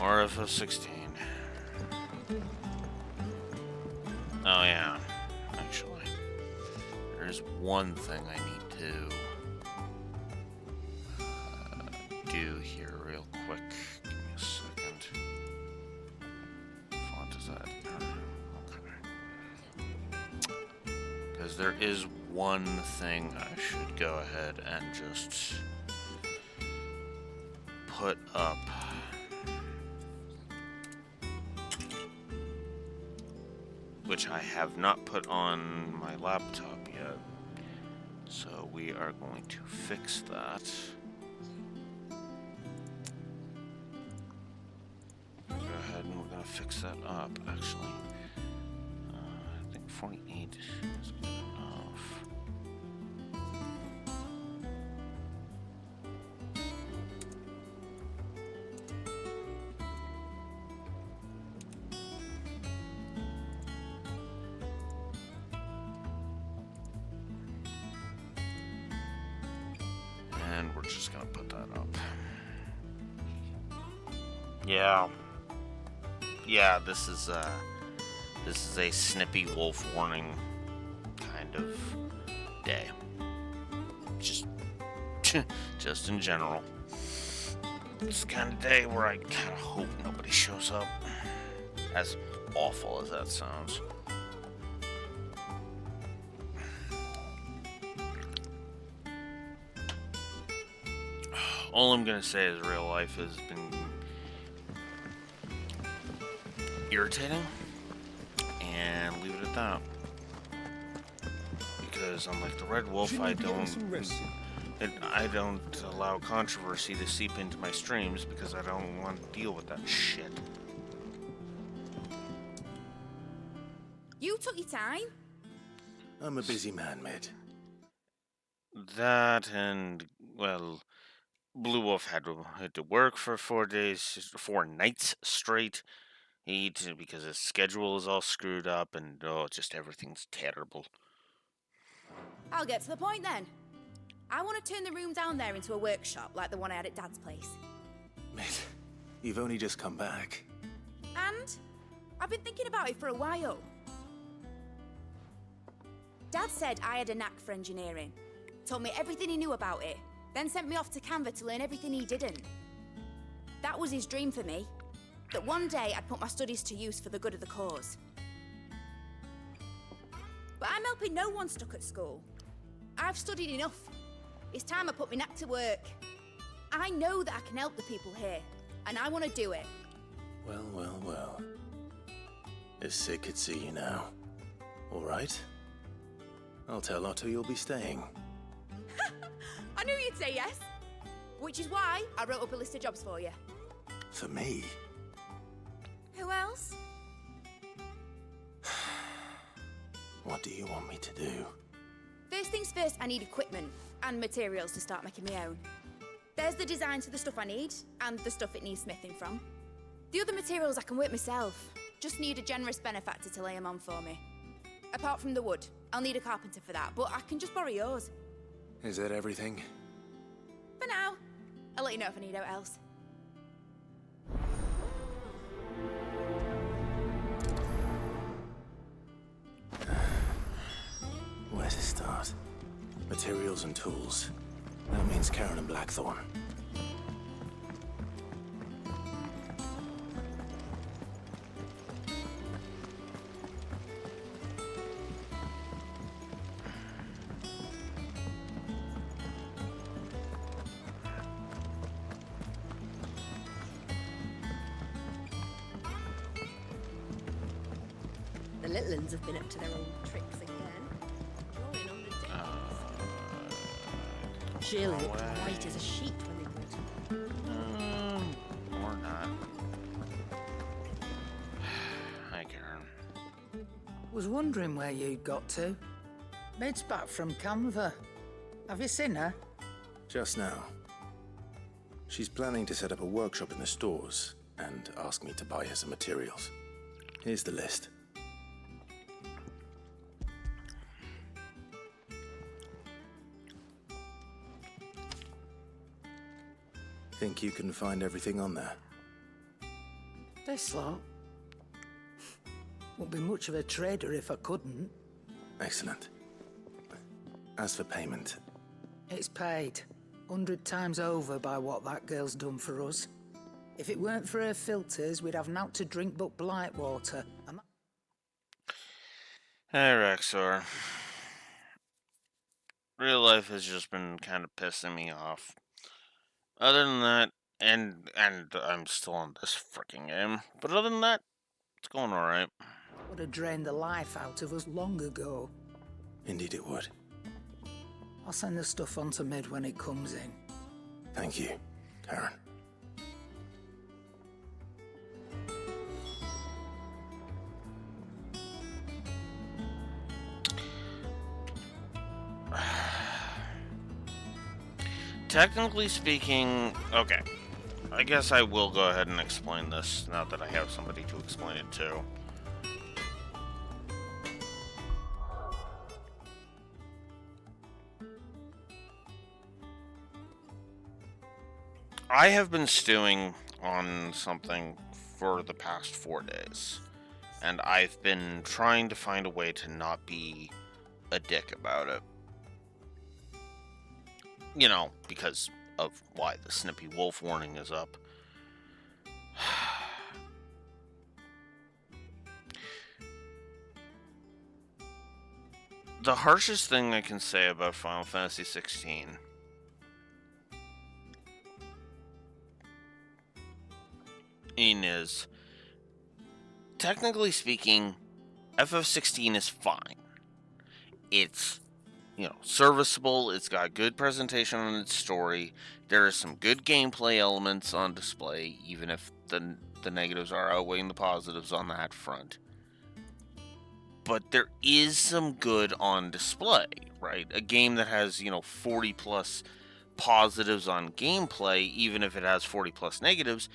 RFO 16. Oh yeah, actually, there's one thing I need to do here real quick. Give me a second. Font is that? Okay. Because there is one thing I should go ahead and just put up. Which I have not put on my laptop yet. So we are going to fix that. Go ahead and we're going to fix that up, actually. I think 48 is good enough. And we're just gonna put that up. Yeah, this is a snippy wolf warning kind of day. Just in general. It's the kind of day where I kind of hope nobody shows up. As awful as that sounds. All I'm gonna say is real life has been irritating, and leave it at that. Because unlike the Red Wolf, I don't allow controversy to seep into my streams because I don't want to deal with that shit. You took your time. I'm a busy man, mate. That and, well, Blue Wolf had to work for 4 nights straight. Because his schedule is all screwed up and just everything's terrible. I'll get to the point then. I want to turn the room down there into a workshop like the one I had at Dad's place. Mate, you've only just come back. And I've been thinking about it for a while. Dad said I had a knack for engineering. Told me everything he knew about it. Then sent me off to Canva to learn everything he didn't. That was his dream for me. That one day I'd put my studies to use for the good of the cause. But I'm helping no one stuck at school. I've studied enough. It's time I put my knack to work. I know that I can help the people here, and I want to do it. Well. If Sid could see you now. All right? I'll tell Otto you'll be staying. I knew you'd say yes. Which is why I wrote up a list of jobs for you. For me? Who else? What do you want me to do? First things first, I need equipment and materials to start making my own. There's the designs for the stuff I need, and the stuff it needs smithing from. The other materials I can work myself. Just need a generous benefactor to lay them on for me. Apart from the wood, I'll need a carpenter for that, but I can just borrow yours. Is that everything? For now. I'll let you know if I need out else. Where to start? Materials and tools. That means Karen and Blackthorn. The little ones have been up to their old tricks again. Drawing on the deck. Jill looked white as a sheet when they brought her. Or not. Hi, Karen. Was wondering where you'd got to. Maid's back from Canva. Have you seen her? Just now. She's planning to set up a workshop in the stores and ask me to buy her some materials. Here's the list. Think you can find everything on there? This lot. Wouldn't be much of a trader if I couldn't. Excellent. As for payment, It's paid 100 times over by what that girl's done for us. If it weren't for her filters, we'd have naught to drink but blight water. And Hey, Rexor. Real life has just been kind of pissing me off. Other than that, and I'm still on this freaking game. But other than that, it's going alright. would have drained the life out of us long ago. indeed it would. I'll send the stuff on to Mid when it comes in. Thank you, Karen. Technically speaking, okay. I guess I will go ahead and explain this now that I have somebody to explain it to. I have been stewing on something for the past 4 days, and I've been trying to find a way to not be a dick about it. You know, because of why the Snippy Wolf warning is up. The harshest thing I can say about Final Fantasy XVI is, technically speaking, FF16 is fine. It's, serviceable. It's got good presentation on its story. There are some good gameplay elements on display, even if the negatives are outweighing the positives on that front. But there is some good on display, right? A game that has, 40 plus positives on gameplay, even if it has 40 plus negatives,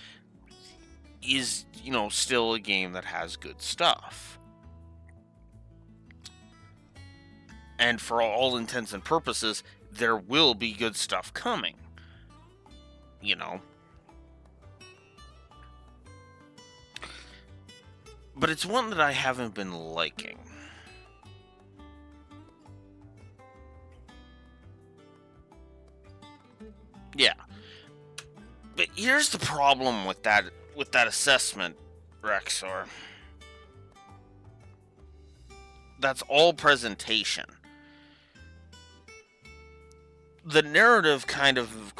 is, still a game that has good stuff. And for all intents and purposes, there will be good stuff coming. But it's one that I haven't been liking. Yeah. But here's the problem with that assessment, Rexor. That's all presentation. The narrative kind of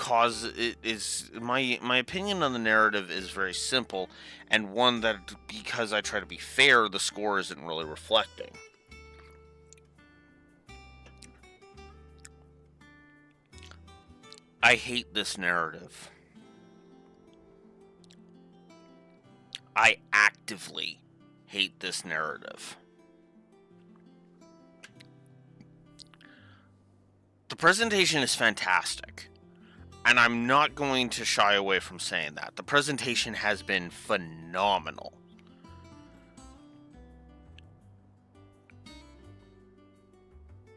my opinion on the narrative is very simple, and one that, because I try to be fair, the score isn't really reflecting. I hate this narrative. I actively hate this narrative. The presentation is fantastic, and I'm not going to shy away from saying that. The presentation has been phenomenal.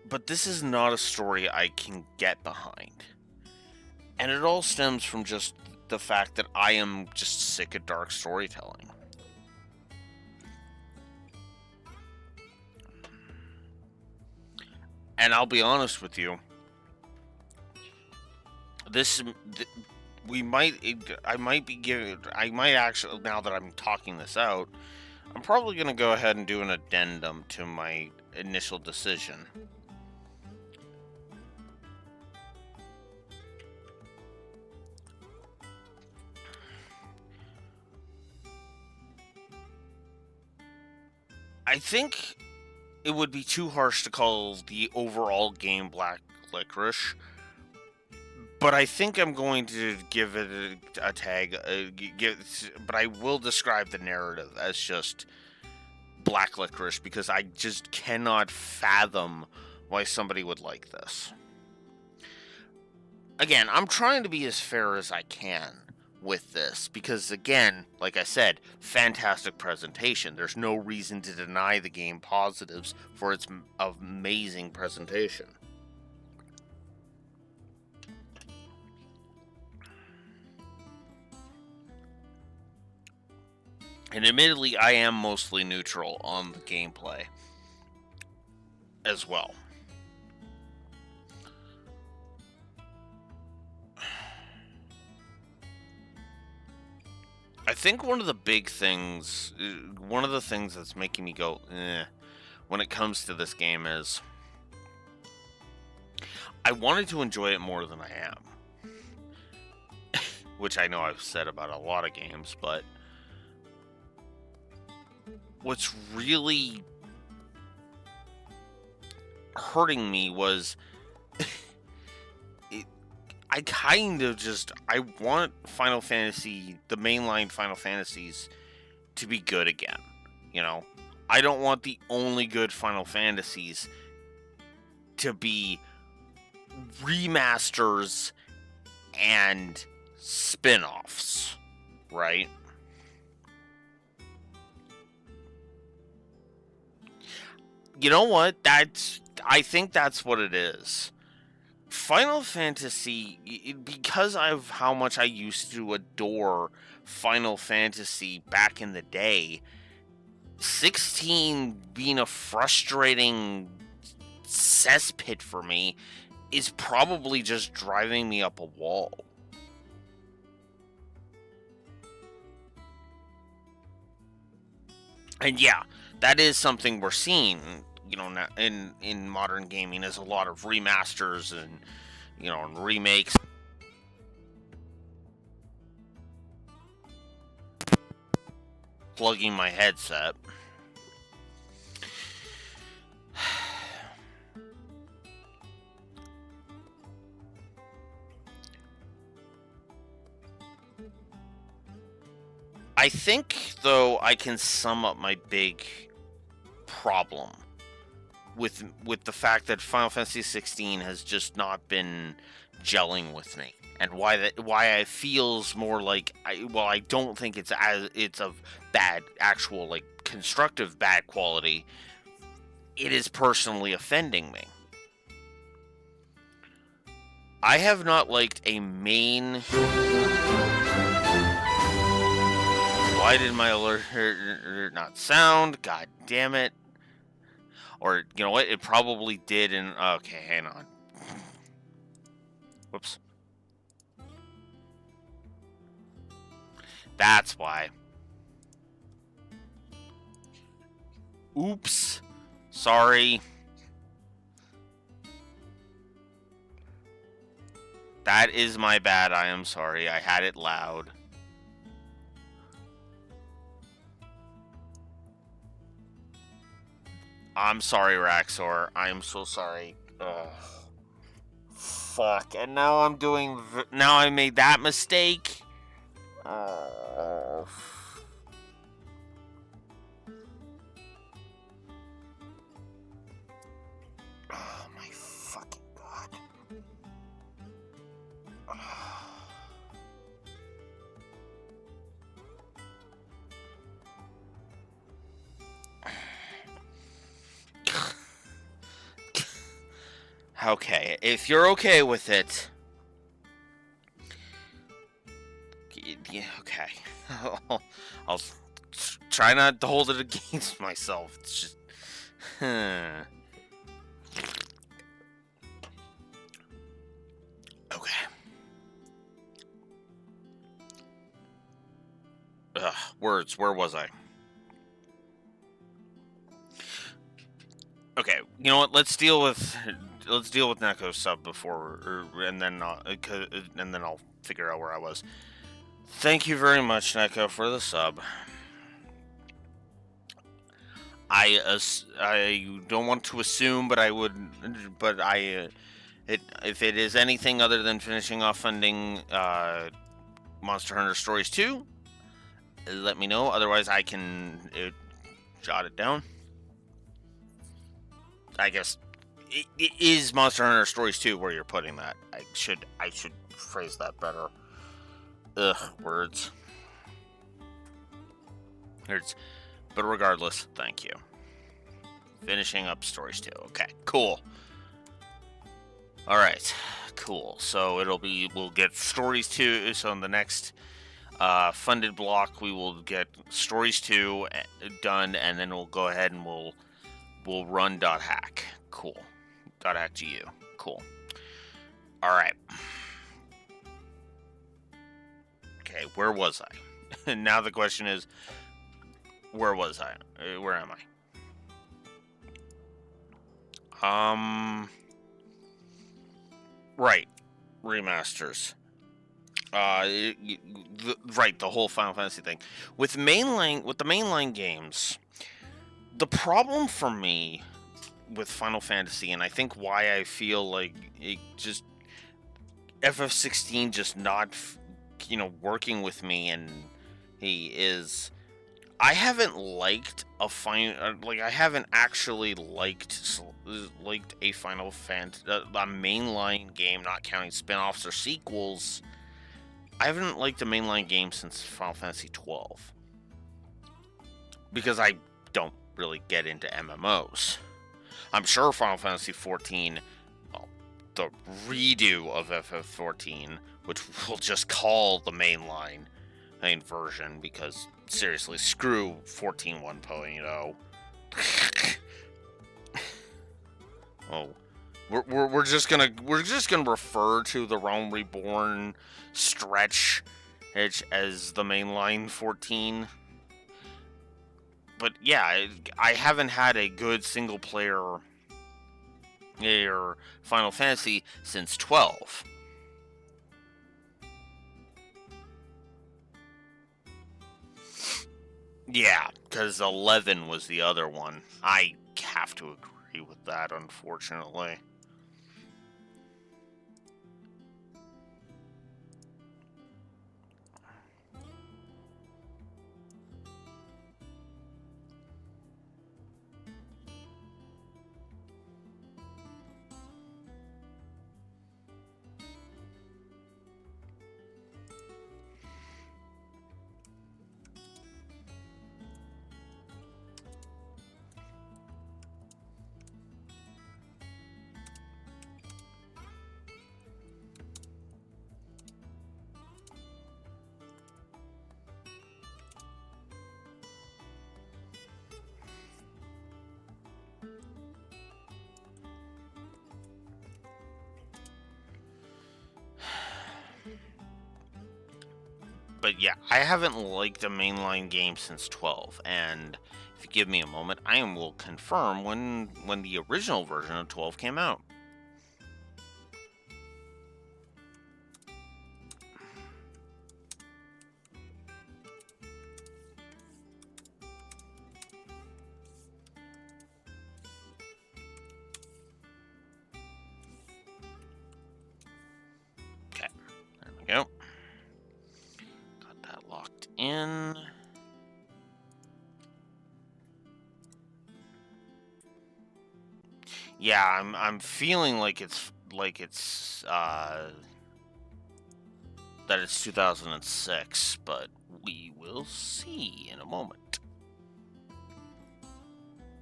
But this is not a story I can get behind. And it all stems from just the fact that I am just sick of dark storytelling. And I'll be honest with you, I might actually, now that I'm talking this out, I'm probably going to go ahead and do an addendum to my initial decision. I think it would be too harsh to call the overall game black licorice, but I think I'm going to give it a tag. But I will describe the narrative as just black licorice, because I just cannot fathom why somebody would like this. Again, I'm trying to be as fair as I can with this, because again, like I said, fantastic presentation. There's no reason to deny the game positives for its amazing presentation. And admittedly, I am mostly neutral on the gameplay as well. I think one of the things that's making me go, when it comes to this game is I wanted to enjoy it more than I am. Which I know I've said about a lot of games, but what's really hurting me was I want Final Fantasy, the mainline Final Fantasies, to be good again. You know, I don't want the only good Final Fantasies to be remasters and spin-offs, right? You know what? I think that's what it is. Final Fantasy, because of how much I used to adore Final Fantasy back in the day, 16 being a frustrating cesspit for me is probably just driving me up a wall. And yeah, that is something we're seeing, you know, in modern gaming, is a lot of remasters and, you know, remakes. Plugging my headset. I think, though, I can sum up my big problem with the fact that Final Fantasy 16 has just not been gelling with me, and why it feels more like I don't think it's of bad, actual, like, constructive bad quality. It is personally offending me. I have not liked a main. Why did my alert not sound? God damn it. Or, you know what? It probably did in... Okay, hang on. Whoops. That's why. Oops. Sorry. That is my bad. I am sorry. I had it loud. I'm sorry, Raxor. I am so sorry. Ugh. Fuck. And now I'm doing... Now I made that mistake. Oh, my fucking god. Okay, if you're okay with it... Yeah, okay. I'll try not to hold it against myself. It's just... Okay. Words. Where was I? Okay, you know what? Let's deal with Neko's sub before, and then I'll figure out where I was. Thank you very much, Neko, for the sub. I don't want to assume, but if it is anything other than finishing off funding Monster Hunter Stories 2, let me know. Otherwise, I can jot it down. I guess it is Monster Hunter Stories 2 where you're putting that. I should phrase that better. Words. But regardless, thank you. Finishing up Stories 2. Okay, cool. Alright, cool. So we'll get Stories 2, so in the next funded block, we will get Stories 2 done, and then we'll go ahead and we'll run .hack. Cool. .hack GU. Cool. All right. Okay, where was I? Now the question is, where was I? Where am I? Right. Remasters. Right, the whole Final Fantasy thing. With the mainline games, the problem for me with Final Fantasy, and I think why I feel like it just FF16 just not, working with me, and he is. I haven't liked I haven't actually liked a Final Fantasy, a mainline game, not counting spin-offs or sequels. I haven't liked a mainline game since Final Fantasy 12 because I don't really get into MMOs. I'm sure Final Fantasy 14, well, the redo of FF14, which we'll just call the mainline version, because seriously, screw 14 1.0. Oh, we're just gonna refer to the Realm Reborn stretch as the mainline 14. But yeah, I haven't had a good single player Final Fantasy since 12. Yeah, because 11 was the other one. I have to agree with that, unfortunately. But yeah, I haven't liked a mainline game since 12, and if you give me a moment, I will confirm when the original version of 12 came out. Okay, there we go. Got that locked in. Yeah, I'm feeling like it's that it's 2006, but we will see in a moment.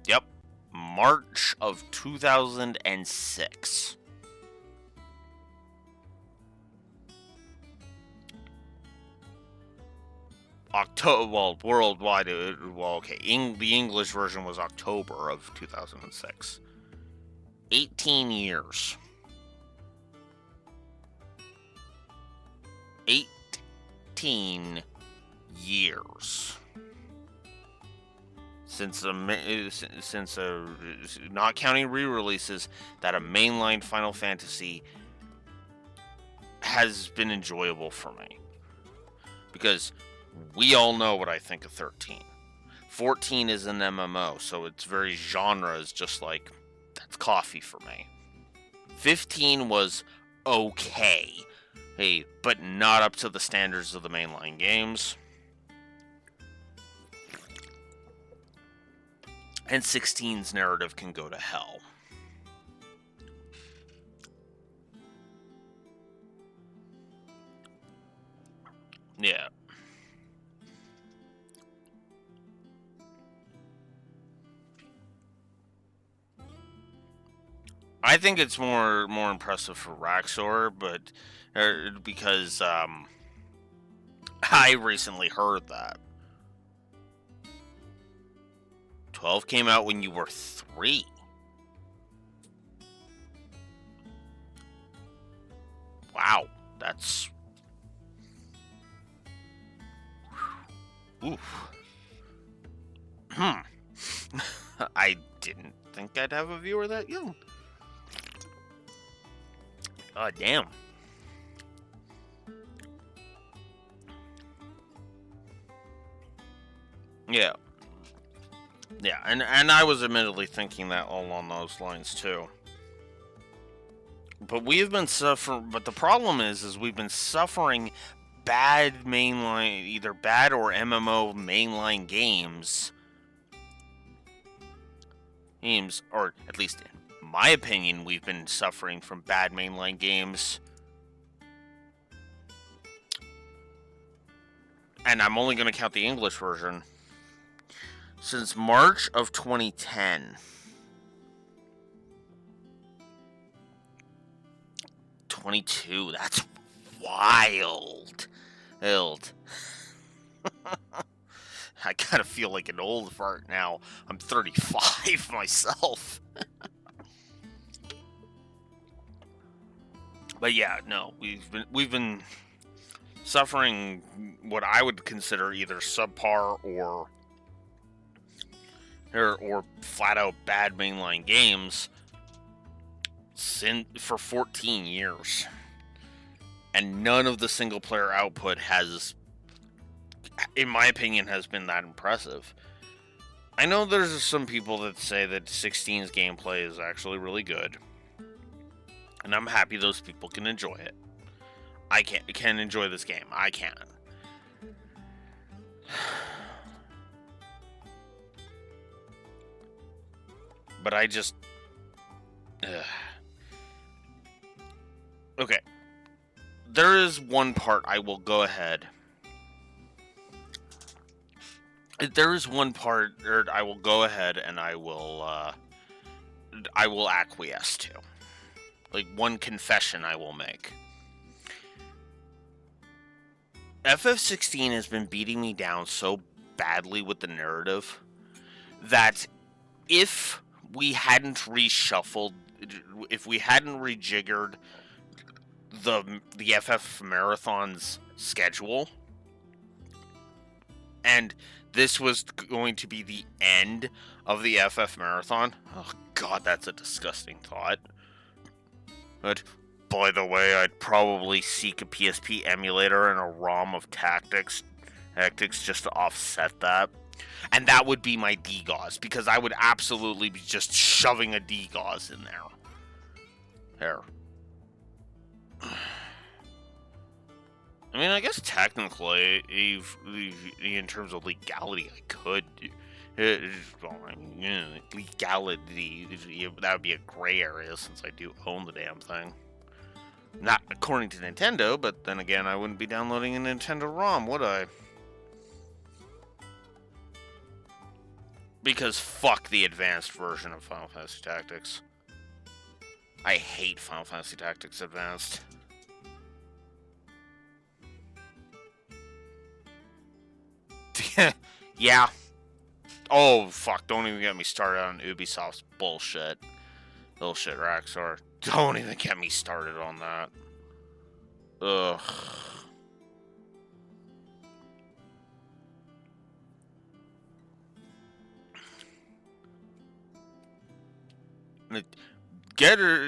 Yep, March of 2006. October, well, worldwide, the English version was October of 2006. 18 years. 18 years. Since not counting re-releases, that a mainline Final Fantasy has been enjoyable for me. Because we all know what I think of 13. 14 is an MMO, so it's very genres, just like, that's coffee for me. 15 was okay, but not up to the standards of the mainline games. And 16's narrative can go to hell. Yeah. I think it's more impressive for Raxor, but because I recently heard that. 12 came out when you were 3. Wow, that's... Oof. I didn't think I'd have a viewer that young. God damn. Yeah. Yeah, and I was admittedly thinking that all along those lines too. But we have been suffering. But the problem is we've been suffering bad mainline, either bad or MMO mainline games, or at least in my opinion, we've been suffering from bad mainline games. And I'm only going to count the English version. Since March of 2010. 22, that's wild. I kind of feel like an old fart now. I'm 35 myself. But yeah, no, we've been suffering what I would consider either subpar or flat out bad mainline games for 14 years. And none of the single player output has, in my opinion, has been that impressive. I know there's some people that say that 16's gameplay is actually really good. And I'm happy those people can enjoy it. I can enjoy this game. I can. But I just... Okay. There is one part I will go ahead. There is one part I will go ahead and I will acquiesce to. Like, one confession I will make. FF16 has been beating me down so badly with the narrative that if we hadn't reshuffled, if we hadn't rejiggered the FF Marathon's schedule, and this was going to be the end of the FF Marathon, oh god, that's a disgusting thought. But, by the way, I'd probably seek a PSP emulator and a ROM of Tactics just to offset that. And that would be my DGAUZ, because I would absolutely be just shoving a DGAUZ in there. There. I mean, I guess technically, in terms of legality, I could. Legality, that would be a gray area since I do own the damn thing. Not according to Nintendo, but then again, I wouldn't be downloading a Nintendo ROM, would I? Because fuck the advanced version of Final Fantasy Tactics. I hate Final Fantasy Tactics Advanced. Yeah. Oh, fuck. Don't even get me started on Ubisoft's bullshit. Bullshit, Raxor. Don't even get me started on that. Ugh.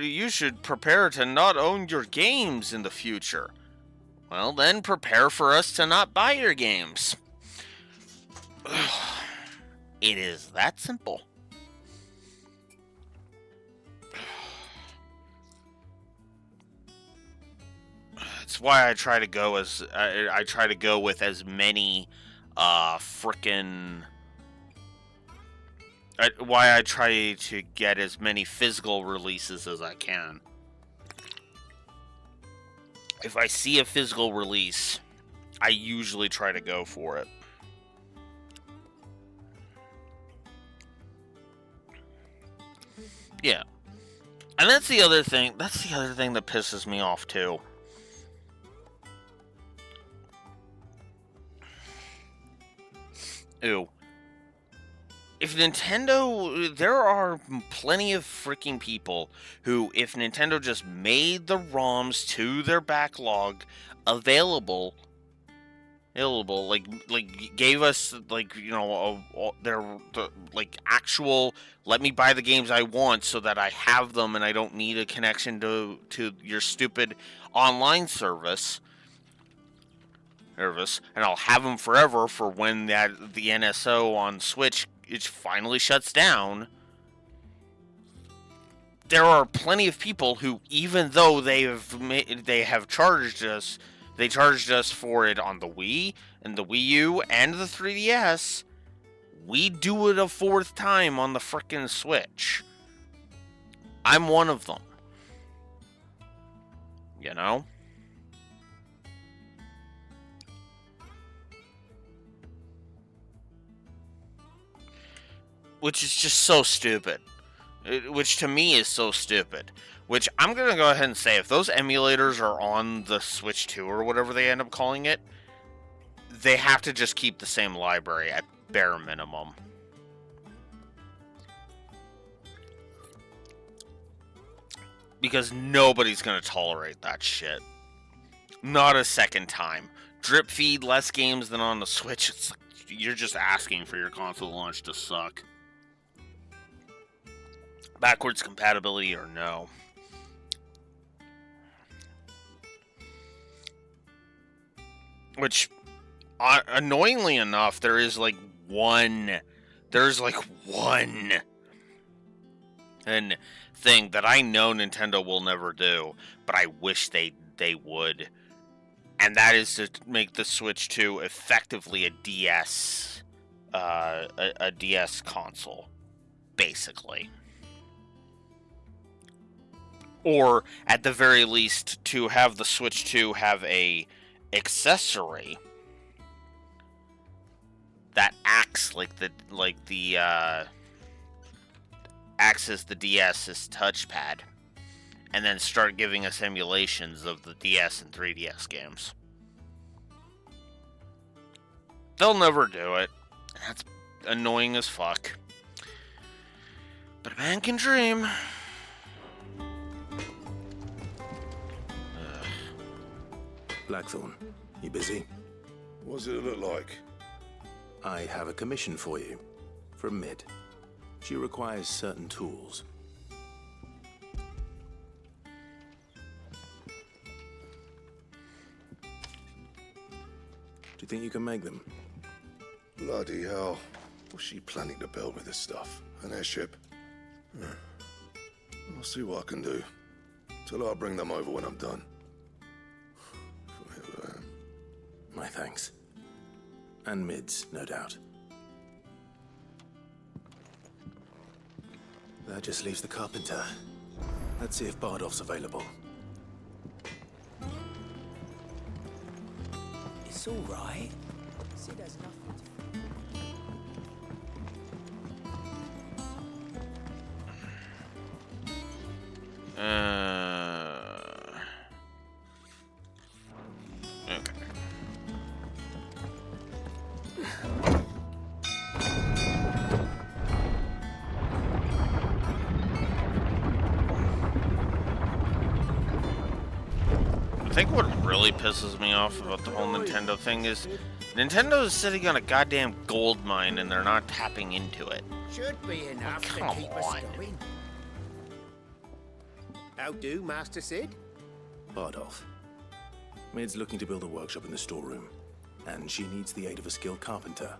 You should prepare to not own your games in the future. Well, then prepare for us to not buy your games. It is that simple. That's why I try to go with as many why I try to get as many physical releases as I can. If I see a physical release, I usually try to go for it. Yeah. And that's the other thing that pisses me off too. Ew. If Nintendo, there are plenty of freaking people who, if Nintendo just made the ROMs to their backlog available, like gave us like like actual let me buy the games I want so that I have them and I don't need a connection to your stupid online service, and I'll have them forever for when the NSO on Switch it finally shuts down. There are plenty of people who, even though they have charged us, they charged us for it on the Wii and the Wii U and the 3DS. We do it a fourth time on the frickin' Switch. I'm one of them. You know? Which is just so stupid. Which to me is so stupid. Which I'm going to go ahead and say, if those emulators are on the Switch 2 or whatever they end up calling it, they have to just keep the same library at bare minimum. Because nobody's going to tolerate that shit. Not a second time. Drip feed less games than on the Switch. It's like, you're just asking for your console launch to suck. Backwards compatibility or no. Which, annoyingly enough, there's like one and thing that I know Nintendo will never do, but I wish they would, and that is to make the Switch 2 effectively a DS, a DS console, basically. Or, at the very least, to have the Switch 2 have a accessory that acts acts as the DS's touchpad, and then start giving us emulations of the DS and 3DS games. They'll never do it. That's annoying as fuck. But a man can dream. Blackthorn, you busy? What's it look like? I have a commission for you. From Mid. She requires certain tools. Do you think you can make them? Bloody hell. What's she planning to build with this stuff? An airship? I'll see what I can do. Tell her I'll bring them over when I'm done. My thanks. And Mid's, no doubt. That just leaves the carpenter. Let's see if Bardolph's available. It's all right. Sid has nothing to... Okay. I think what really pisses me off about the whole Nintendo thing is Nintendo is sitting on a goddamn gold mine and they're not tapping into it. Should be enough to Come keep on. us going. How do, Master Sid? Bardolph. Mid's looking to build a workshop in the storeroom, and she needs the aid of a skilled carpenter.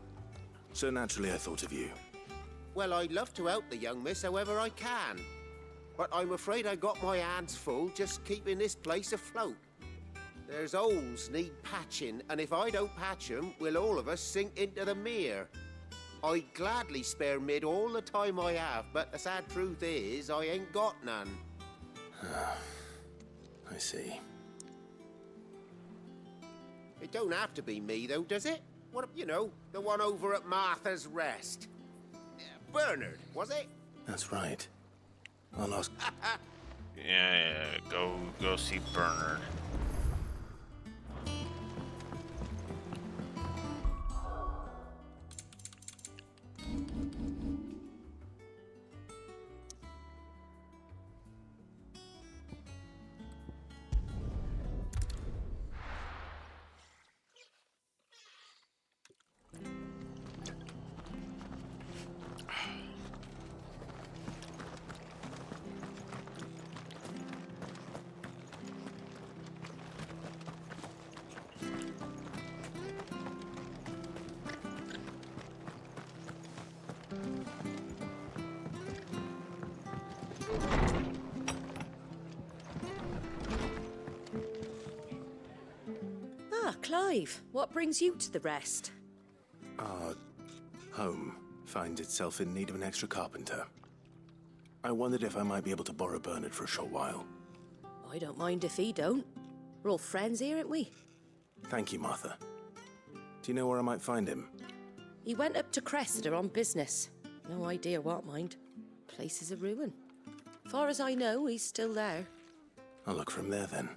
So naturally I thought of you. Well, I'd love to help the young miss however I can. But I'm afraid I got my hands full just keeping this place afloat. There's holes need patching, and if I don't patch them, we'll all of us sink into the mere. I'd gladly spare Mid all the time I have, but the sad truth is, I ain't got none. I see. It don't have to be me, though, does it? What, you know, the one over at Martha's Rest. Bernard, was it? That's right. I'll ask... Yeah, go see Bernard. Ah, Clive, what brings you to the rest? Our home finds itself in need of an extra carpenter. I wondered if I might be able to borrow Bernard for a short while. I don't mind if he don't. We're all friends here, aren't we? Thank you, Martha. Do you know where I might find him? He went up to Cressida on business. No idea what, mind. Place is a ruin. Far as I know, he's still there. I'll look for him there then.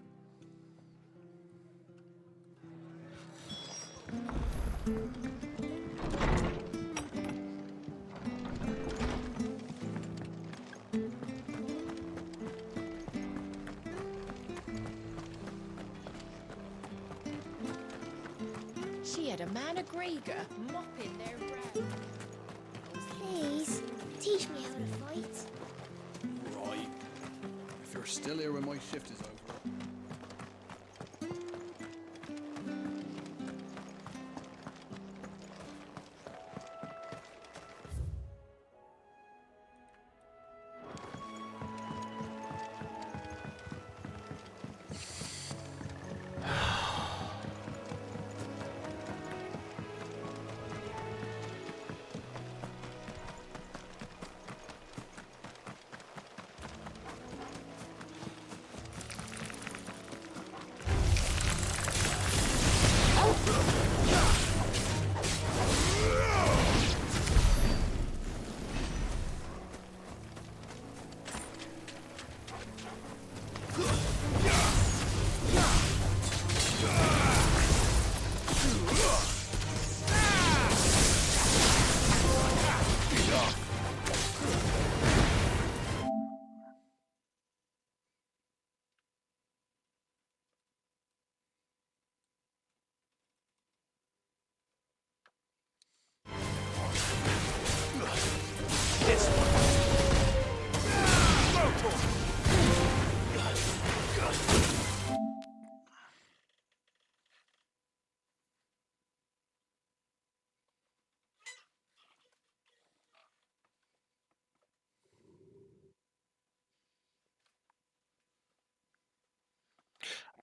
She had a man of Gregor mopping their ground. Please, teach me how to fight. Right. If you're still here when my shift is over.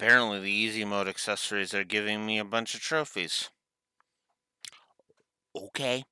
Apparently, the easy mode accessories are giving me a bunch of trophies. Okay.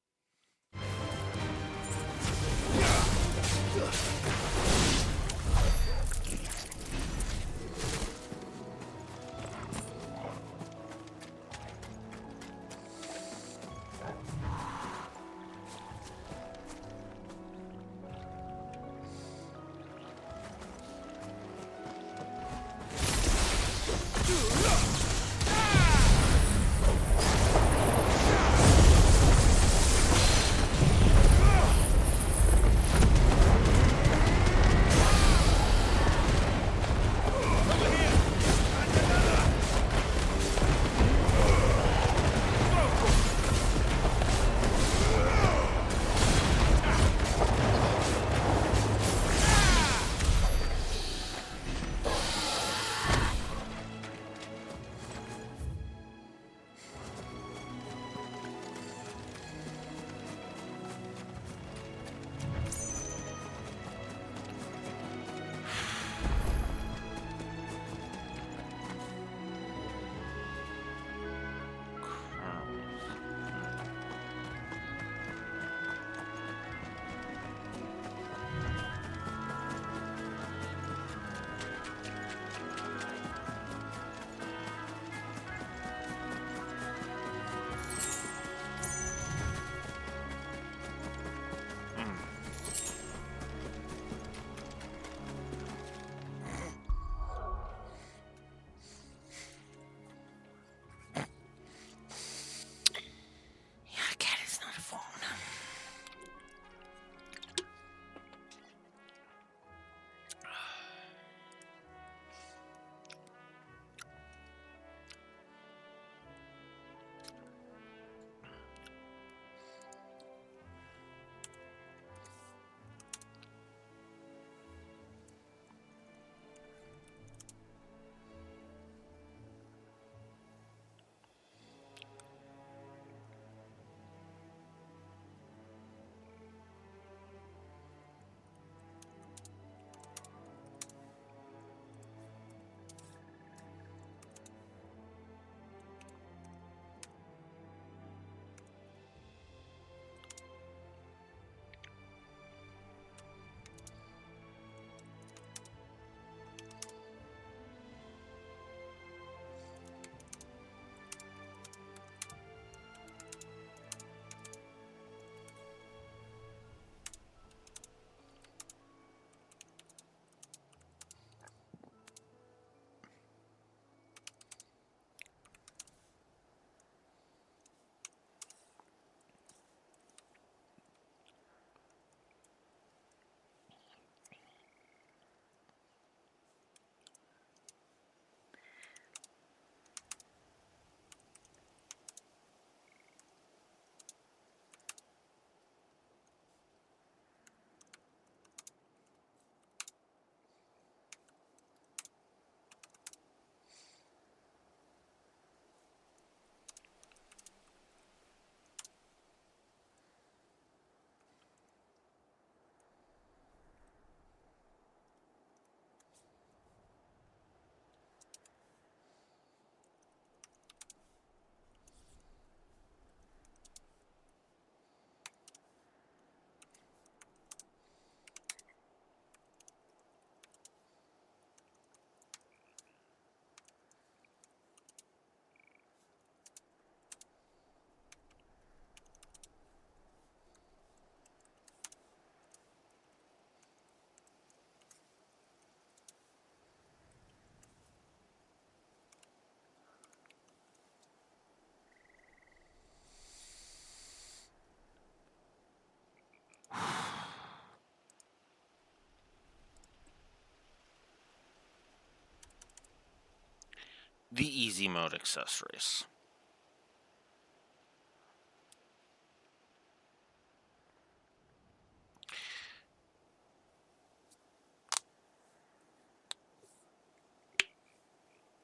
the easy mode accessories.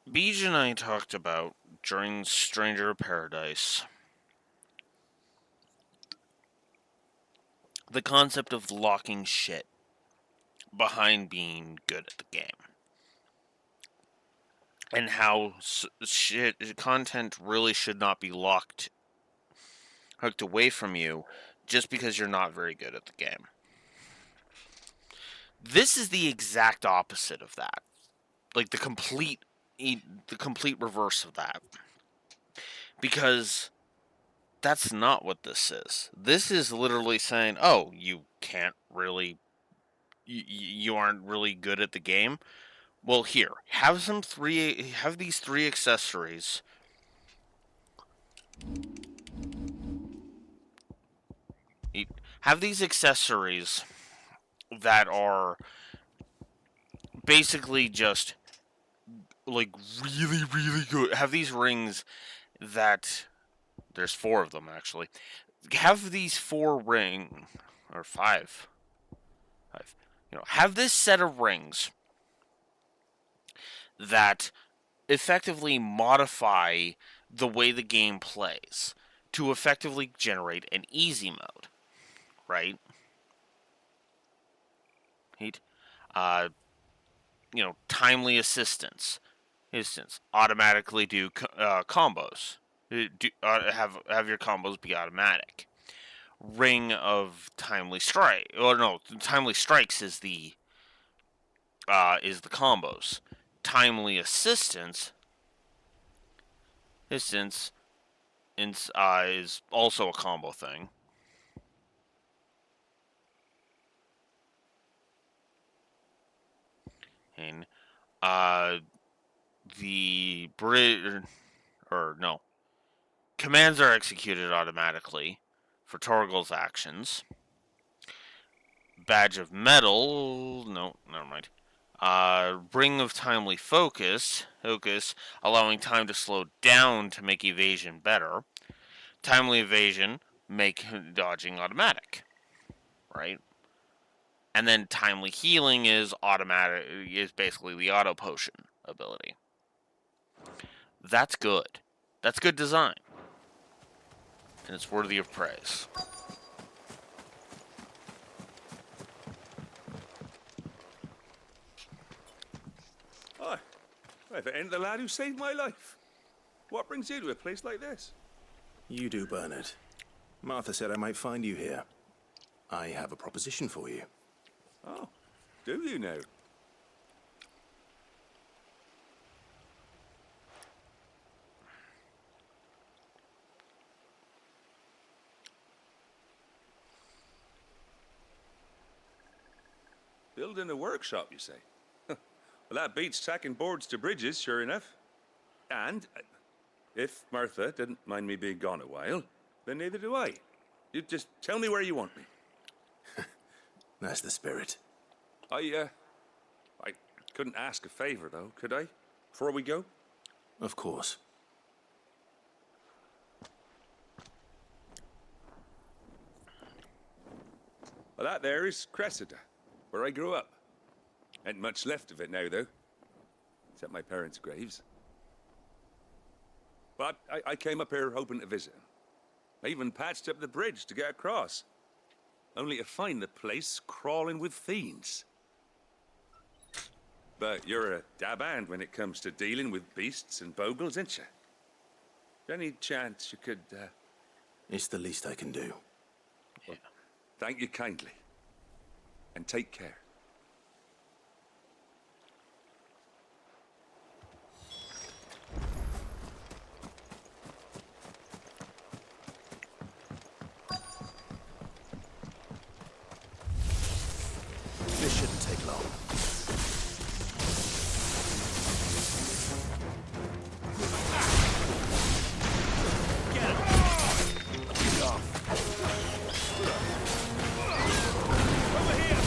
Beej and I talked about during Stranger of Paradise the concept of locking shit behind being good at the game. And how content really should not be hooked away from you just because you're not very good at the game. This is the exact opposite of that. Like the complete reverse of that. Because that's not what this is. This is literally saying, "Oh, you can't really you aren't really good at the game. Well, here, have these 3 accessories. Have these accessories that are basically just like really, really good. Have these rings that there's 4 of them actually. Have these 4 or 5. Have this set of rings that effectively modify the way the game plays to effectively generate an easy mode, right? Timely assistance, automatically do combos. Have your combos be automatic. Ring of timely strike. Or no, timely strikes is the combos. Timely assistance is also a combo thing. And the commands are executed automatically for Torgal's actions. Badge of Metal, no, never mind. Ring of Timely Focus, allowing time to slow down to make evasion better. Timely Evasion, make dodging automatic, right? And then Timely Healing is basically the auto potion ability. That's good. That's good design. And it's worthy of praise. Hi. If it ain't the lad who saved my life. What brings you to a place like this? You do, Bernard. Martha said I might find you here. I have a proposition for you. Oh, do you now? Building a workshop, you say? Well, that beats tacking boards to bridges, sure enough. And if Martha didn't mind me being gone a while, then neither do I. You just tell me where you want me. That's the spirit. I couldn't ask a favor, though, could I? Before we go? Of course. Well, that there is Cressida, where I grew up. Ain't much left of it now, though. Except my parents' graves. But I came up here hoping to visit. I even patched up the bridge to get across. Only to find the place crawling with fiends. But you're a dab hand when it comes to dealing with beasts and bogles, ain't you? Any chance you could, It's the least I can do. Yeah. Thank you kindly. And take care. This shouldn't take long. Over here!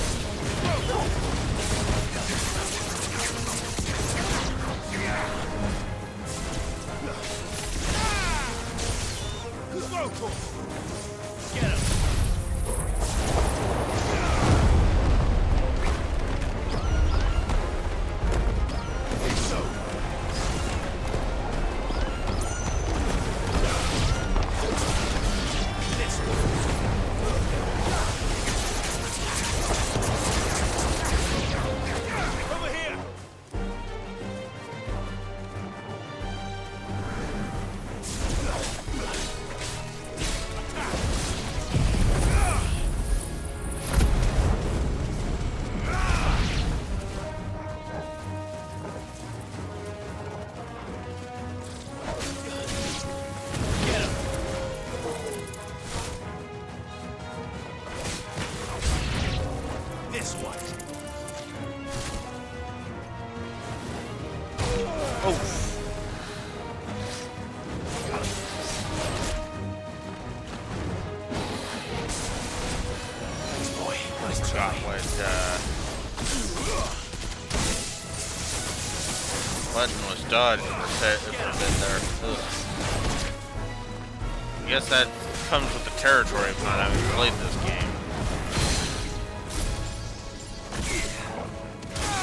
Button was dodged for a bit there. Ugh. I guess that comes with the territory of not having played this game.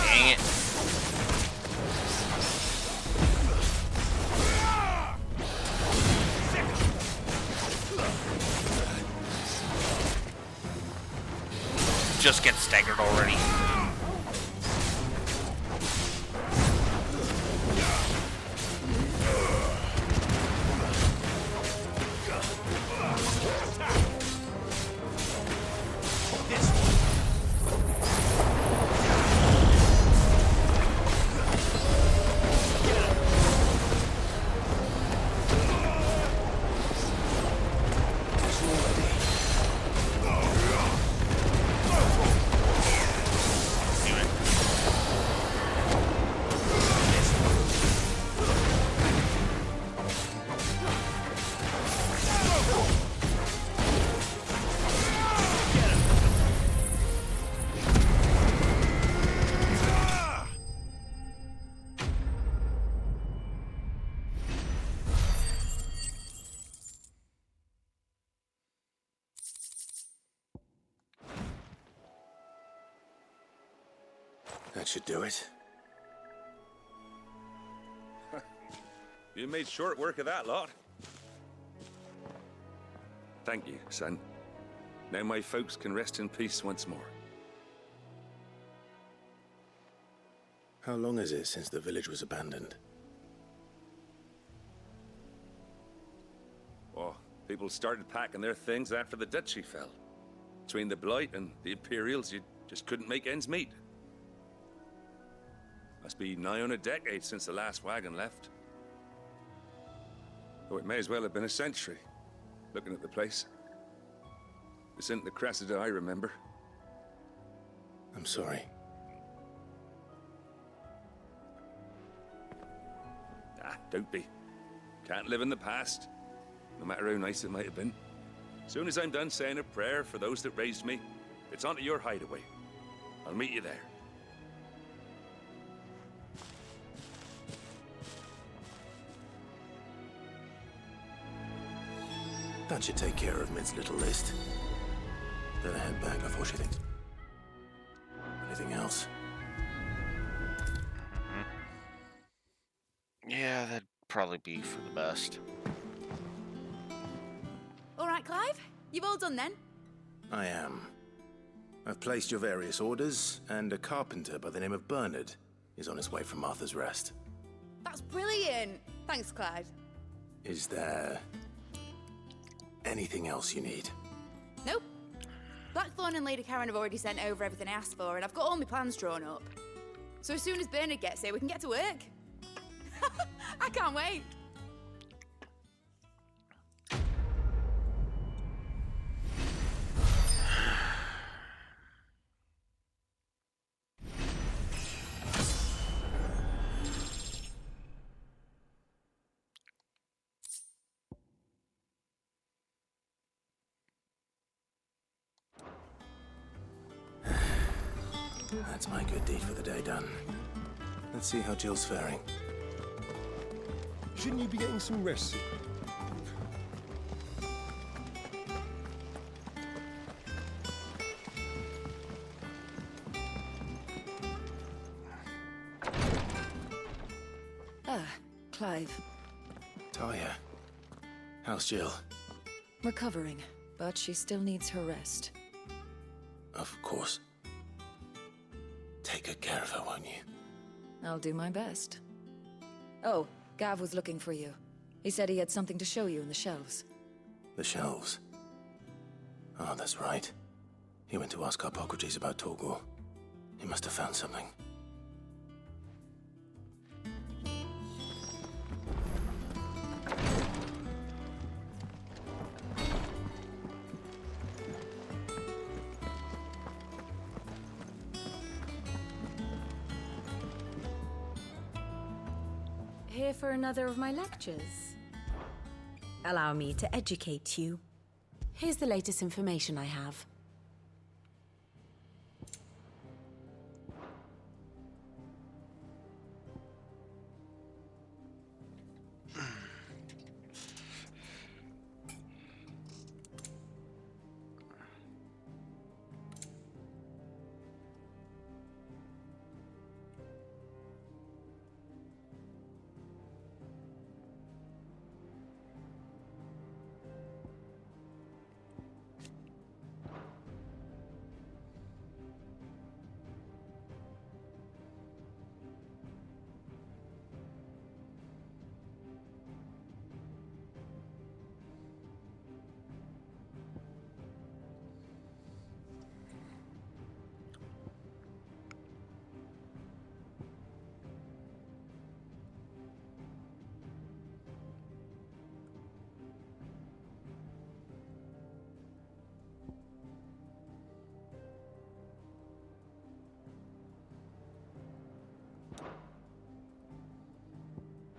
Dang it. Just get staggered already. That should do it. You made short work of that lot. Thank you, son. Now my folks can rest in peace once more. How long is it since the village was abandoned? Oh, people started packing their things after the duchy fell. Between the Blight and the Imperials, you just couldn't make ends meet. Must be nigh on a decade since the last wagon left. Though it may as well have been a century, looking at the place. This isn't the Cressida I remember. I'm sorry. Ah, don't be. Can't live in the past, no matter how nice it might have been. Soon as I'm done saying a prayer for those that raised me, it's on to your hideaway. I'll meet you there. That should take care of Mid's little list. Better head back before she thinks anything else. Yeah, that'd probably be for the best. All right, Clive, you've all done then? I am. I've placed your various orders, and a carpenter by the name of Bernard is on his way from Martha's Rest. That's brilliant. Thanks, Clive. Is there anything else you need? Nope. Blackthorn and Lady Karen have already sent over everything I asked for, and I've got all my plans drawn up. So as soon as Bernard gets here, we can get to work. I can't wait. That's my good deed for the day done. Let's see how Jill's faring. Shouldn't you be getting some rest? Clive. Talia. How's Jill? Recovering, but she still needs her rest. Of course. Take good care of her, won't you? I'll do my best. Oh, Gav was looking for you. He said he had something to show you in the shelves. The shelves? Oh, that's right. He went to ask Harpocrates about Torgor. He must have found something. Here for another of my lectures? Allow me to educate you. Here's the latest information I have.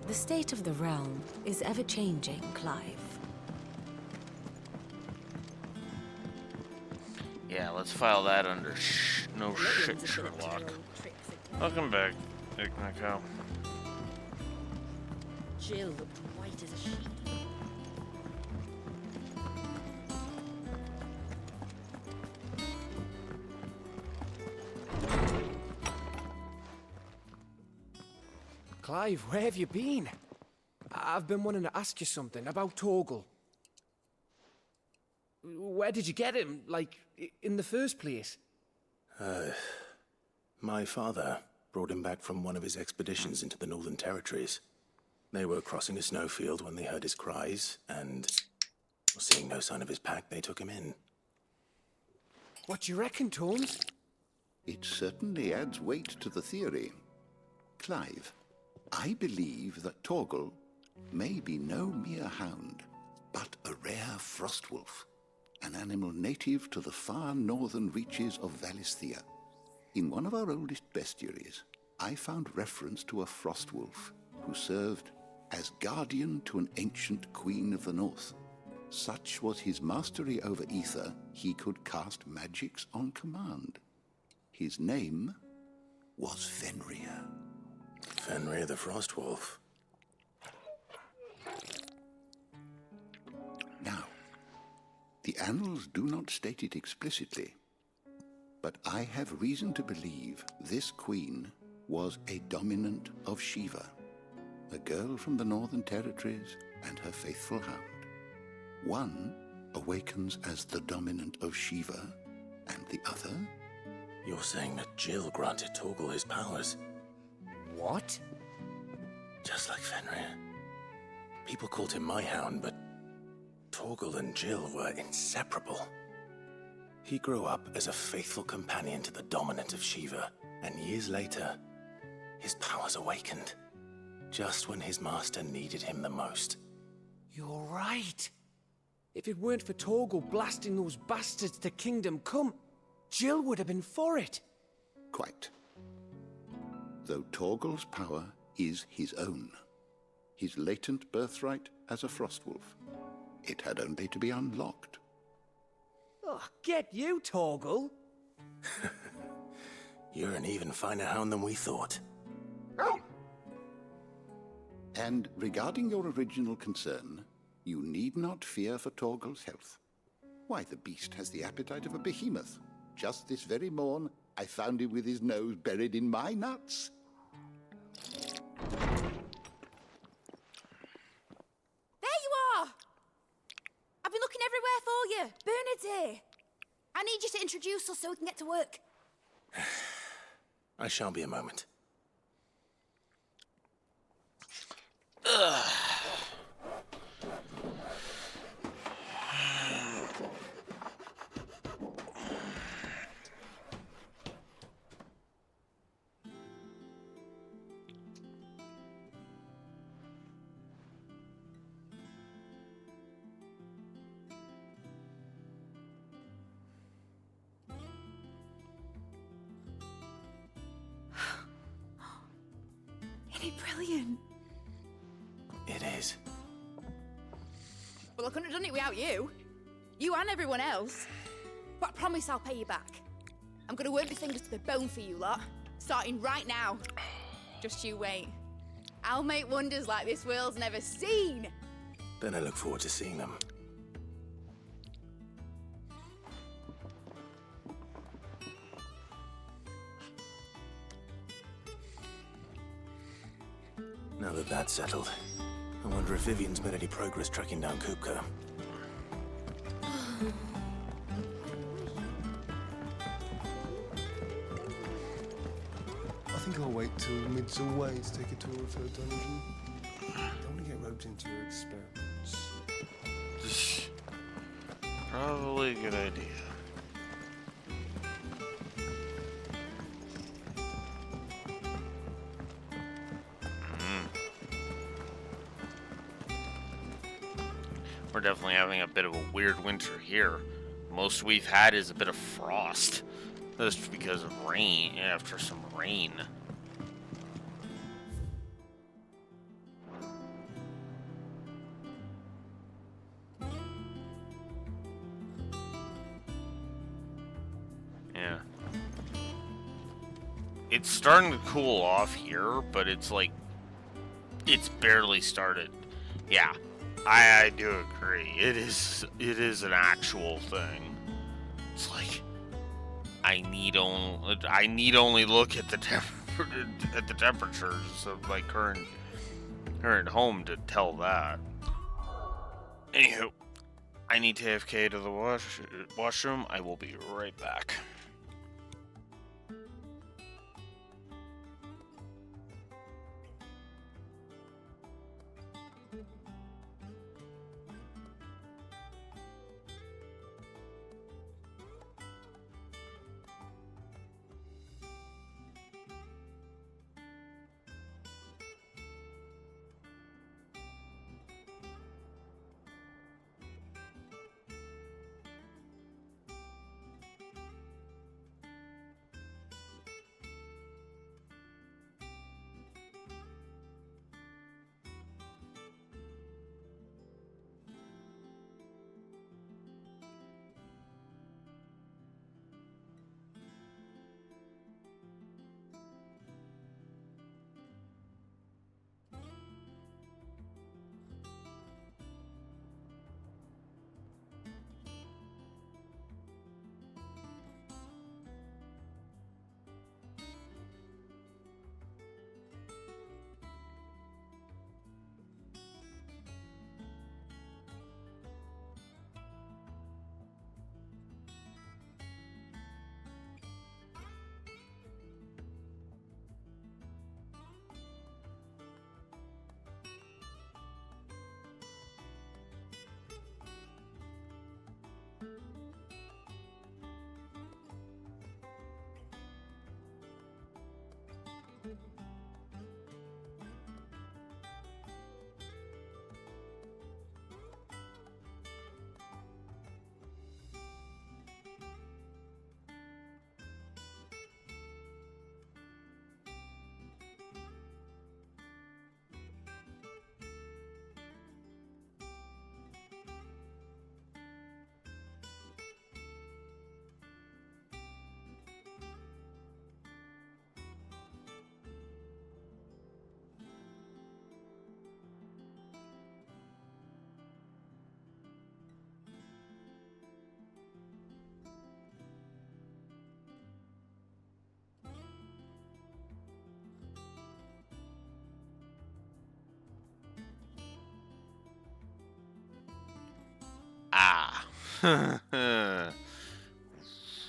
The state of the realm is ever-changing, Clive. Yeah, let's file that under no shit, Sherlock. Welcome back, Ignako. Jill looked white as a sheet. Clive, where have you been? I've been wanting to ask you something about Torgal. Where did you get him, like, in the first place? My father brought him back from one of his expeditions into the Northern Territories. They were crossing a snowfield when they heard his cries, and seeing no sign of his pack, they took him in. What do you reckon, Tomes? It certainly adds weight to the theory. Clive, I believe that Torgal may be no mere hound, but a rare frostwolf, an animal native to the far northern reaches of Valisthea. In one of our oldest bestiaries, I found reference to a frostwolf who served as guardian to an ancient queen of the north. Such was his mastery over ether, he could cast magics on command. His name was Fenrir. Fenrir the Frostwolf. Now, the annals do not state it explicitly, but I have reason to believe this queen was a dominant of Shiva, a girl from the Northern Territories and her faithful hound. One awakens as the dominant of Shiva, and the other? You're saying that Jill granted Torgal his powers? What? Just like Fenrir. People called him my hound, but Torgal and Jill were inseparable. He grew up as a faithful companion to the dominant of Shiva, and years later, his powers awakened, just when his master needed him the most. You're right. If it weren't for Torgal blasting those bastards to Kingdom Come, Jill would have been for it. Quite. Though Torgal's power is his own, his latent birthright as a frostwolf. It had only to be unlocked. Oh, get you, Torgal! You're an even finer hound than we thought. And regarding your original concern, you need not fear for Torgal's health. Why, the beast has the appetite of a behemoth. Just this very morn, I found him with his nose buried in my nuts. been looking everywhere for you. Bernard's here. I need you to introduce us so we can get to work. I shall be a moment. Isn't it brilliant? It is. Well, I couldn't have done it without you. You and everyone else. But I promise I'll pay you back. I'm gonna work my fingers to the bone for you lot. Starting right now. Just you wait. I'll make wonders like this world's never seen. Then I look forward to seeing them. Now that that's settled, I wonder if Vivian's made any progress tracking down Kupka. I think I'll wait till Mid's away to take a tour of her dungeon. Don't want to get roped into her experiments. Probably a good idea. We're definitely having a bit of a weird winter here. Most we've had is a bit of frost. That's because of rain, after some rain. Yeah. It's starting to cool off here, but it's like, it's barely started. Yeah. I do agree. It is an actual thing. It's like I need only look at the temperatures of my current home to tell that. Anywho, I need to AFK to the washroom. I will be right back.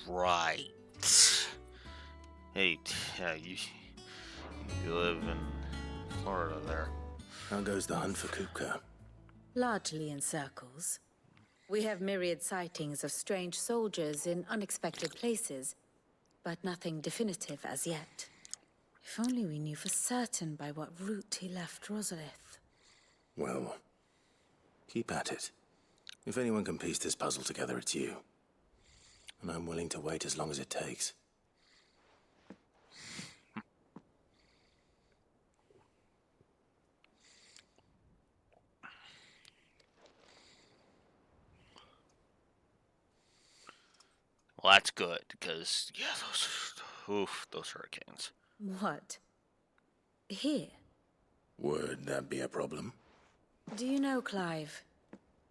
Right. Hey, yeah, you live in Florida there. How goes the hunt for Kupka? Largely in circles. We have myriad sightings of strange soldiers in unexpected places, but nothing definitive as yet. If only we knew for certain by what route he left Rosalith. Well, keep at it. If anyone can piece this puzzle together, it's you. And I'm willing to wait as long as it takes. Well, that's good, because, yeah, those hurricanes. What? Here? Would that be a problem? Do you know, Clive?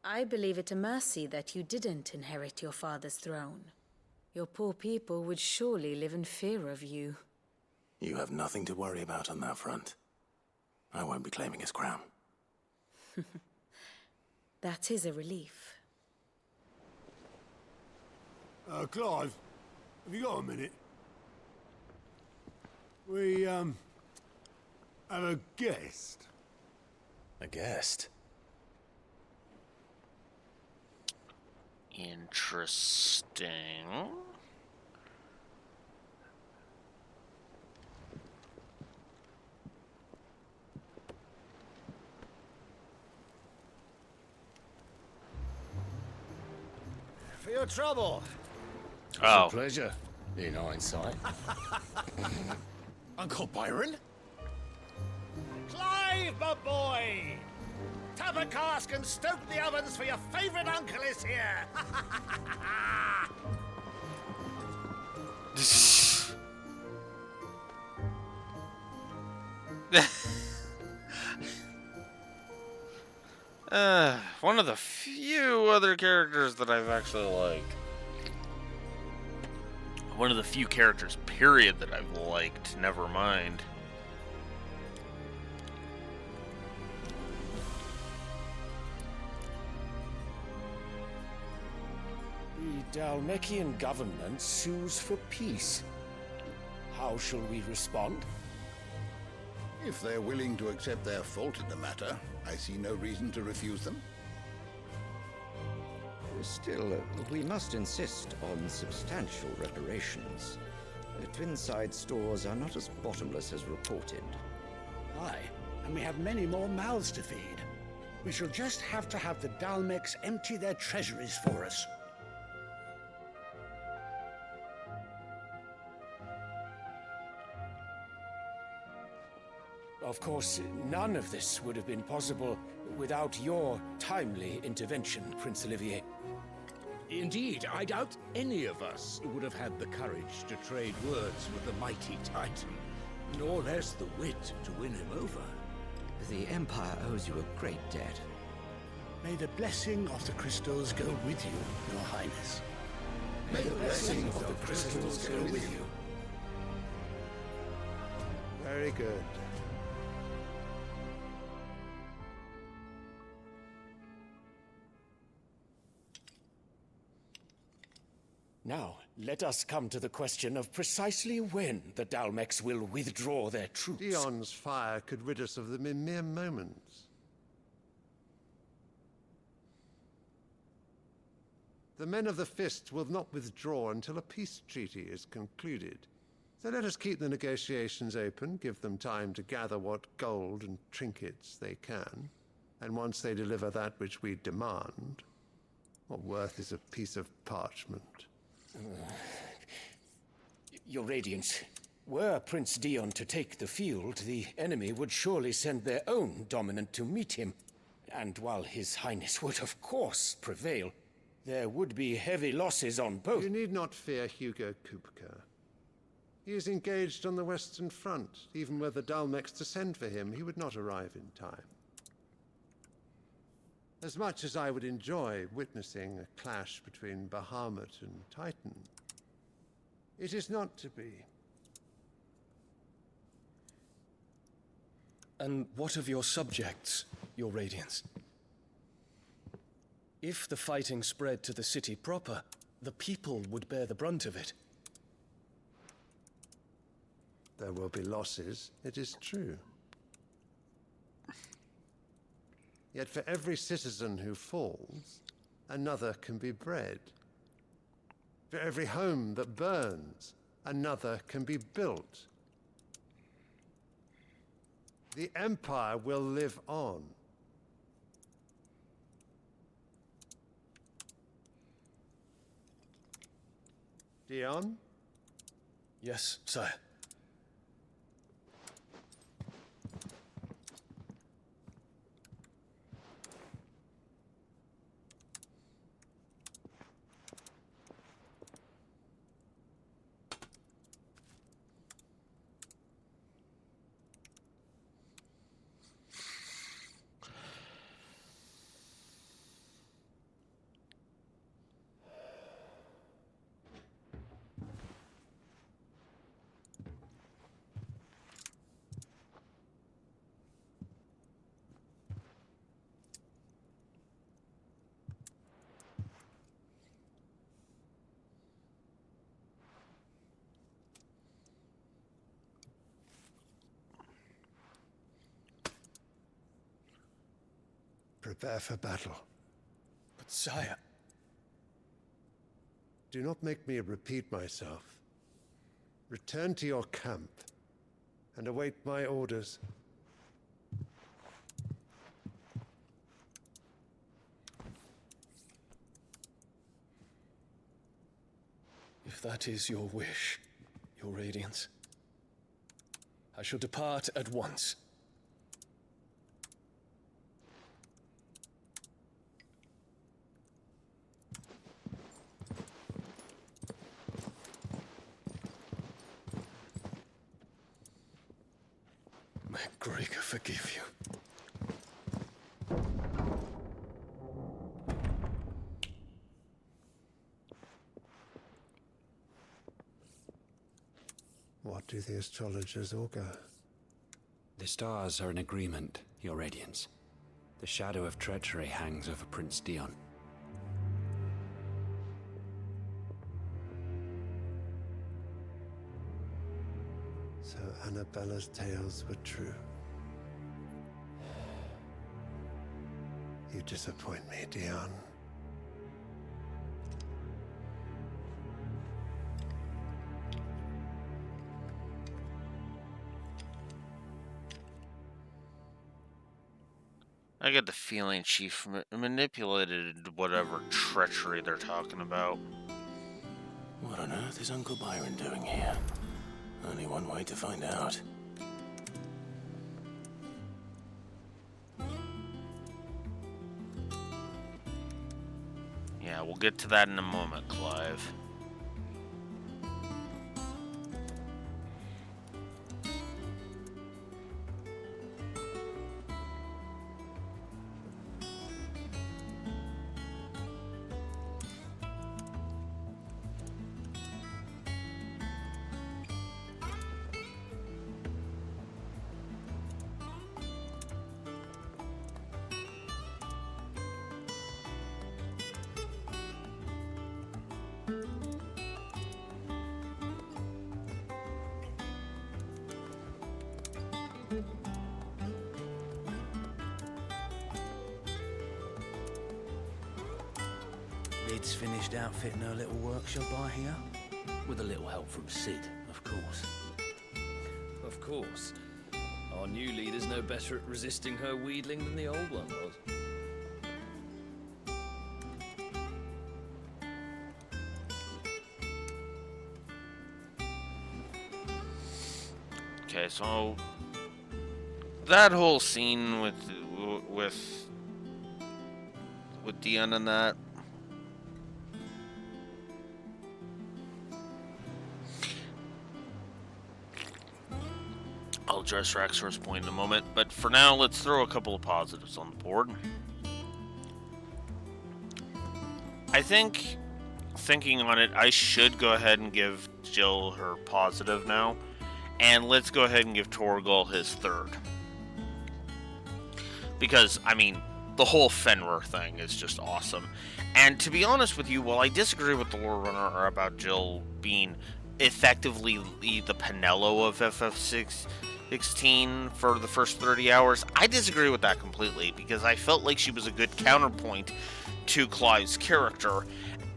I believe it a mercy that you didn't inherit your father's throne. Your poor people would surely live in fear of you. You have nothing to worry about on that front. I won't be claiming his crown. That is a relief. Clive, have you got a minute? We, have a guest. A guest? Interesting. For your trouble. Oh. It's a pleasure, in hindsight. Uncle Byron? Clive, my boy! Tap a cask and stoke the ovens for your favourite uncle is here! One of the few other characters that I've actually liked. One of the few characters, period, that I've liked, never mind. The Dalmekian government sues for peace. How shall we respond? If they're willing to accept their fault in the matter, I see no reason to refuse them. Still, we must insist on substantial reparations. Twinside stores are not as bottomless as reported. Aye, and we have many more mouths to feed. We shall just have to have the Dalmecs empty their treasuries for us. Of course, none of this would have been possible without your timely intervention, Prince Olivier. Indeed, I doubt any of us would have had the courage to trade words with the mighty Titan, nor less the wit to win him over. The Empire owes you a great debt. May the blessing of the crystals go with you, Your Highness. May the blessing of the crystals go with you. Very good. Now, let us come to the question of precisely when the Dalmecs will withdraw their troops. Dion's fire could rid us of them in mere moments. The men of the Fist will not withdraw until a peace treaty is concluded. So let us keep the negotiations open, give them time to gather what gold and trinkets they can, and once they deliver that which we demand, what worth is a piece of parchment? Your Radiance, were Prince Dion to take the field, the enemy would surely send their own dominant to meet him. And while His Highness would of course prevail, there would be heavy losses on both. You need not fear Hugo Kupka. He is engaged on the Western Front. Even were the Dalmecs to send for him, he would not arrive in time. As much as I would enjoy witnessing a clash between Bahamut and Titan, it is not to be. And what of your subjects, Your Radiance? If the fighting spread to the city proper, the people would bear the brunt of it. There will be losses, it is true. Yet for every citizen who falls, another can be bred. For every home that burns, another can be built. The Empire will live on. Dion? Yes, sire. Prepare for battle. But sire... Do not make me repeat myself. Return to your camp and await my orders. If that is your wish, your Radiance, I shall depart at once. May Gregor forgive you. What do the astrologers augur? The stars are in agreement, Your Radiance. The shadow of treachery hangs over Prince Dion. So Annabella's tales were true. You disappoint me, Dion. I get the feeling she manipulated whatever treachery they're talking about. What on earth is Uncle Byron doing here? Only one way to find out. Yeah, we'll get to that in a moment, Clive. Lid's finished outfitting her little workshop, I hear. With a little help from Sid, of course. Of course. Our new leader's no better at resisting her wheedling than the old one was. Okay, so that whole scene with Dion and that. I'll address Raxor's point in a moment, but for now, let's throw a couple of positives on the board. I think, thinking on it, I should go ahead and give Jill her positive now, and let's go ahead and give Torgal his third. Because, I mean, the whole Fenrir thing is just awesome. And to be honest with you, while I disagree with the lore runner about Jill being effectively the Penelo of FF16 for the first 30 hours, I disagree with that completely, because I felt like she was a good counterpoint to Clive's character,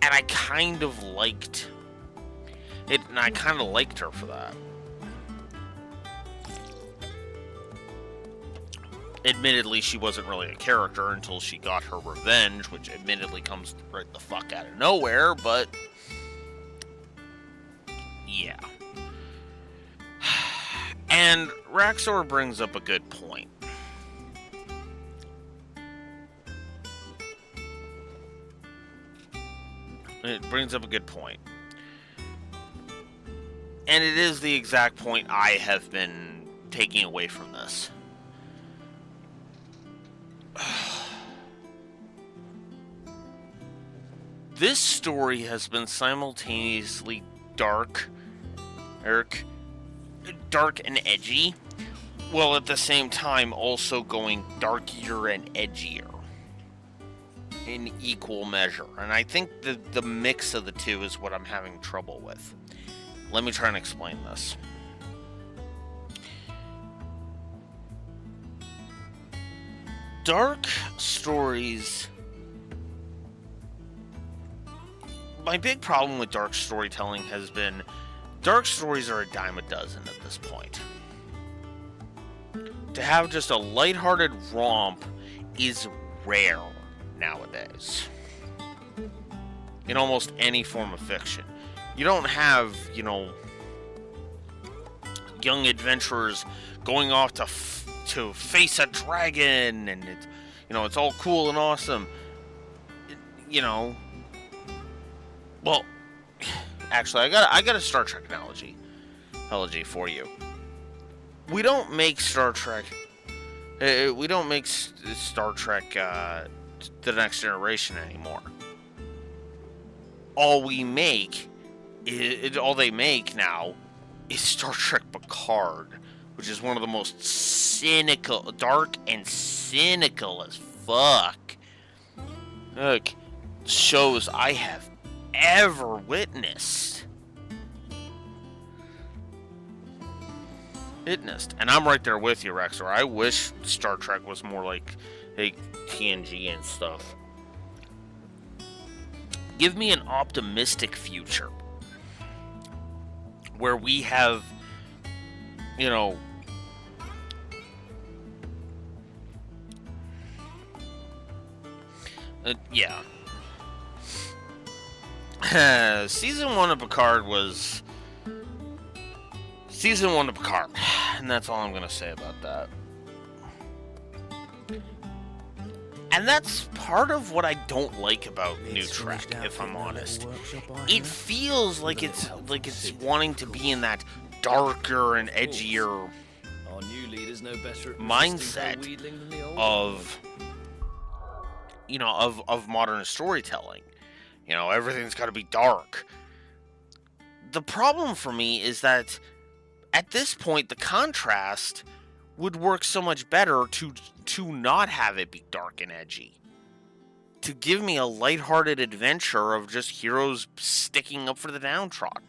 and I kind of liked it, and I kind of liked her for that. Admittedly, she wasn't really a character until she got her revenge, which admittedly comes right the fuck out of nowhere, but yeah. And Raxor brings up a good point. It brings up a good point. And it is the exact point I have been taking away from this. This story has been simultaneously dark and edgy, while at the same time also going darker and edgier in equal measure. And I think the mix of the two is what I'm having trouble with. Let me try and explain this. Dark stories... My big problem with dark storytelling has been dark stories are a dime a dozen at this point. To have just a lighthearted romp is rare nowadays. In almost any form of fiction. You don't have, young adventurers going off to face a dragon, and it's all cool and awesome. Well, actually, I got a Star Trek analogy for you. We don't make Star Trek. We don't make Star Trek The Next Generation anymore. All they make now is Star Trek Picard, which is one of the most cynical, dark and cynical as fuck shows I have ever witnessed. And I'm right there with you, Rexor. I wish Star Trek was more like TNG and stuff. Give me an optimistic future where we have, yeah. Season 1 of Picard was Season 1 of Picard, and that's all I'm going to say about that. And that's part of what I don't like about New Trek, if I'm honest. It feels like it's wanting to be in that darker and edgier Our new leaders know better at mindset wheedling than the old of modern storytelling. Everything's got to be dark. The problem for me is that at this point, the contrast would work so much better to not have it be dark and edgy. To give me a lighthearted adventure of just heroes sticking up for the downtrodden.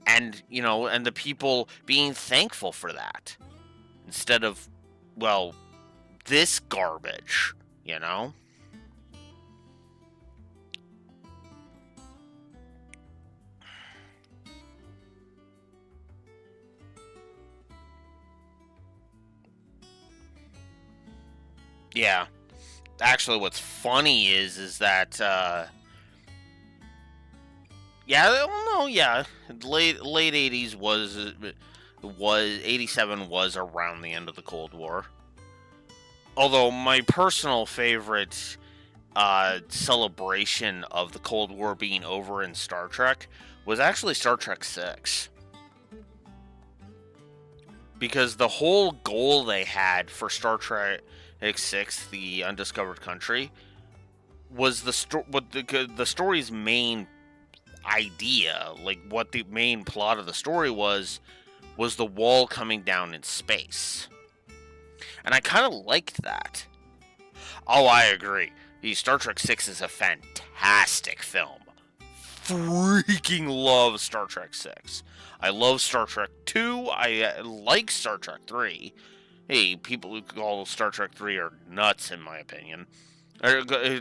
And the people being thankful for that. Instead of, this garbage, Yeah. Actually, what's funny is that, late 80s was 87 was around the end of the Cold War. Although my personal favorite celebration of the Cold War being over in Star Trek was actually Star Trek VI. Because the whole goal they had for Star Trek VI, The Undiscovered Country, was the story's main idea, like what the main plot of the story was the wall coming down in space. And I kind of liked that. Oh, I agree. The Star Trek 6 is a fantastic film. Freaking love Star Trek 6. I love Star Trek 2. I like Star Trek 3. Hey, people who call Star Trek 3 are nuts, in my opinion.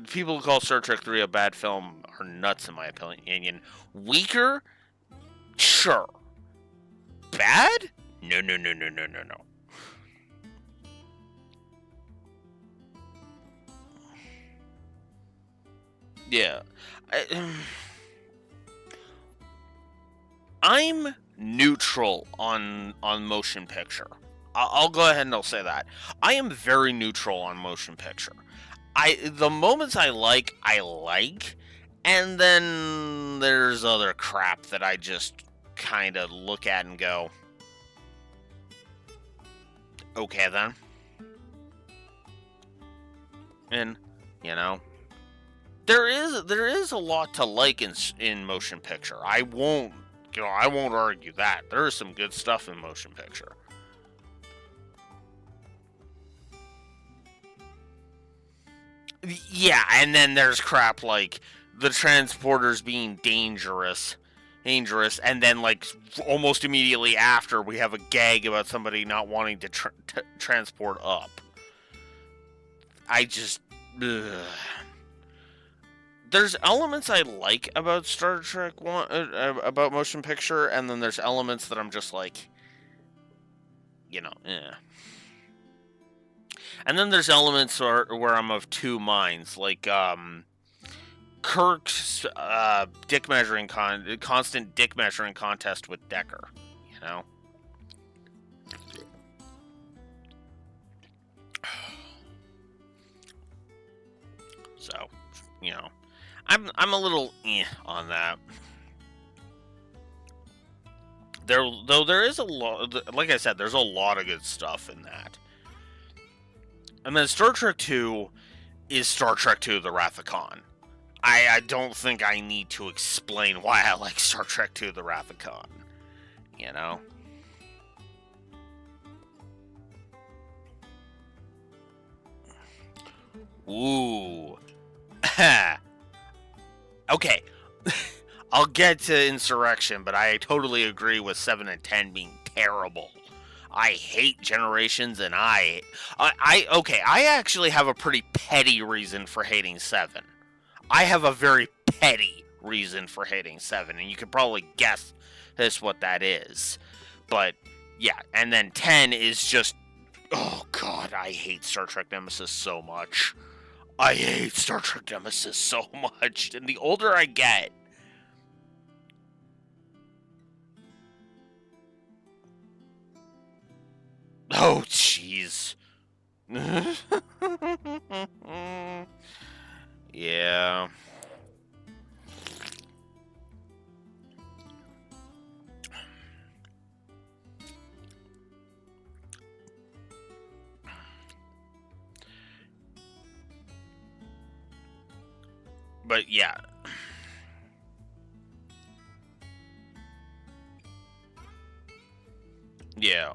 People who call Star Trek 3 a bad film are nuts, in my opinion. Weaker? Sure. Bad? No, no, no, no, no, no, no. Yeah. I'm neutral on motion picture. I'll go ahead and I'll say that. I am very neutral on motion picture. The moments I like, and then there's other crap that I just kind of look at and go, okay then. And you know, there is a lot to like in motion picture. I won't argue that. There is some good stuff in motion picture. Yeah, and then there's crap like the transporters being dangerous, and then like almost immediately after we have a gag about somebody not wanting to transport up. I just there's elements I like about Star Trek about motion picture, and then there's elements that I'm just like, eh. And then there's elements where I'm of two minds, like Kirk's constant dick measuring contest with Decker, you know. So, I'm a little on that. There is a lot, like I said, there's a lot of good stuff in that. And then Star Trek 2 is Star Trek 2: The Wrath of Khan. I don't think I need to explain why I like Star Trek 2: The Wrath of Khan. You know? Ooh. Okay. I'll get to Insurrection, but I totally agree with 7 and 10 being terrible. I hate Generations, and I actually have a pretty petty reason for hating 7. I have a very petty reason for hating 7, and you could probably guess what that is. But, yeah, and then 10 is just, oh god, I hate Star Trek Nemesis so much. I hate Star Trek Nemesis so much, and the older I get, oh, jeez. Yeah. But yeah. Yeah.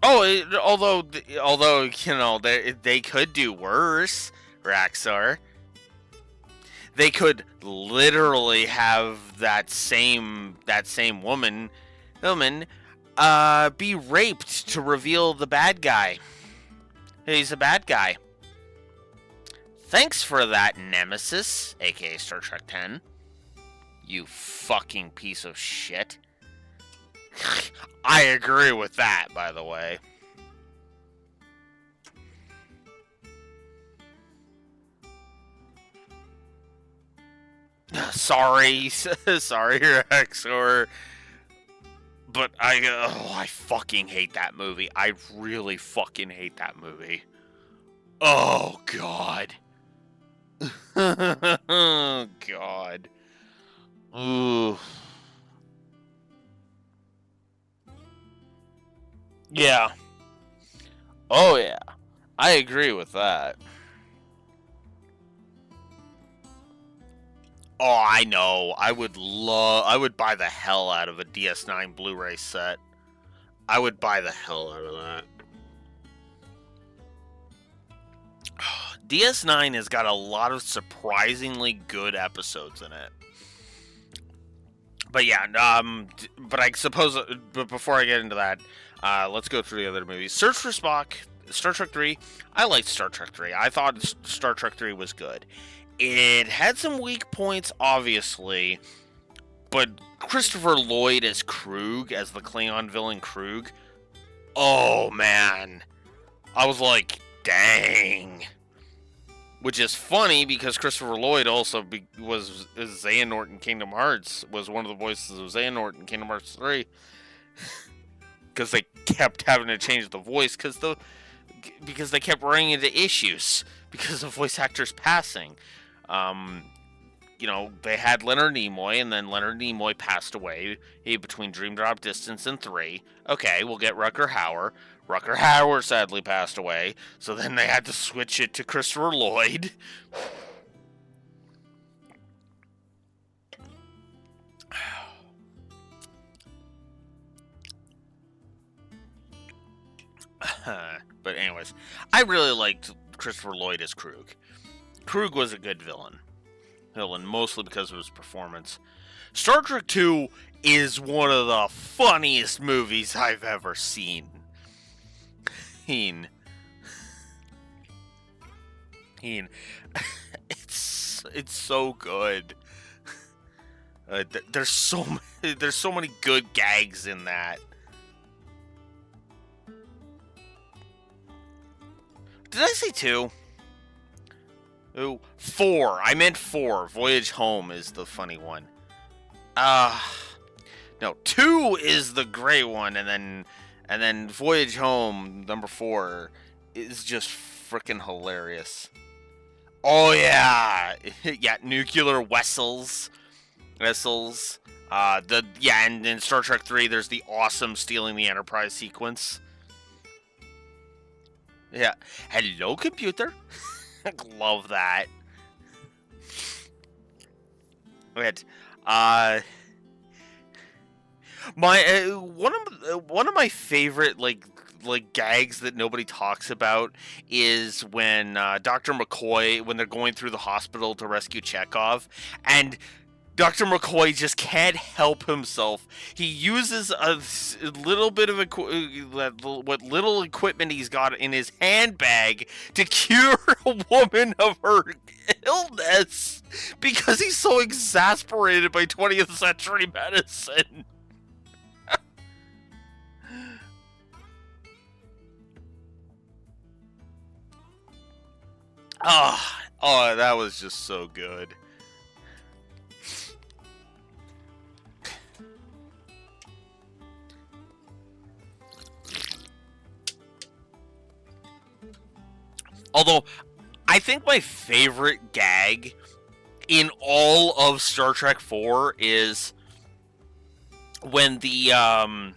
Oh, although they could do worse, Raxar. They could literally have that same woman, be raped to reveal the bad guy. He's a bad guy. Thanks for that, Nemesis, aka Star Trek 10. You fucking piece of shit. I agree with that, by the way. Sorry, Rex, but I fucking hate that movie. I really fucking hate that movie. Oh god. Oh god. Ooh. Yeah. Oh yeah. I agree with that. Oh, I know. I would buy the hell out of a DS9 Blu-ray set. I would buy the hell out of that. DS9 has got a lot of surprisingly good episodes in it. But yeah, but I suppose, but before I get into that, let's go through the other movies. Search for Spock, Star Trek 3. I liked Star Trek 3. I thought Star Trek 3 was good. It had some weak points, obviously, but Christopher Lloyd as Krug, as the Klingon villain Krug, oh man, I was like, dang. Which is funny because Christopher Lloyd also was Xehanort in Kingdom Hearts, was one of the voices of Xehanort in Kingdom Hearts 3. Because they kept having to change the voice because they kept running into issues because of voice actors passing. They had Leonard Nimoy, and then Leonard Nimoy passed away between Dream Drop Distance and 3. Okay, we'll get Rutger Hauer. Rutger Hauer sadly passed away, so then they had to switch it to Christopher Lloyd. But anyways, I really liked Christopher Lloyd as Krug. Krug was a good villain, mostly because of his performance. Star Trek 2 is one of the funniest movies I've ever seen. It's so good. There's so many good gags in that. Did I say 2? Oh, 4. I meant 4. Voyage Home is the funny one. No, 2 is the great one, and then Voyage Home, number 4, is just freaking hilarious. Oh yeah, yeah, nuclear vessels. And in Star Trek 3, there's the awesome stealing the Enterprise sequence. Yeah, hello computer. Love that. But one of my favorite like gags that nobody talks about is when Dr. McCoy, when they're going through the hospital to rescue Chekhov, and Dr. McCoy just can't help himself. He uses a little bit of what little equipment he's got in his handbag to cure a woman of her illness because he's so exasperated by 20th century medicine. Oh, that was just so good. Although, I think my favorite gag in all of Star Trek 4 is when the, I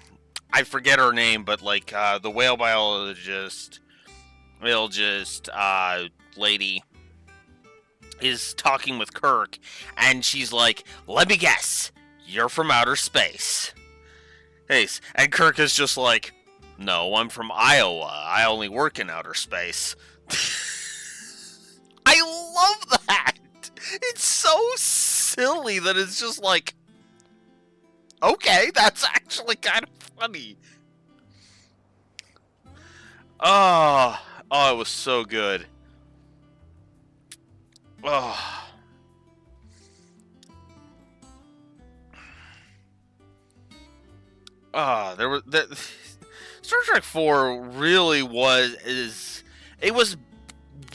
forget her name, but like, the whale biologist, lady is talking with Kirk, and she's like, let me guess, you're from outer space. Hey, and Kirk is just like, no, I'm from Iowa. I only work in outer space. I love that. It's so silly that it's just like, okay, that's actually kind of funny. Oh, it was so good. Oh. There was that. Star Trek 4 really was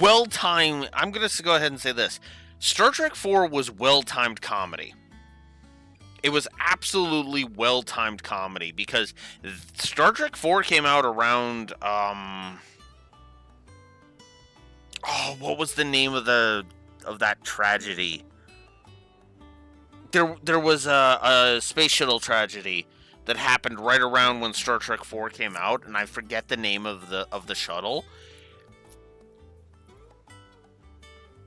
well timed. I'm gonna go ahead and say this: Star Trek 4 was well timed comedy. It was absolutely well timed comedy because Star Trek 4 came out around what was the name of that tragedy? There was a space shuttle tragedy that happened right around when Star Trek 4 came out, and I forget the name of the shuttle.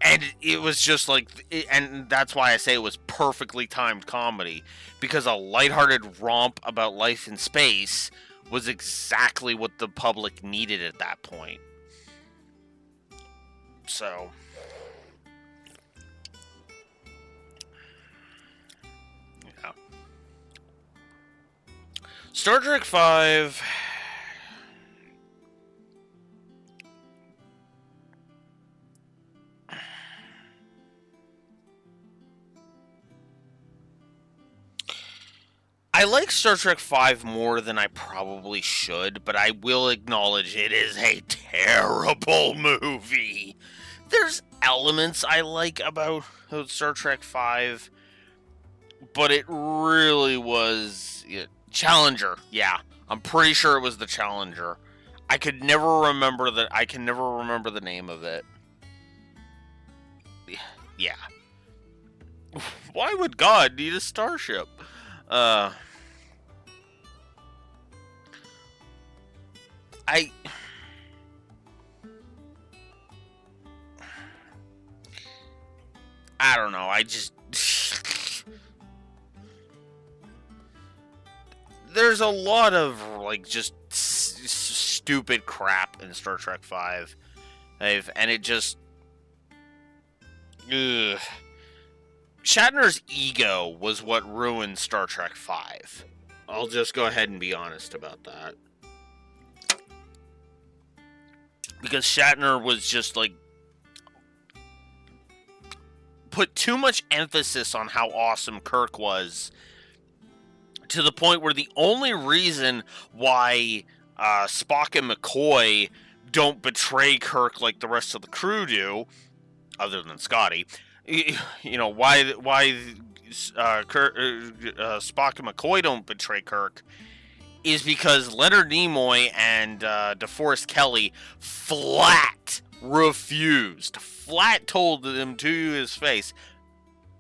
And it was just like, and that's why I say it was perfectly timed comedy, because a lighthearted romp about life in space was exactly what the public needed at that point. So, yeah. Star Trek 5. I like Star Trek 5 more than I probably should, but I will acknowledge it is a terrible movie. There's elements I like about Star Trek 5, but it really was Challenger. Yeah, I'm pretty sure it was the Challenger. I can never remember the name of it. Yeah. Why would God need a starship? I don't know. I just there's a lot of like just stupid crap in Star Trek 5. And it just ugh. Shatner's ego was what ruined Star Trek 5. I'll just go ahead and be honest about that. Because Shatner was just like put too much emphasis on how awesome Kirk was, to the point where the only reason why Spock and McCoy don't betray Kirk like the rest of the crew do, other than Scotty, why Spock and McCoy don't betray Kirk is because Leonard Nimoy and DeForest Kelley flat told him to his face,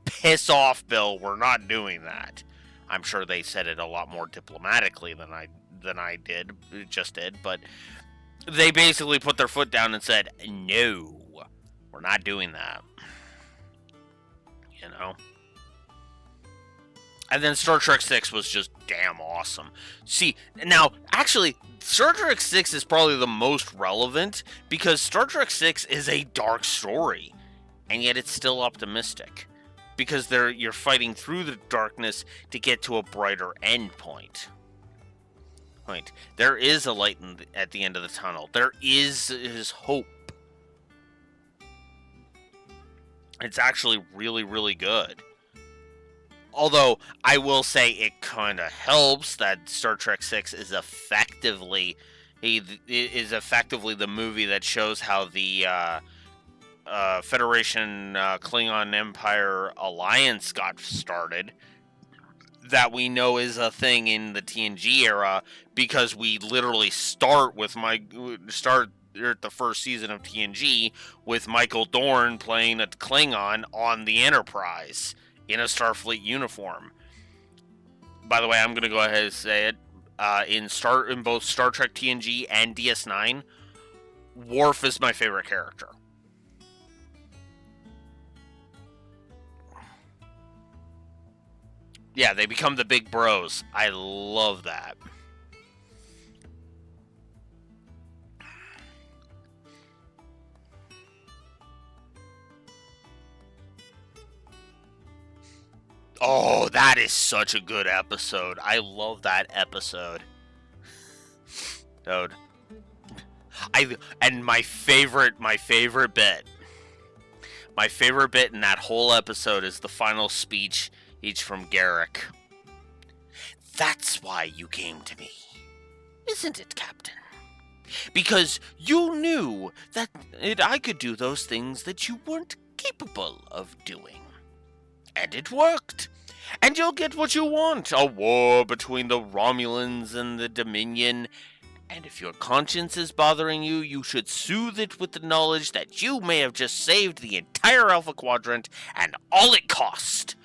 piss off, Bill, we're not doing that. I'm sure they said it a lot more diplomatically than I did, but they basically put their foot down and said, no, we're not doing that. And then Star Trek 6 was just damn awesome. See, now, actually, Star Trek 6 is probably the most relevant because Star Trek 6 is a dark story, and yet it's still optimistic because you're fighting through the darkness to get to a brighter end point. There is a light at the end of the tunnel. There is hope. It's actually really, really good. Although, I will say it kind of helps that Star Trek 6 is effectively the movie that shows how the Federation Klingon Empire alliance got started. That we know is a thing in the TNG era, because we literally start the first season of TNG with Michael Dorn playing a Klingon on the Enterprise in a Starfleet uniform. By the way, I'm going to go ahead and say it. In both Star Trek TNG and DS9, Worf is my favorite character. Yeah, they become the big bros. I love that. Oh, that is such a good episode. I love that episode. Dude. My favorite bit in that whole episode is the final speech, each from Garrick. That's why you came to me, isn't it, Captain? Because you knew that I could do those things that you weren't capable of doing. And it worked. And you'll get what you want. A war between the Romulans and the Dominion. And if your conscience is bothering you, you should soothe it with the knowledge that you may have just saved the entire Alpha Quadrant, and all it cost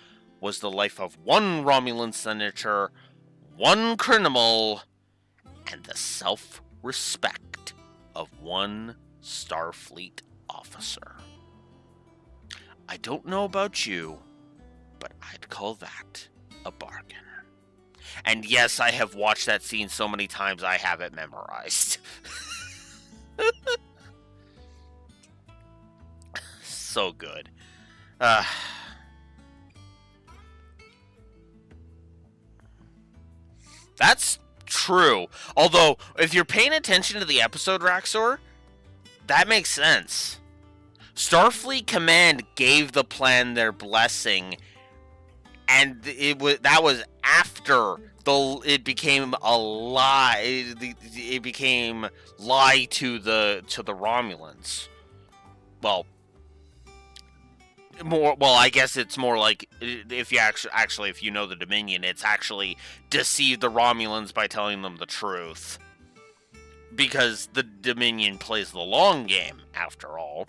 was the life of one Romulan senator, one criminal, and the self-respect of one Starfleet officer. I don't know about you, but I'd call that a bargain. And yes, I have watched that scene so many times I have it memorized. so good. Uh, that's true. Although, if you're paying attention to the episode, Raxor, that makes sense. Starfleet Command gave the plan their blessing, and that was after it became a lie. It became lie to the Romulans. Well, I guess it's more like, if you actually if you know the Dominion, it's actually deceived the Romulans by telling them the truth, because the Dominion plays the long game after all,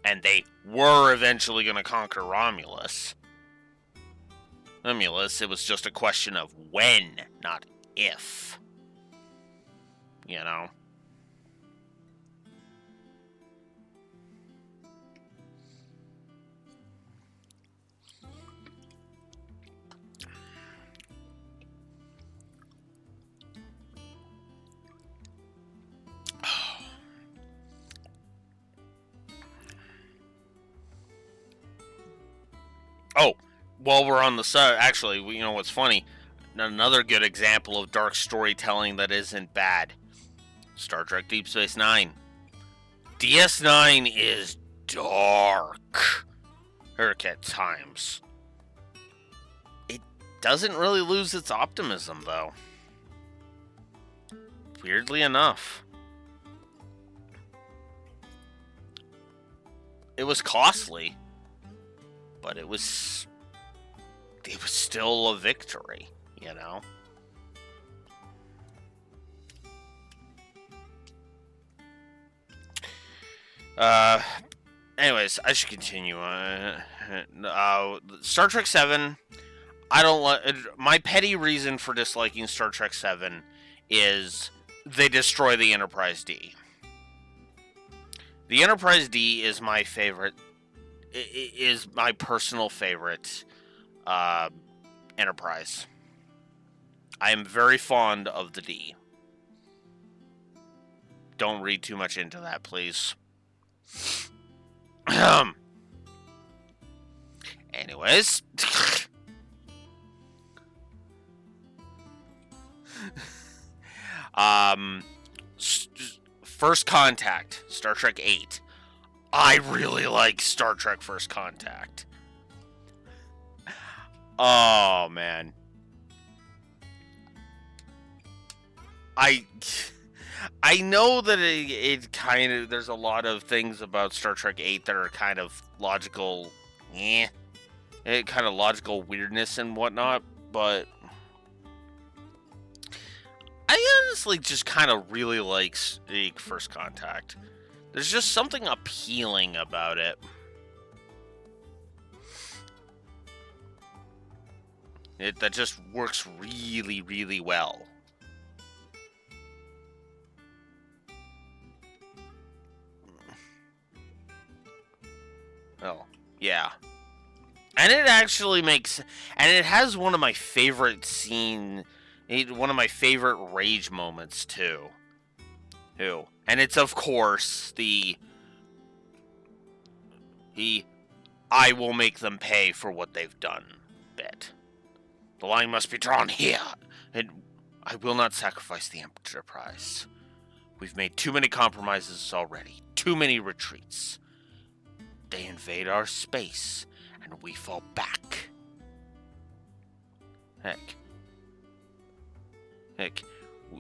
and they were eventually going to conquer Romulus. It was just a question of when, not if. You know? Oh, while we're on the actually, you know what's funny? Another good example of dark storytelling that isn't bad. Star Trek Deep Space Nine. DS9 is dark. At times. It doesn't really lose its optimism, though. Weirdly enough. It was costly, but it was still a victory, you know? Anyways, I should continue. Star Trek 7, I don't like... My petty reason for disliking Star Trek 7 is they destroy the Enterprise D. The Enterprise D is my favorite... is my personal favorite Enterprise. I am very fond of the D. Don't read too much into that, please. Anyways. First Contact, Star Trek 8. I really like Star Trek First Contact. Oh, man. I know that it kind of... There's a lot of things about Star Trek 8 that are kind of logical... kind of logical weirdness and whatnot, but... I honestly just kind of really like First Contact. There's just something appealing about it. That just works really, really well. Oh, yeah. And it actually makes... And it has one of my favorite one of my favorite rage moments, too. And it's, of course, the I will make them pay for what they've done bit. The line must be drawn here, and I will not sacrifice the Enterprise. We've made too many compromises already, too many retreats. They invade our space, and we fall back. Heck,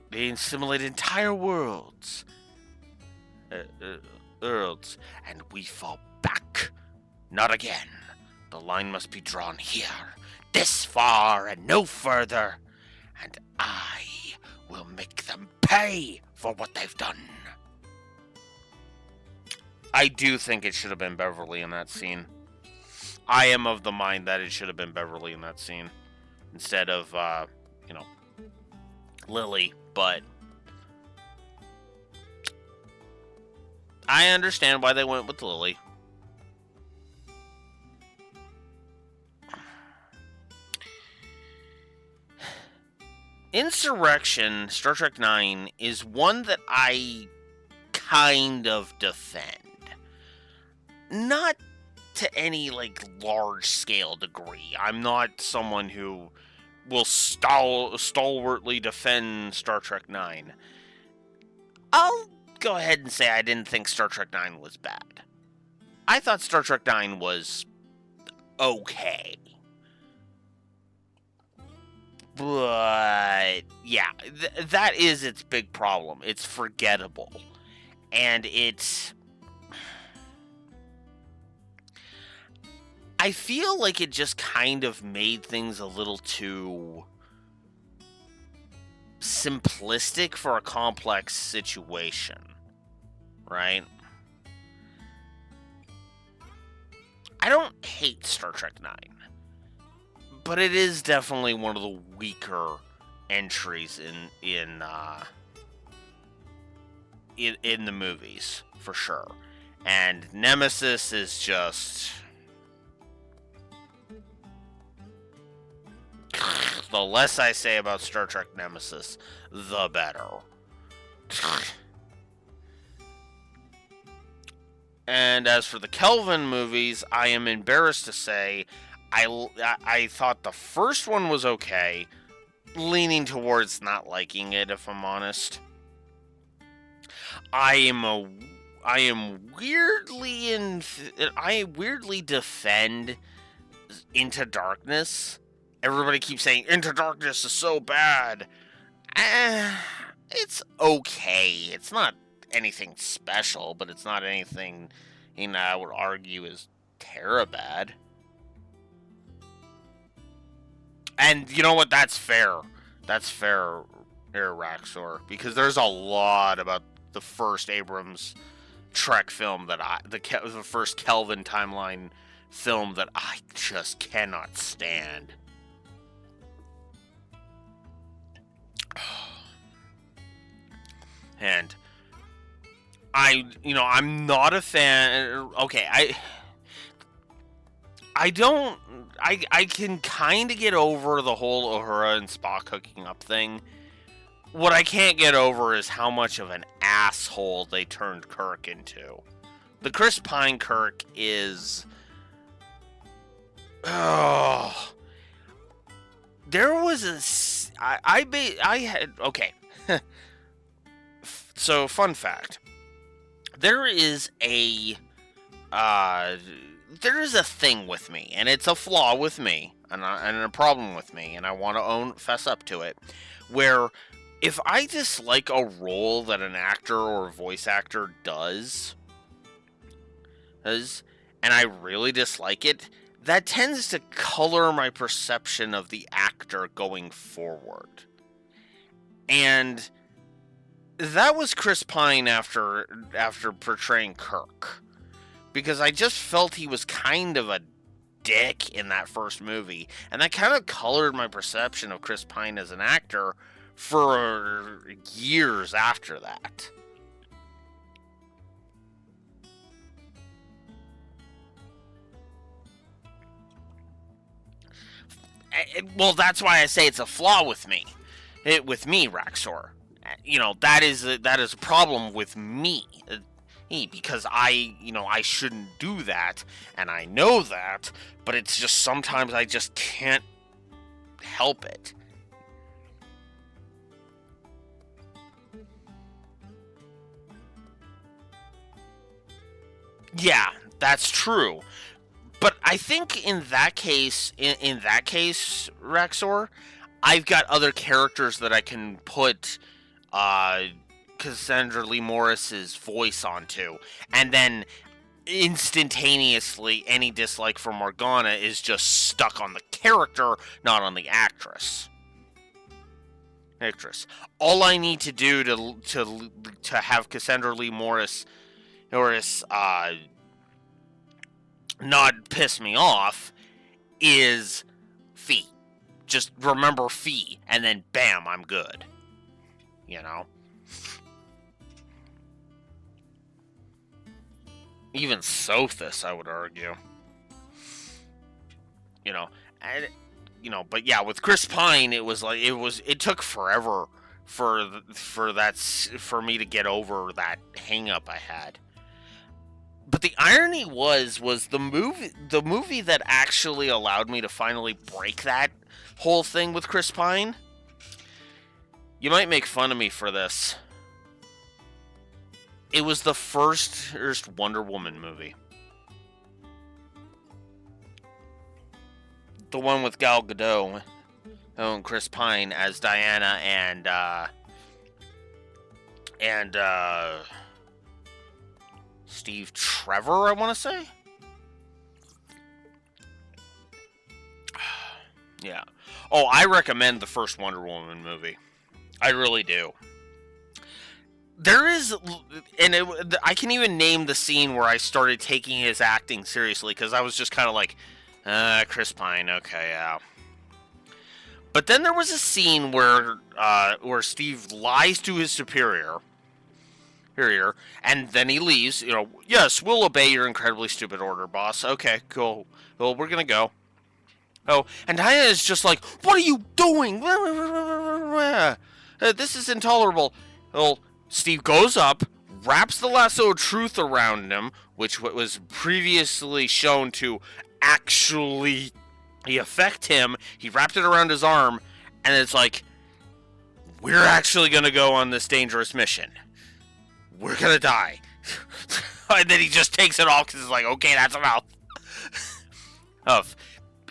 they assimilate entire worlds, and we fall back. Not again. The line must be drawn here, this far and no further, and I will make them pay for what they've done. I do think it should have been Beverly in that scene. I am of the mind that it should have been Beverly in that scene instead of, Lily, but I understand why they went with Lily. Insurrection, Star Trek 9, is one that I kind of defend. not to any, like, large-scale degree. I'm not someone who will stalwartly defend Star Trek 9. I'll go ahead and say I didn't think Star Trek 9 was bad. I thought Star Trek 9 was okay. But, yeah, that is its big problem. It's forgettable. And it's... I feel like it just kind of made things a little too simplistic for a complex situation, right? I don't hate Star Trek 9, but it is definitely one of the weaker entries in the movies, for sure. And Nemesis is just... The less I say about Star Trek Nemesis, the better. And as for the Kelvin movies, I am embarrassed to say I thought the first one was okay, leaning towards not liking it, if I'm honest. I weirdly defend Into Darkness. Everybody keeps saying Into Darkness is so bad. It's okay. It's not anything special, but it's not anything, I would argue is terribad. And you know what? That's fair. That's fair, Raxor, because there's a lot about the first Abrams Trek film that the first Kelvin timeline film that I just cannot stand. And I'm not a fan. Okay, I can kind of get over the whole Uhura and Spock hooking up thing. What I can't get over is how much of an asshole they turned Kirk into. The Chris Pine Kirk is... Oh... There was okay. So, fun fact. There is a thing with me, and it's a flaw with me, and a problem with me, and I want to fess up to it, where if I dislike a role that an actor or a voice actor does, and I really dislike it, that tends to color my perception of the actor going forward. And that was Chris Pine after portraying Kirk. Because I just felt he was kind of a dick in that first movie. And that kind of colored my perception of Chris Pine as an actor for years after that. Well, that's why I say it's a flaw with me. With me, Raxor. That is a problem with me. Because I shouldn't do that, and I know that, but it's just sometimes I just can't help it. Yeah, that's true. But I think in that case, Raxor, I've got other characters that I can put Cassandra Lee Morris's voice onto, and then instantaneously any dislike for Morgana is just stuck on the character, not on the actress. All I need to do to have Cassandra Lee Morris not piss me off is Fee. Just remember Fee, and then bam, I'm good. Even Sothis, I would argue. But yeah, with Chris Pine, it took forever for me to get over that hang up I had. But the irony was the movie that actually allowed me to finally break that whole thing with Chris Pine. You might make fun of me for this. It was the first Wonder Woman movie. The one with Gal Gadot and Chris Pine as Diana and Steve Trevor, I want to say. Yeah. Oh, I recommend the first Wonder Woman movie. I really do. There is, I can even name the scene where I started taking his acting seriously, because I was just kind of like, Chris Pine, okay, yeah. But then there was a scene where Steve lies to his superior, and then he leaves. You know, yes, we'll obey your incredibly stupid order, boss. Okay, cool. Well, we're gonna go. Oh, and Diana is just like, what are you doing? This is intolerable. Well, Steve goes up, wraps the lasso of truth around him, which was previously shown to actually affect him. He wrapped it around his arm, and it's like, we're actually going to go on this dangerous mission. We're going to die. And then he just takes it off because it's like, okay, that's enough.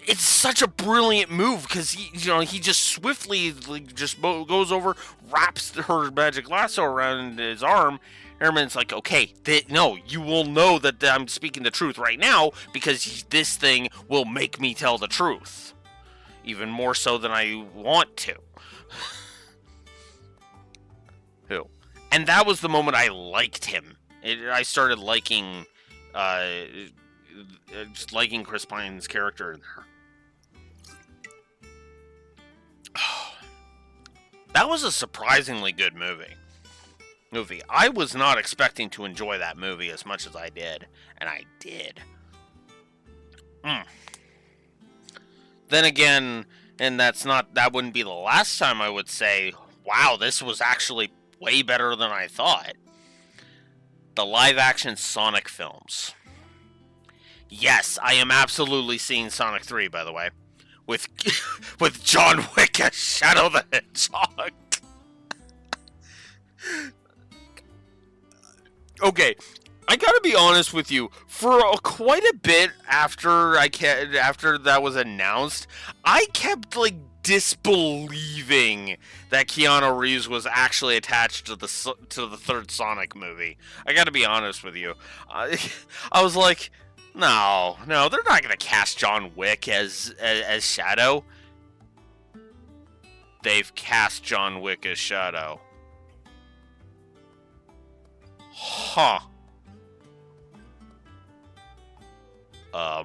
It's such a brilliant move because he just swiftly just goes over, wraps her magic lasso around his arm. Herman's like, okay, no, you will know that I'm speaking the truth right now because this thing will make me tell the truth, even more so than I want to. And that was the moment I liked him. I started liking, just liking Chris Pine's character in there. That was a surprisingly good movie. I was not expecting to enjoy that movie as much as I did, and I did. Then again, and that wouldn't be the last time I would say, wow, this was actually way better than I thought. The live-action Sonic films. Yes, I am absolutely seeing Sonic 3, by the way. With John Wick as Shadow the Hedgehog. Okay, I gotta be honest with you. For quite a bit after that was announced, I kept disbelieving that Keanu Reeves was actually attached to the third Sonic movie. I gotta be honest with you. I was like, no, they're not gonna cast John Wick as Shadow. They've cast John Wick as Shadow. Huh. Huh.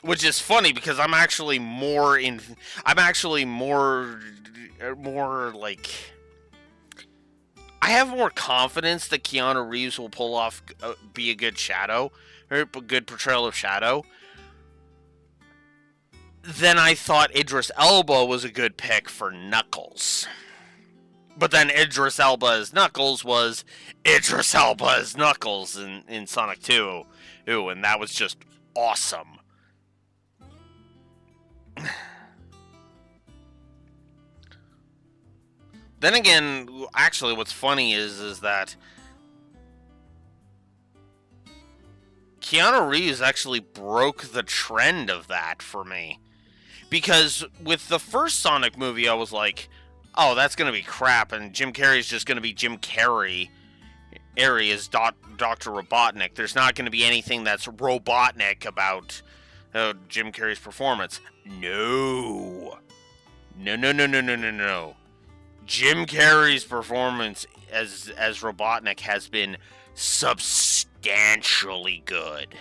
Which is funny because I'm actually more like, I have more confidence that Keanu Reeves will pull off, be a good Shadow, or a good portrayal of Shadow, than I thought Idris Elba was a good pick for Knuckles. But then Idris Elba as Knuckles was Idris Elba as Knuckles in Sonic 2. Ooh, and that was just awesome. Then again, actually what's funny is that Keanu Reeves actually broke the trend of that for me. Because with the first Sonic movie, I was like, oh, that's going to be crap, and Jim Carrey's just going to be Jim Carrey. Ari is Dr. Robotnik. There's not going to be anything that's Robotnik about Jim Carrey's performance. No. Jim Carrey's performance as Robotnik has been substantially good.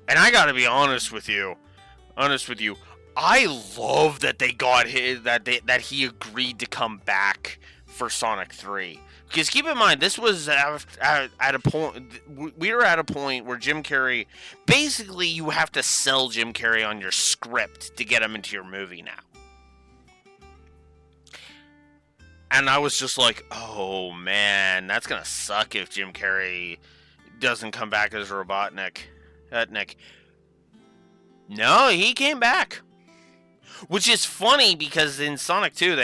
And I gotta be honest with you. I love that they got that he agreed to come back for Sonic 3. Because keep in mind, this was at a point. We were at a point where Jim Carrey, basically, you have to sell Jim Carrey on your script to get him into your movie now. And I was just like, oh man, that's gonna suck if Jim Carrey doesn't come back as Robotnik. Nick. No, he came back. Which is funny because in Sonic 2,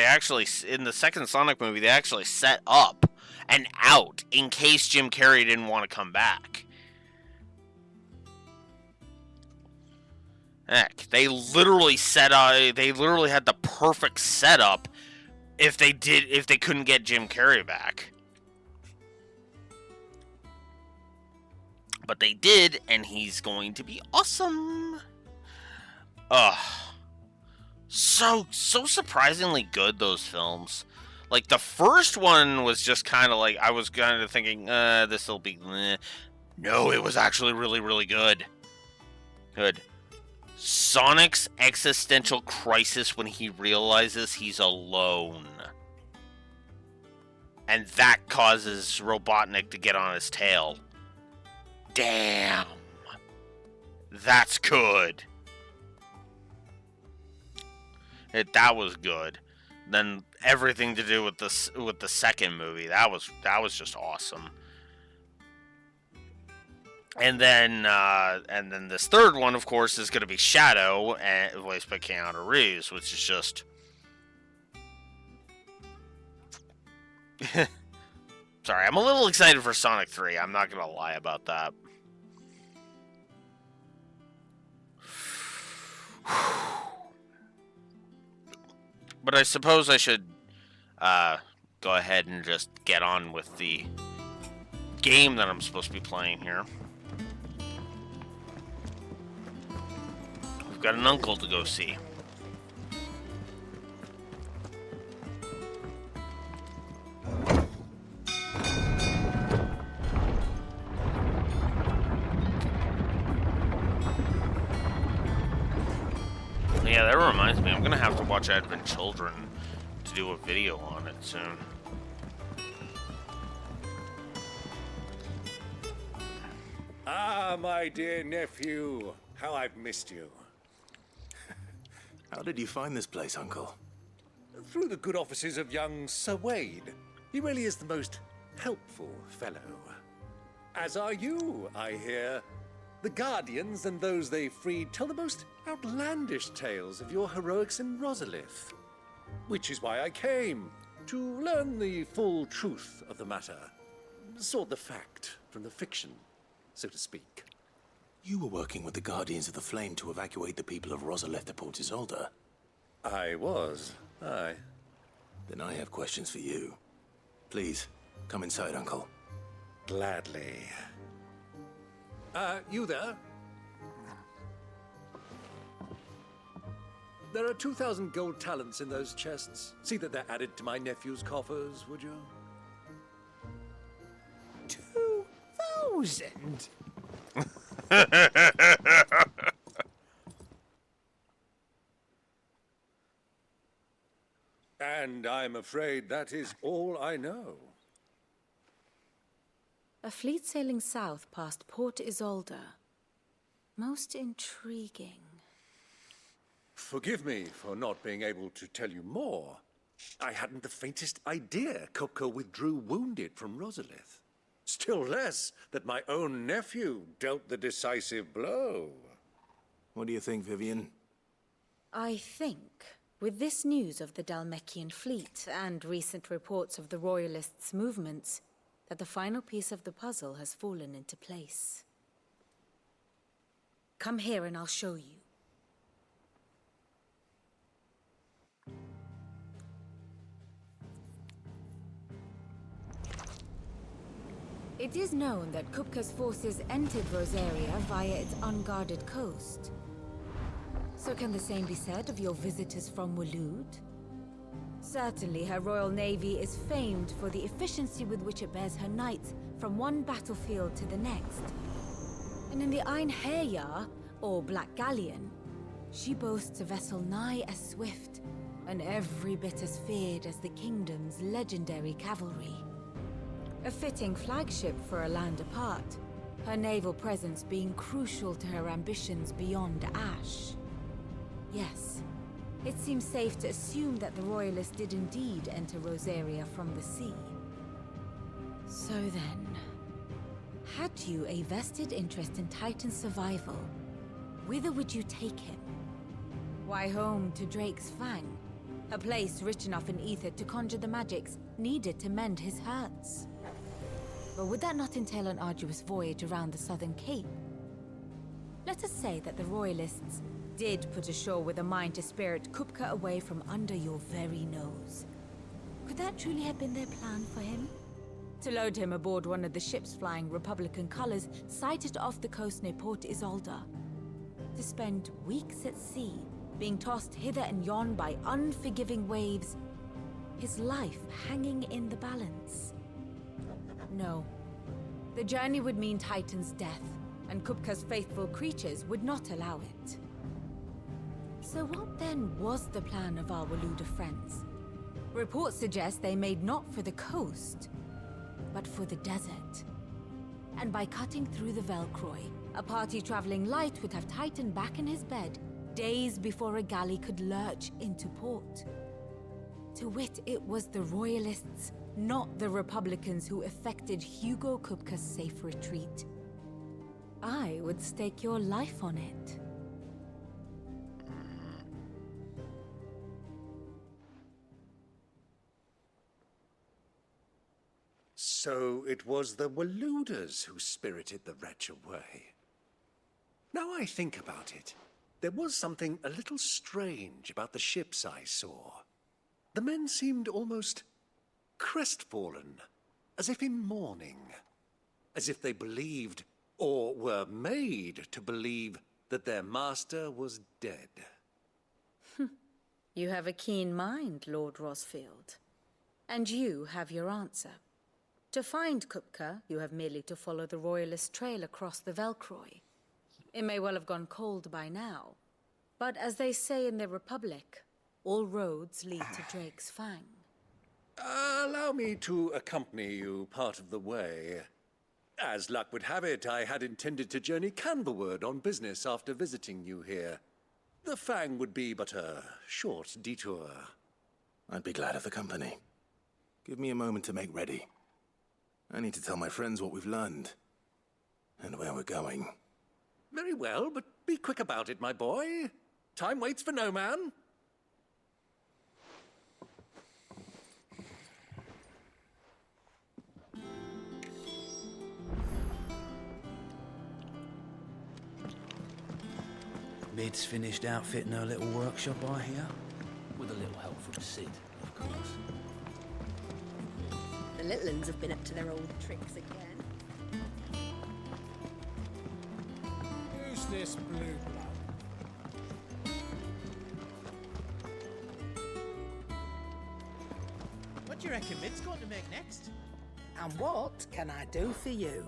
in the second Sonic movie, they actually set up an out in case Jim Carrey didn't want to come back. Heck, they literally had the perfect setup if they couldn't get Jim Carrey back. But they did, and he's going to be awesome. So surprisingly good, those films. Like, the first one was just kind of like, I was kind of thinking, this'll be... No, it was actually really, really good. Good. Sonic's existential crisis when he realizes he's alone. And that causes Robotnik to get on his tail. Damn. That's good. That was good. Then everything to do with the second movie, that was just awesome. And then this third one, of course, is going to be Shadow, voiced by Keanu Reeves, which is just... Sorry, I'm a little excited for Sonic 3. I'm not going to lie about that. But I suppose I should go ahead and just get on with the game that I'm supposed to be playing here. We've got an uncle to go see. Yeah, that reminds me, I'm gonna have to watch Advent Children to do a video on it soon. Ah, my dear nephew, how I've missed you. How did you find this place, Uncle? Through the good offices of young Sir Wade. He really is the most helpful fellow. As are you, I hear. The Guardians and those they freed tell the most outlandish tales of your heroics in Rosalith. Which is why I came, to learn the full truth of the matter. Sort the fact from the fiction, so to speak. You were working with the Guardians of the Flame to evacuate the people of Rosalith to Port Isolde. I was, aye. Then I have questions for you. Please, come inside, Uncle. Gladly. You there? There are 2,000 gold talents in those chests. See that they're added to my nephew's coffers, would you? 2,000? And I'm afraid that is all I know. A fleet sailing south past Port Isolde. Most intriguing. Forgive me for not being able to tell you more. I hadn't the faintest idea Kopko withdrew wounded from Rosalith. Still less that my own nephew dealt the decisive blow. What do you think, Vivian? I think, with this news of the Dhalmekian fleet and recent reports of the Royalists' movements, that the final piece of the puzzle has fallen into place. Come here and I'll show you. It is known that Kupka's forces entered Rosaria via its unguarded coast. So can the same be said of your visitors from Waloed? Certainly, her Royal Navy is famed for the efficiency with which it bears her knights from one battlefield to the next. And in the Einherjar, or Black Galleon, she boasts a vessel nigh as swift and every bit as feared as the kingdom's legendary cavalry. A fitting flagship for a land apart, her naval presence being crucial to her ambitions beyond Ash. Yes, it seems safe to assume that the Royalists did indeed enter Rosaria from the sea. So then, had you a vested interest in Titan's survival, whither would you take him? Why, home to Drake's Fang, a place rich enough in ether to conjure the magics needed to mend his hurts. But would that not entail an arduous voyage around the southern cape? Let us say that the Royalists did put ashore with a mind to spirit Kupka away from under your very nose. Could that truly have been their plan for him? To load him aboard one of the ships flying Republican colors sighted off the coast near Port Isolde. To spend weeks at sea, being tossed hither and yon by unforgiving waves, his life hanging in the balance. No. The journey would mean Titan's death, and Kupka's faithful creatures would not allow it. So what then was the plan of our Waluda friends? Reports suggest they made not for the coast, but for the desert. And by cutting through the Velcroy, a party traveling light would have Titan back in his bed days before a galley could lurch into port. To wit, it was the Royalists, not the Republicans, who effected Hugo Kupka's safe retreat. I would stake your life on it. So it was the Waludas who spirited the wretch away. Now I think about it, there was something a little strange about the ships I saw. The men seemed almost crestfallen, as if in mourning, as if they believed, or were made to believe, that their master was dead. You have a keen mind, Lord Rosfield. And you have your answer. To find Kupka, you have merely to follow the Royalist trail across the Velcroy. It may well have gone cold by now, but as they say in the Republic, all roads lead to Drake's Fang. Allow me to accompany you part of the way. As luck would have it, I had intended to journey Canverward on business after visiting you here. The Fang would be but a short detour. I'd be glad of the company. Give me a moment to make ready. I need to tell my friends what we've learned, and where we're going. Very well, but be quick about it, my boy. Time waits for no man. Mid's finished outfitting her little workshop, I hear. With a little help from Sid, of course. The little uns have been up to their old tricks again. Who's this blue blood? What do you reckon Mid's going to make next? And what can I do for you?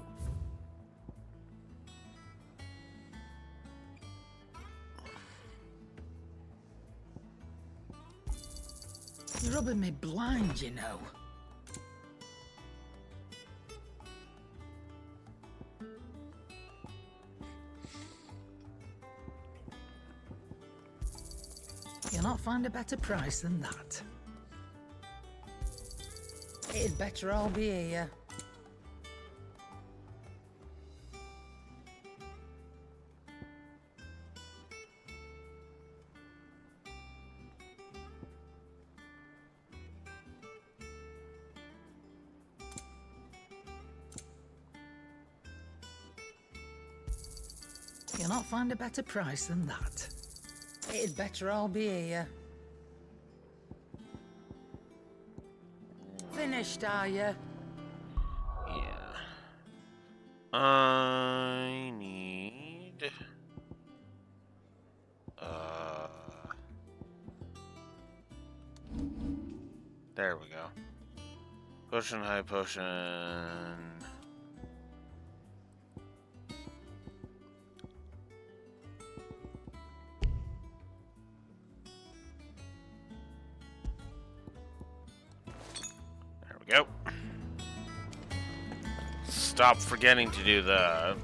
You're rubbing me blind, you know. You'll not find a better price than that. It'd better all be here. You'll not find a better price than that. It'd better all be here. Finished, are you? Yeah. I need... There we go. Potion, high potion... Go. Stop forgetting to do that.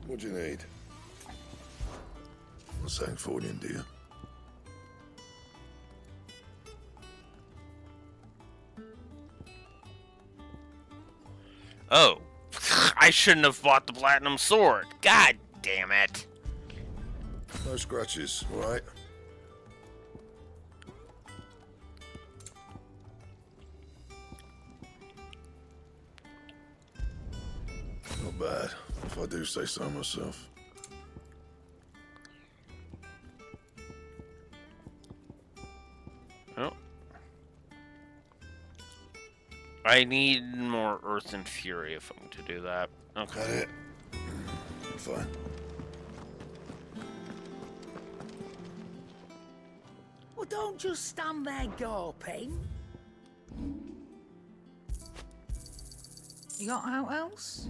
What do you need? What's something for you, do you? Oh, I shouldn't have bought the platinum sword. God damn it. No scratches, all right? Not bad, if I do say so myself. Oh. I need more Earth and Fury if I'm to do that. Okay. Got it. Fine. Well, don't just stand there gawping. You got out else?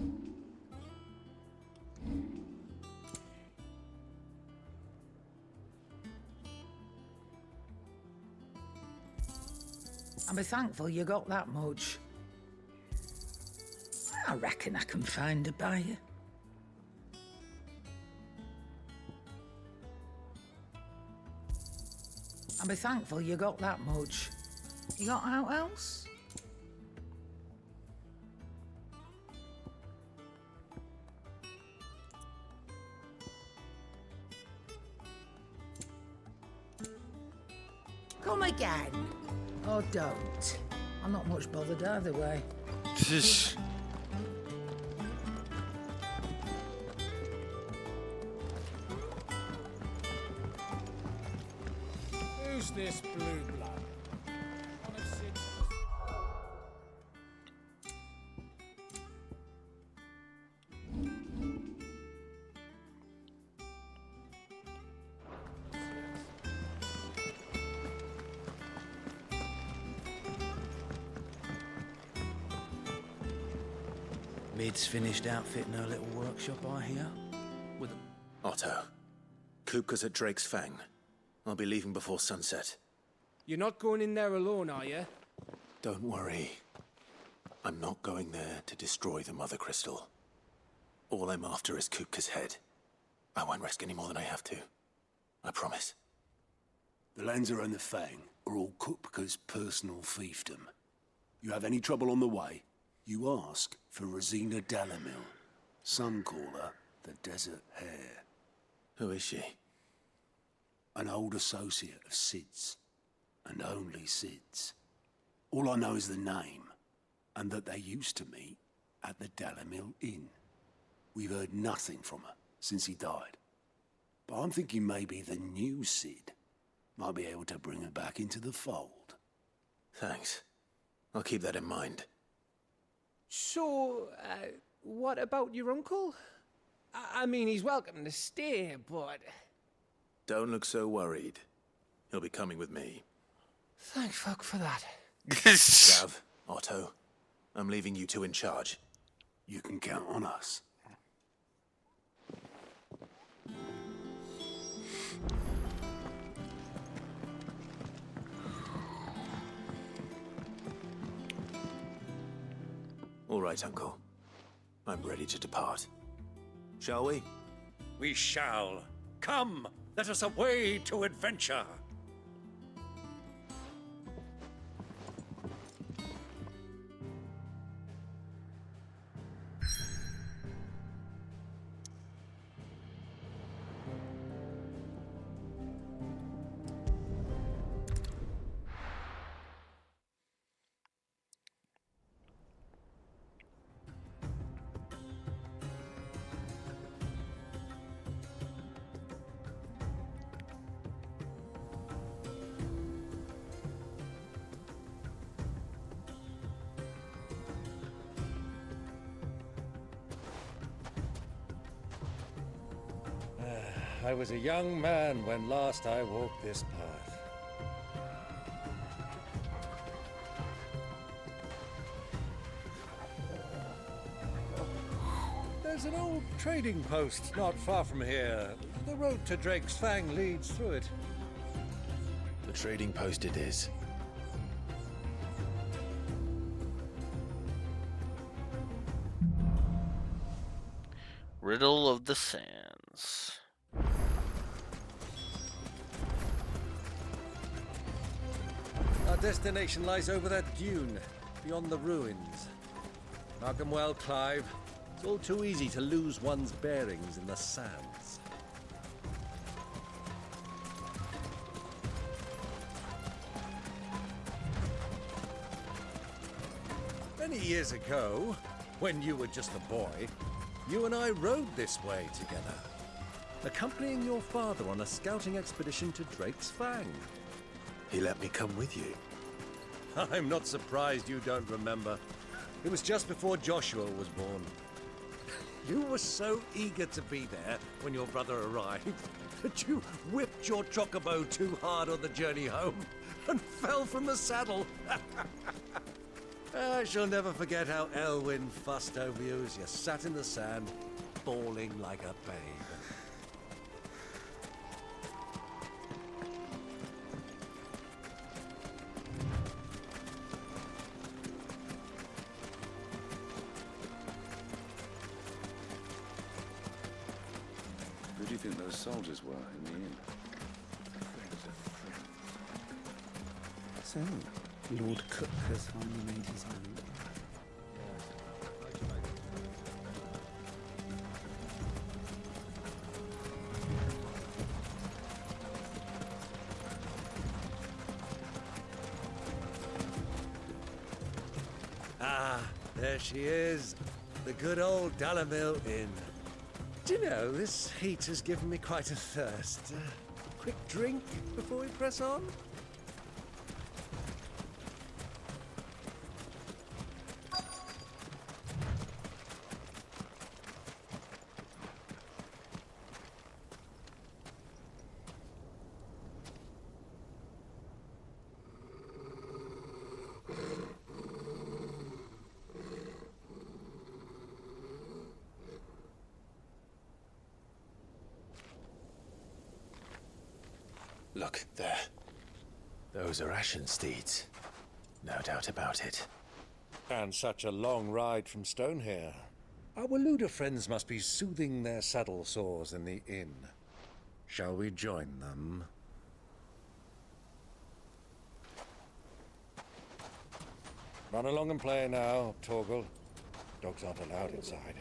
I'll be thankful you got that much. I reckon I can find a buyer. I'll be thankful you got that much. You got out else? Come again. Or don't. I'm not much bothered either way. Who's this blue blood? One of Sid's... Mid's finished outfitting her little workshop, I hear. With a... Otto, Kupka's at Drake's Fang. I'll be leaving before sunset. You're not going in there alone, are you? Don't worry. I'm not going there to destroy the Mother Crystal. All I'm after is Kupka's head. I won't risk any more than I have to. I promise. The Lancer and the Fang are all Kupka's personal fiefdom. You have any trouble on the way, you ask for Rosina Dalamil. Some call her the Desert Hare. Who is she? An old associate of Sid's, and only Sid's. All I know is the name, and that they used to meet at the Dalamil Inn. We've heard nothing from her since he died. But I'm thinking maybe the new Sid might be able to bring her back into the fold. Thanks. I'll keep that in mind. So, what about your uncle? I mean, he's welcome to stay, but... Don't look so worried. He'll be coming with me. Thank fuck for that. Gav, Otto, I'm leaving you two in charge. You can count on us. All right, Uncle. I'm ready to depart. Shall we? We shall. Come, let us away to adventure. I was a young man when last I walked this path. There's an old trading post not far from here. The road to Drake's Fang leads through it. The trading post it is. Riddle of the Sands. Our destination lies over that dune, beyond the ruins. Mark 'em well, Clive. It's all too easy to lose one's bearings in the sands. Many years ago, when you were just a boy, you and I rode this way together, accompanying your father on a scouting expedition to Drake's Fang. He let me come with you. I'm not surprised you don't remember. It was just before Joshua was born. You were so eager to be there when your brother arrived that you whipped your chocobo too hard on the journey home and fell from the saddle. I shall never forget how Elwyn fussed over you as you sat in the sand, bawling like a babe. Who do you think those soldiers were in the inn? So, Lord Cook has finally made his move. Ah, there she is. The good old Dalamil Inn. Do you know, this heat has given me quite a thirst. Quick drink before we press on? Look, there. Those are ashen steeds. No doubt about it. And such a long ride from Stonehair. Our Luda friends must be soothing their saddle sores in the inn. Shall we join them? Run along and play now, Torgal. Dogs aren't allowed inside.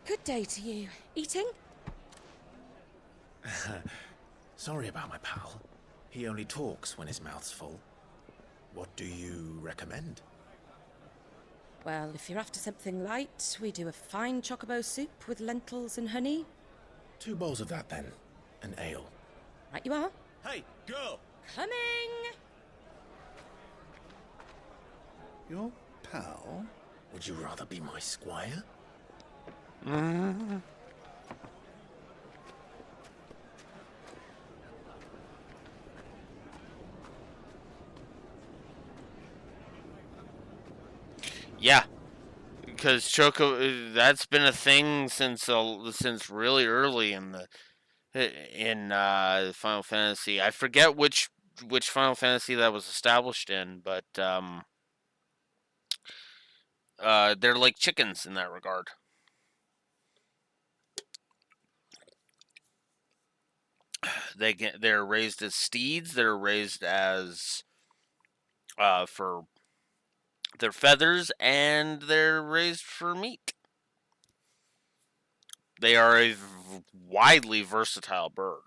Good day to you. Eating? Sorry about my pal. He only talks when his mouth's full. What do you recommend? Well, if you're after something light, we do a fine chocobo soup with lentils and honey. 2 bowls of that, then. An ale. Right you are. Hey, girl! Coming! Your pal? Would you rather be my squire? Yeah, because that's been a thing since really early in Final Fantasy. I forget which Final Fantasy that was established in, but they're like chickens in that regard. They're raised as steeds. They're raised as for their feathers, and they're raised for meat. They are a widely versatile bird.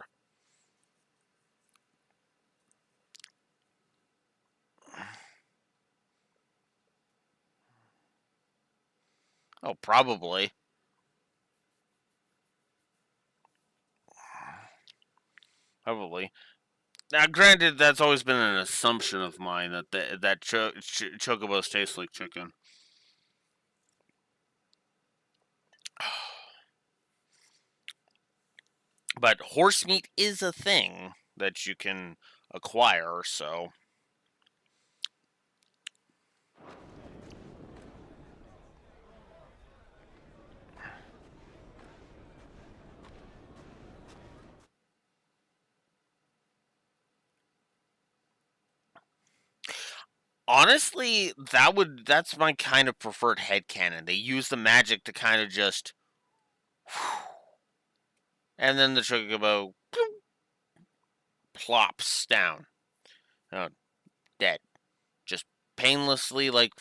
Oh, probably. Probably. Now, granted, that's always been an assumption of mine that chocobos taste like chicken. But horse meat is a thing that you can acquire, so. Honestly, that's my kind of preferred headcanon. They use the magic to kind of just, and then the chocobo plops down, dead, just painlessly, like.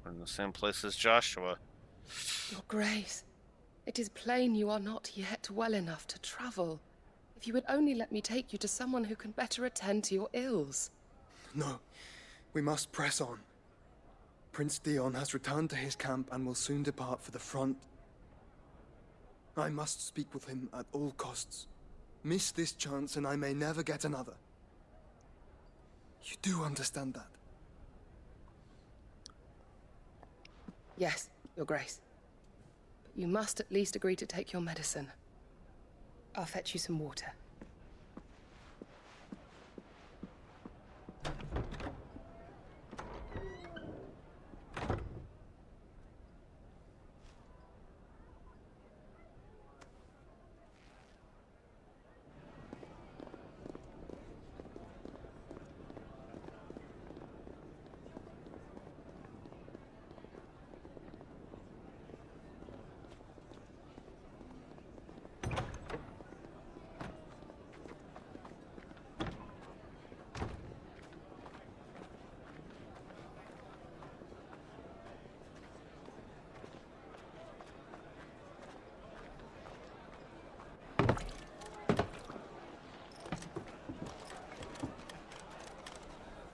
We're in the same place as Joshua. Your Grace, it is plain you are not yet well enough to travel. If you would only let me take you to someone who can better attend to your ills. No, we must press on. Prince Dion has returned to his camp and will soon depart for the front. I must speak with him at all costs. Miss this chance and I may never get another. You do understand that? Yes, Your Grace. But you must at least agree to take your medicine. I'll fetch you some water.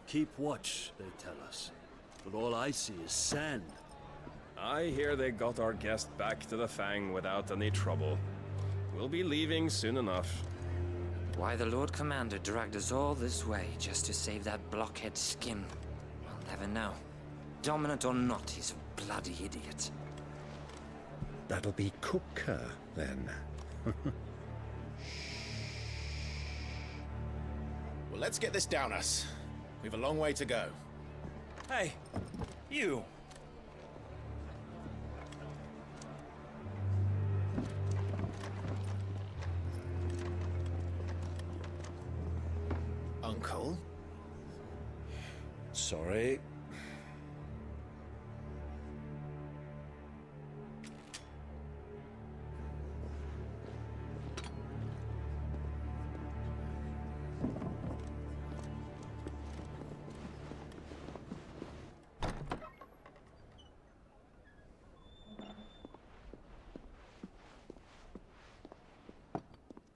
Keep watch, they tell us. But all I see is sand. I hear they got our guest back to the Fang without any trouble. We'll be leaving soon enough. Why the Lord Commander dragged us all this way just to save that blockhead Skim, we'll never know. Dominant or not, he's a bloody idiot. That'll be Cooker, then. Well, let's get this down us. We've a long way to go. Hey, you. Uncle? Sorry.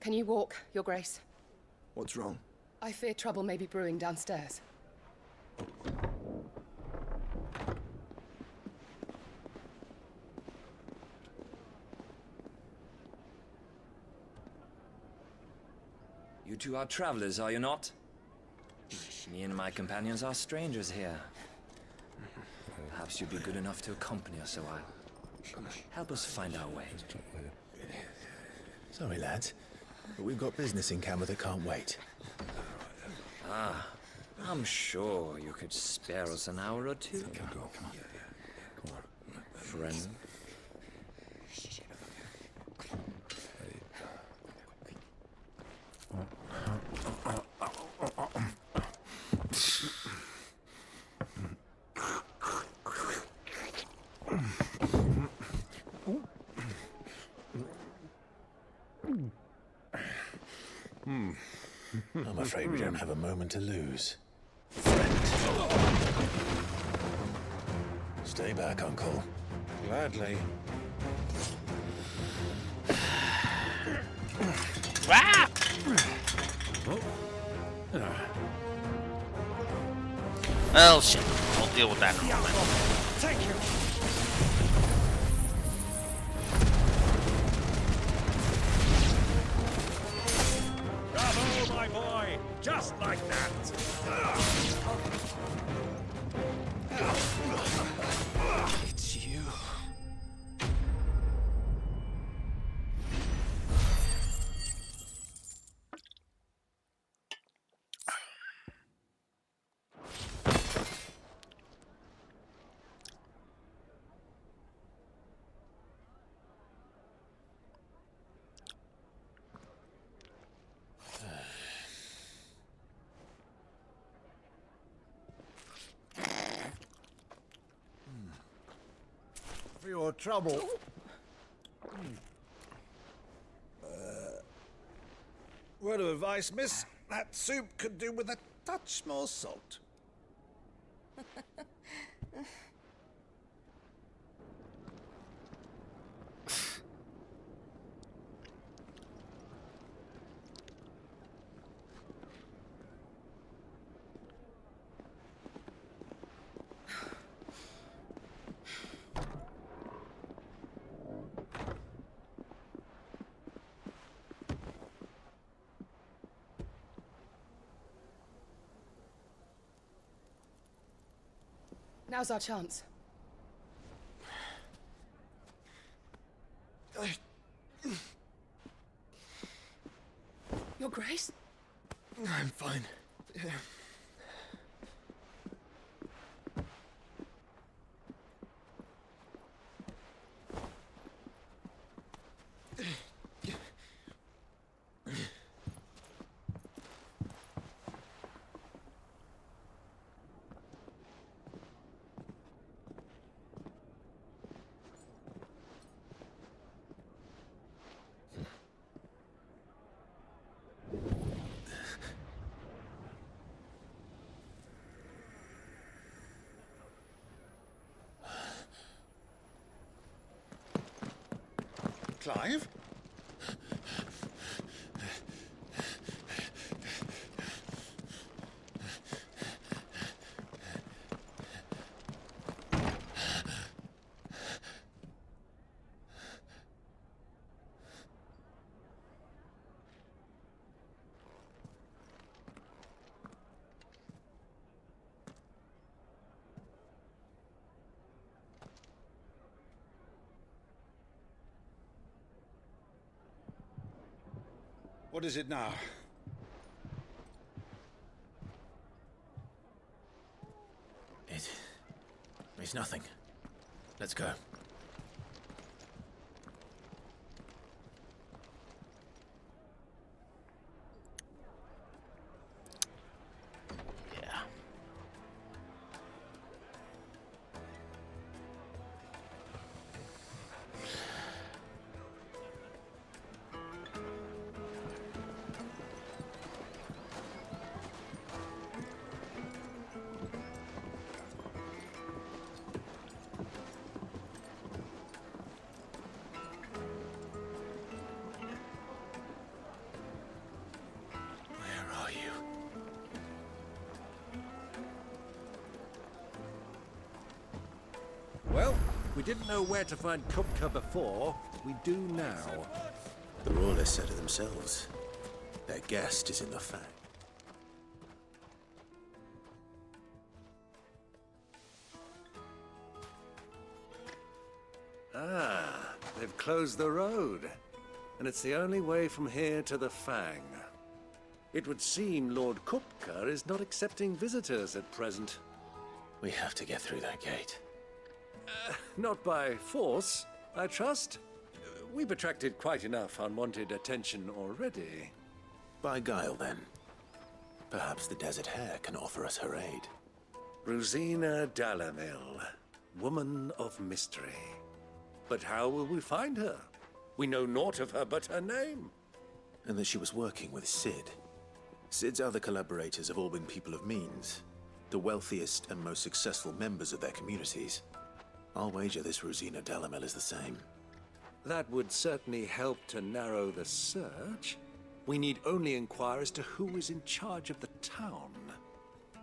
Can you walk, Your Grace? What's wrong? I fear trouble may be brewing downstairs. You two are travelers, are you not? Me and my companions are strangers here. Perhaps you'd be good enough to accompany us a while. Help us find our way. Sorry, lads, but we've got business in camera that can't wait. Ah, I'm sure you could spare us an hour or two. Come on. Friend. I'm afraid we don't have a moment to lose. Stay back, Uncle. Gladly. Ah! Well, shit. We'll deal with that in a moment. Thank you. Bravo, my boy! Just like that! It's you. For your trouble. Word of advice, miss. That soup could do with a touch more salt. Now's our chance. Your Grace? I'm fine. Yeah. Clive? What is it now? It's nothing. Let's go. Yeah. Well, we didn't know where to find Kupka before. We do now. The Royalists said it themselves. Their guest is in the fang. Ah, they've closed the road. And it's the only way from here to the Fang. It would seem Lord Kupka is not accepting visitors at present. We have to get through that gate. Not by force, I trust. We've attracted quite enough unwanted attention already. By guile, then. Perhaps the Desert Hare can offer us her aid. Rosina Dalamil, woman of mystery. But how will we find her? We know naught of her but her name. And that she was working with Cid. Cid's other collaborators have all been people of means. The wealthiest and most successful members of their communities. I'll wager this Rosina Delamel is the same. That would certainly help to narrow the search. We need only inquire as to who is in charge of the town.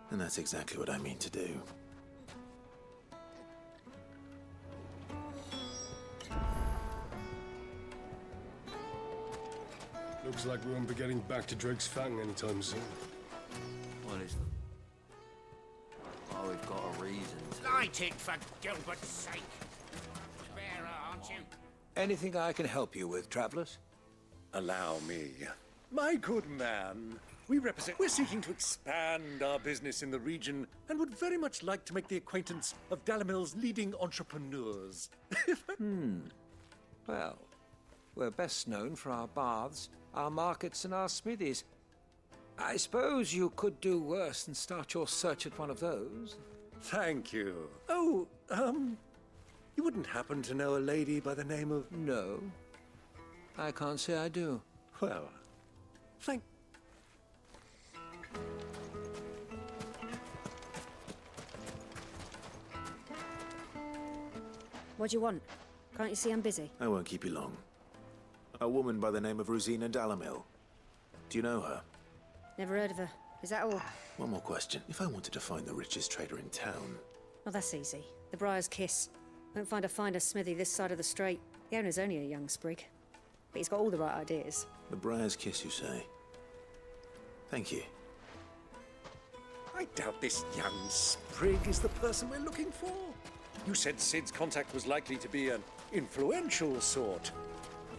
And that's exactly what I mean to do. Looks like we won't be getting back to Drake's Fang anytime soon. Well, it's... Oh, we've got a reason to. Light it, for Gilbert's sake. Bearer, aren't you? Anything I can help you with, travelers? Allow me. My good man, we're seeking to expand our business in the region and would very much like to make the acquaintance of Dalamel's leading entrepreneurs. Well, we're best known for our baths, our markets, and our smithies. I suppose you could do worse than start your search at one of those. Thank you. Oh, you wouldn't happen to know a lady by the name of... No, I can't say I do. Well, thank... What do you want? Can't you see I'm busy? I won't keep you long. A woman by the name of Rosina Delamel. Do you know her? Never heard of her. Is that all? One more question. If I wanted to find the richest trader in town... Oh, that's easy. The Briar's Kiss. Won't find a finer smithy this side of the strait. The owner's only a young sprig. But he's got all the right ideas. The Briar's Kiss, you say? Thank you. I doubt this young sprig is the person we're looking for. You said Sid's contact was likely to be an influential sort.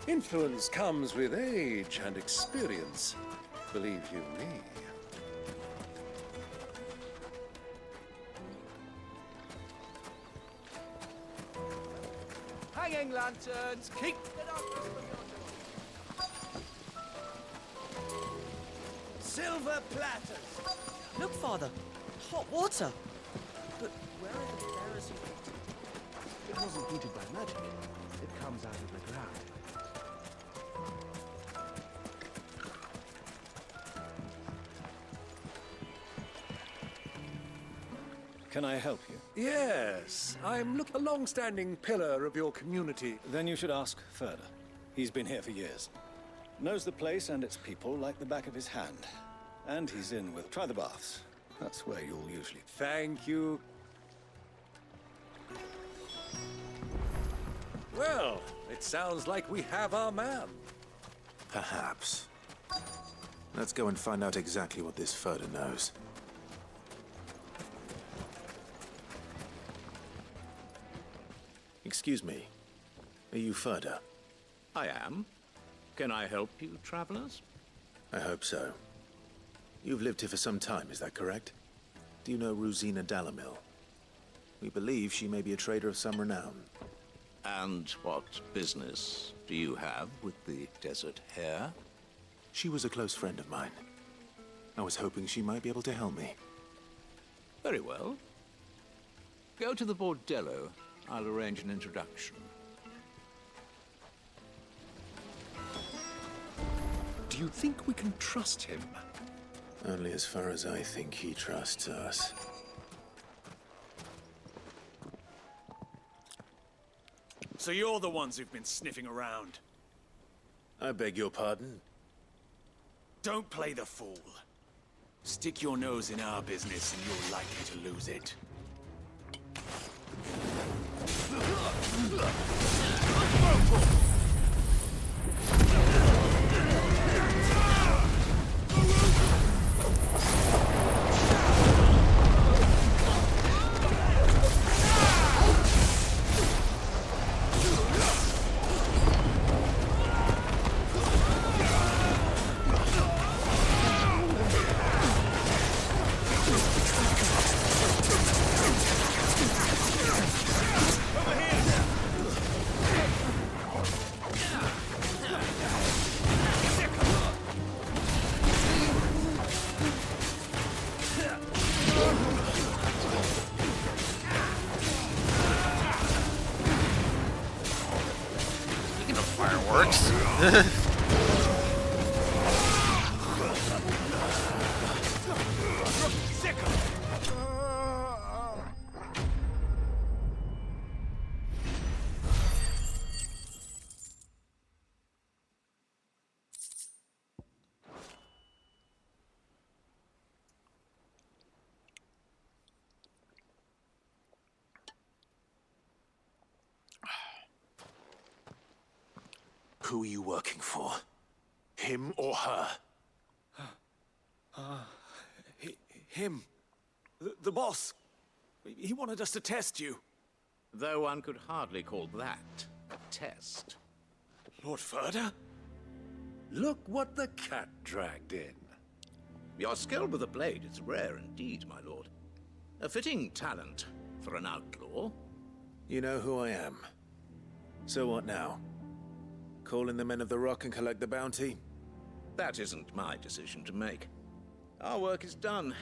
Influence comes with age and experience. Believe you me. Hanging lanterns, keep it up! Silver platters! Look, Father, hot water! But where are the bearers who picked it? It wasn't heated by magic. It comes out of the ground. Can I help you? Yes, I'm a long-standing pillar of your community. Then you should ask further. He's been here for years. Knows the place and its people like the back of his hand. And he's in with... Try the baths. That's where you'll usually... Thank you. Well, it sounds like we have our man. Perhaps. Let's go and find out exactly what this Furder knows. Excuse me. Are you Furder? I am. Can I help you, travelers? I hope so. You've lived here for some time, is that correct? Do you know Rosina Delamel? We believe she may be a trader of some renown. And what business do you have with the Desert Hare? She was a close friend of mine. I was hoping she might be able to help me. Very well. Go to the Bordello. I'll arrange an introduction. Do you think we can trust him? Only as far as I think he trusts us. So you're the ones who've been sniffing around? I beg your pardon? Don't play the fool. Stick your nose in our business and you're likely to lose it. Who are you working for? Him or her? Him. The boss. He wanted us to test you. Though one could hardly call that a test. Lord Furder? Look what the cat dragged in. Your skill with the blade is rare indeed, my lord. A fitting talent for an outlaw. You know who I am. So what now? Call in the Men of the Rock and collect the bounty? That isn't my decision to make. Our work is done.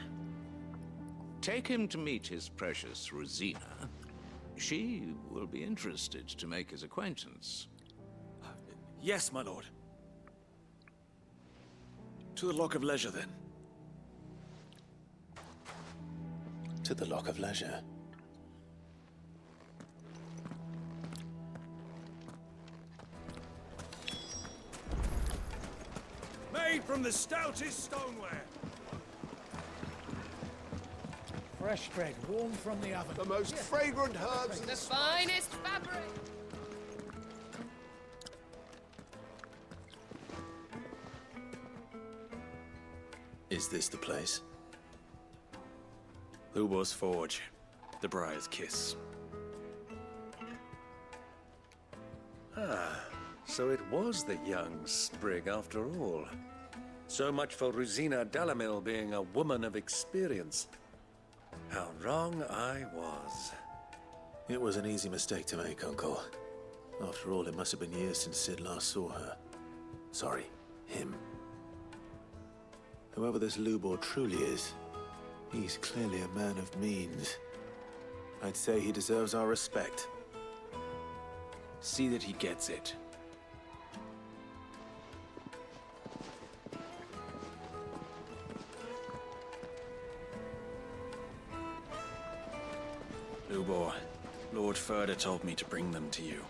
Take him to meet his precious Rosina. She will be interested to make his acquaintance. Yes, my lord. To the Lock of Leisure, then. To the Lock of Leisure. Made from the stoutest stoneware. Fresh bread, warm from the oven. The most fragrant herbs. The finest fabric. Is this the place? Lubor's Forge. The Briar's Kiss. Ah, so it was the young sprig after all. So much for Rosina Dalamil being a woman of experience. How wrong I was. It was an easy mistake to make, Uncle. After all, it must have been years since Sid last saw her. Sorry, him. Whoever this Lubor truly is, he's clearly a man of means. I'd say he deserves our respect. See that he gets it. Lubor, Lord Furder told me to bring them to you.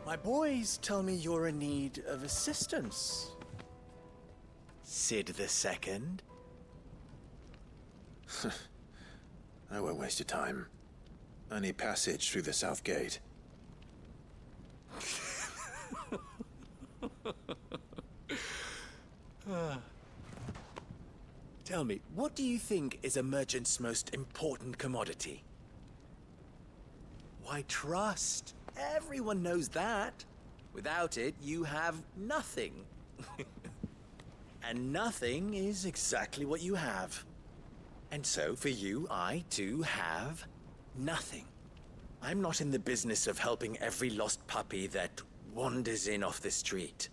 My boys tell me you're in need of assistance. Sid the Second? I won't waste your time. I need passage through the south gate. Tell me, what do you think is a merchant's most important commodity? Why, trust. Everyone knows that. Without it, you have nothing. And nothing is exactly what you have. And so, for you, I too have nothing. I'm not in the business of helping every lost puppy that wanders in off the street.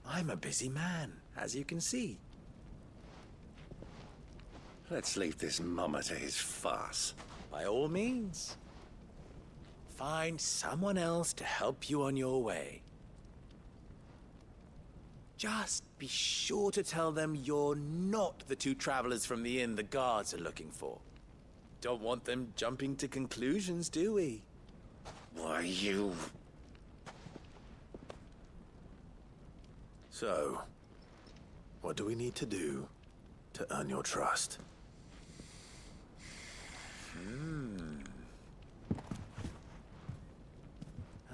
I'm a busy man, as you can see. Let's leave this mummer to his farce. By all means. Find someone else to help you on your way. Just be sure to tell them you're not the two travelers from the inn the guards are looking for. Don't want them jumping to conclusions, do we? Why, you... So, what do we need to do to earn your trust?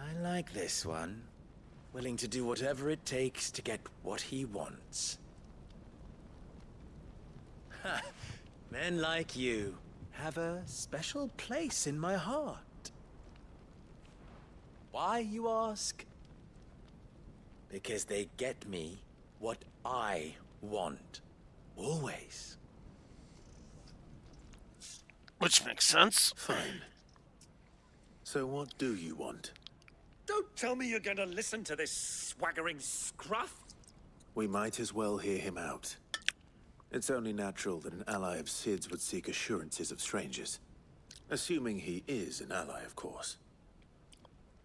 I like this one. Willing to do whatever it takes to get what he wants. Ha! Men like you have a special place in my heart. Why, you ask? Because they get me what I want. Always. Which makes sense. Fine. So what do you want? Don't tell me you're going to listen to this swaggering scruff. We might as well hear him out. It's only natural that an ally of Sid's would seek assurances of strangers. Assuming he is an ally, of course.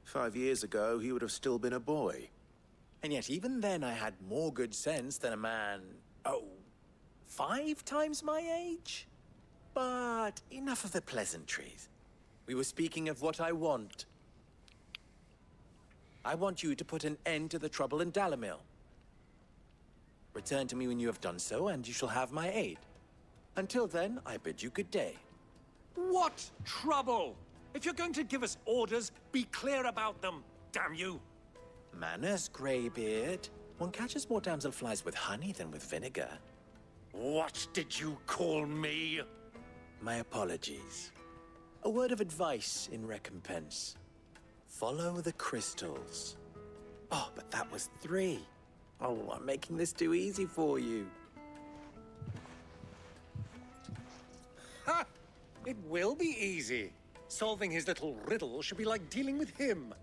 5 years ago, he would have still been a boy. And yet even then I had more good sense than a man, 5 times my age? But enough of the pleasantries. We were speaking of what I want. I want you to put an end to the trouble in Dalamil. Return to me when you have done so, and you shall have my aid. Until then, I bid you good day. What trouble? If you're going to give us orders, be clear about them, damn you! Manners, Greybeard. One catches more damselflies with honey than with vinegar. What did you call me? My apologies. A word of advice in recompense. Follow the crystals. Oh, but that was 3. Oh, I'm making this too easy for you. Ha! It will be easy. Solving his little riddle should be like dealing with him.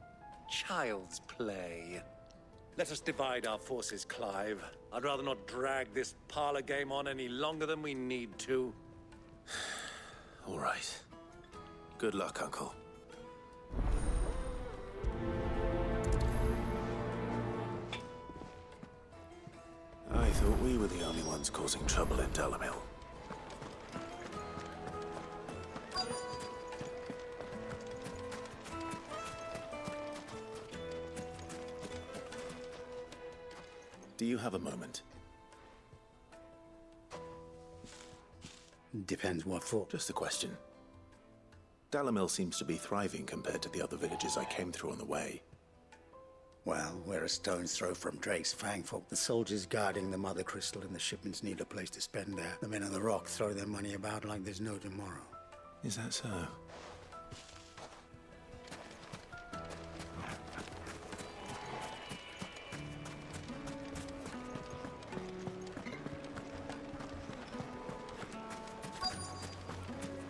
Child's play. Let us divide our forces, Clive. I'd rather not drag this parlor game on any longer than we need to. All right. Good luck, Uncle. I thought we were the only ones causing trouble in Delamil. Do you have a moment? Depends what for. Just a question. Dalamil seems to be thriving compared to the other villages I came through on the way. Well, we're a stone's throw from Drake's Fangfolk. The soldiers guarding the Mother Crystal and the shipments need a place to spend there. The men of the Rock throw their money about like there's no tomorrow. Is that so?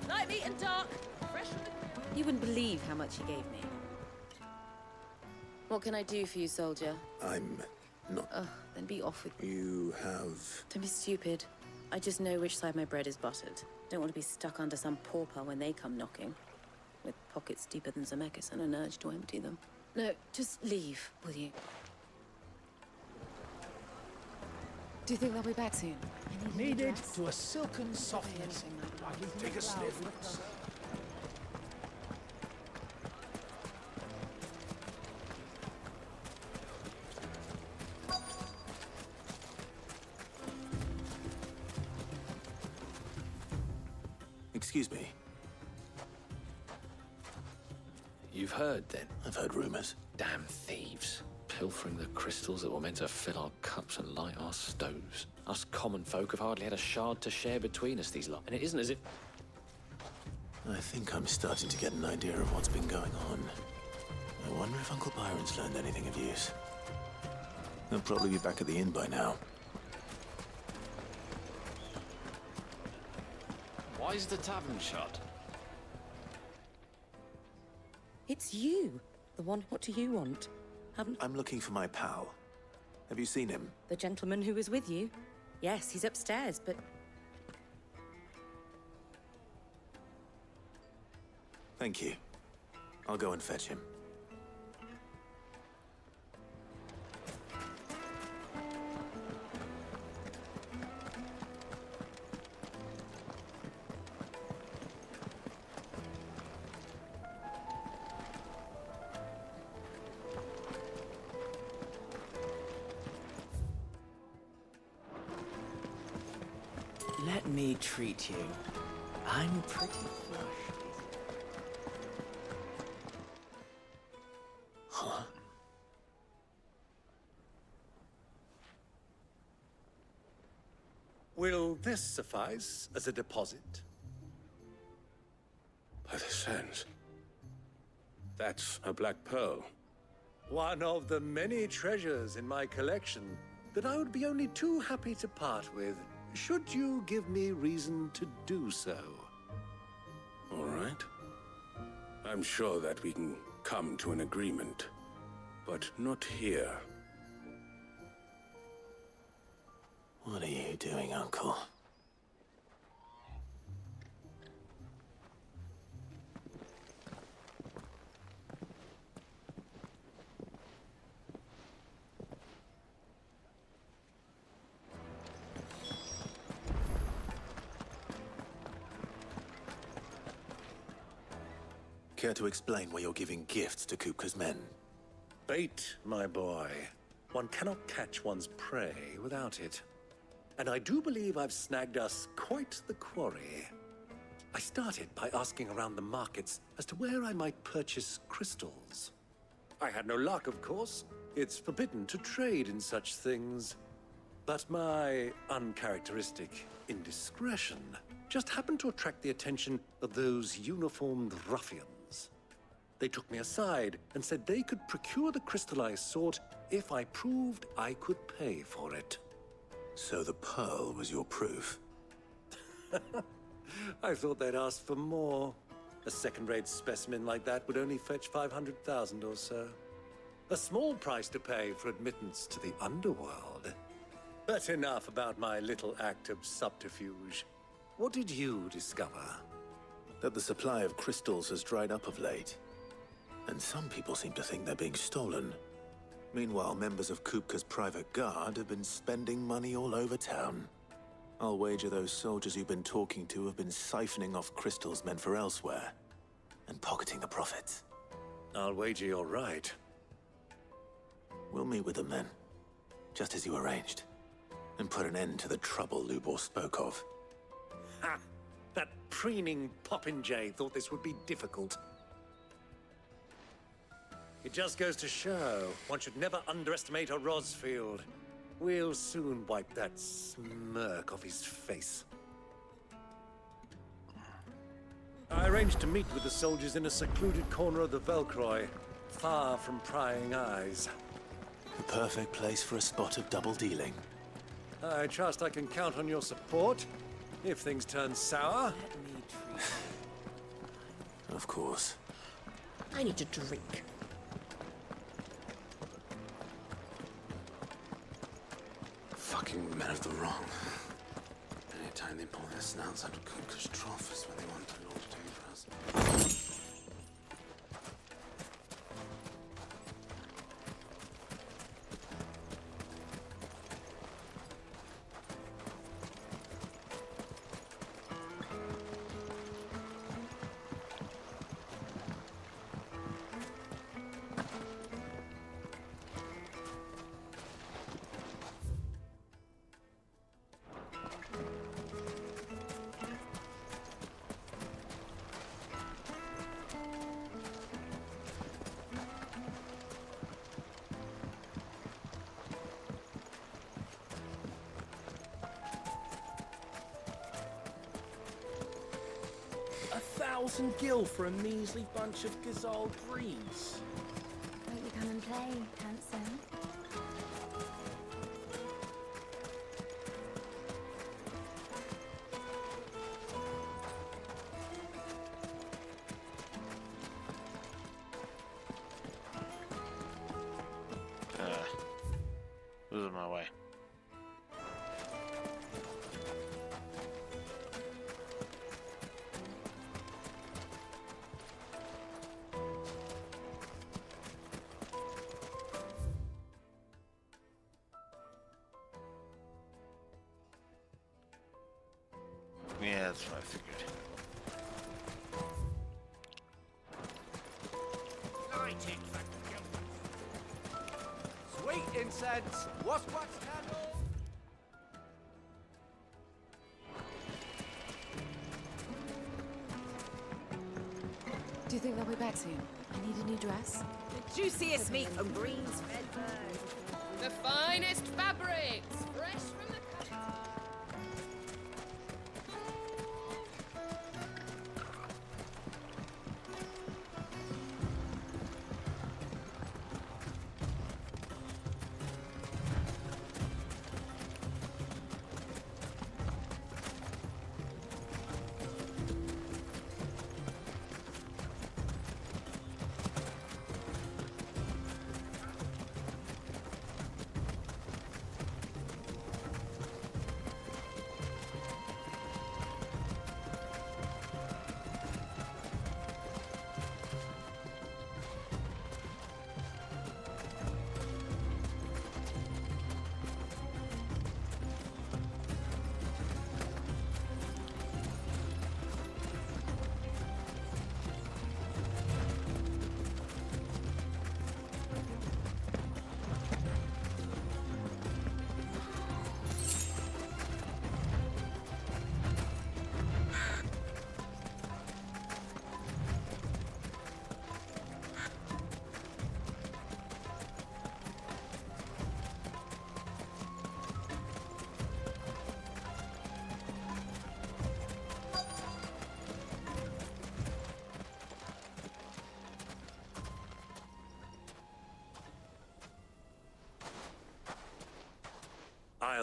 Light, meat, and dark. Fresh from the... You wouldn't believe how much he gave me. What can I do for you, soldier? I'm not... Ugh, then be off with me. You have... Don't be stupid. I just know which side my bread is buttered. Don't want to be stuck under some pauper when they come knocking. With pockets deeper than Zemeckis and an urge to empty them. No, just leave, will you? Do you think they'll be back soon? Needed to a silken softness. Take a sniff. Excuse me. You've heard, then? I've heard rumors. Damn thieves. Pilfering the crystals that were meant to fill our cups and light our stoves. Us common folk have hardly had a shard to share between us, these lot. And it isn't as if... I think I'm starting to get an idea of what's been going on. I wonder if Uncle Byron's learned anything of use. He'll probably be back at the inn by now. Why is the tavern shut? It's you. The one, what do you want? I'm looking for my pal. Have you seen him? The gentleman who was with you? Yes, he's upstairs, but... Thank you. I'll go and fetch him. Let me treat you. I'm pretty flush. Huh? Will this suffice as a deposit? By the sands. That's a black pearl. One of the many treasures in my collection that I would be only too happy to part with, should you give me reason to do so. All right. I'm sure that we can come to an agreement, but not here. What are you doing, Uncle? Care to explain why you're giving gifts to Kupka's men? Bait, my boy. One cannot catch one's prey without it. And I do believe I've snagged us quite the quarry. I started by asking around the markets as to where I might purchase crystals. I had no luck, of course. It's forbidden to trade in such things. But my uncharacteristic indiscretion just happened to attract the attention of those uniformed ruffians. They took me aside and said they could procure the crystal I sought if I proved I could pay for it. So the pearl was your proof? I thought they'd ask for more. A second-rate specimen like that would only fetch 500,000 or so. A small price to pay for admittance to the underworld. But enough about my little act of subterfuge. What did you discover? That the supply of crystals has dried up of late. And some people seem to think they're being stolen. Meanwhile, members of Kupka's private guard have been spending money all over town. I'll wager those soldiers you've been talking to have been siphoning off crystals meant for elsewhere, and pocketing the profits. I'll wager you're right. We'll meet with them then, just as you arranged, and put an end to the trouble Lubor spoke of. Ha! That preening popinjay thought this would be difficult. It just goes to show one should never underestimate a Rosfield. We'll soon wipe that smirk off his face. I arranged to meet with the soldiers in a secluded corner of the Velcroy, far from prying eyes. The perfect place for a spot of double dealing. I trust I can count on your support if things turn sour. Of course. I need a drink. Fucking men of the wrong. Anytime they pull their snouts out of Kupka's trough is when they want to lord it over us. $1,000 for a measly bunch of Gazal greaves. Won't you come and play, handsome? Losing my way. Yeah, that's what I figured. Sweet incense, wax candle. Do you think they'll be back soon? I need a new dress. The juiciest meat from Green's Redbird. The finest fabrics, fresh from the country.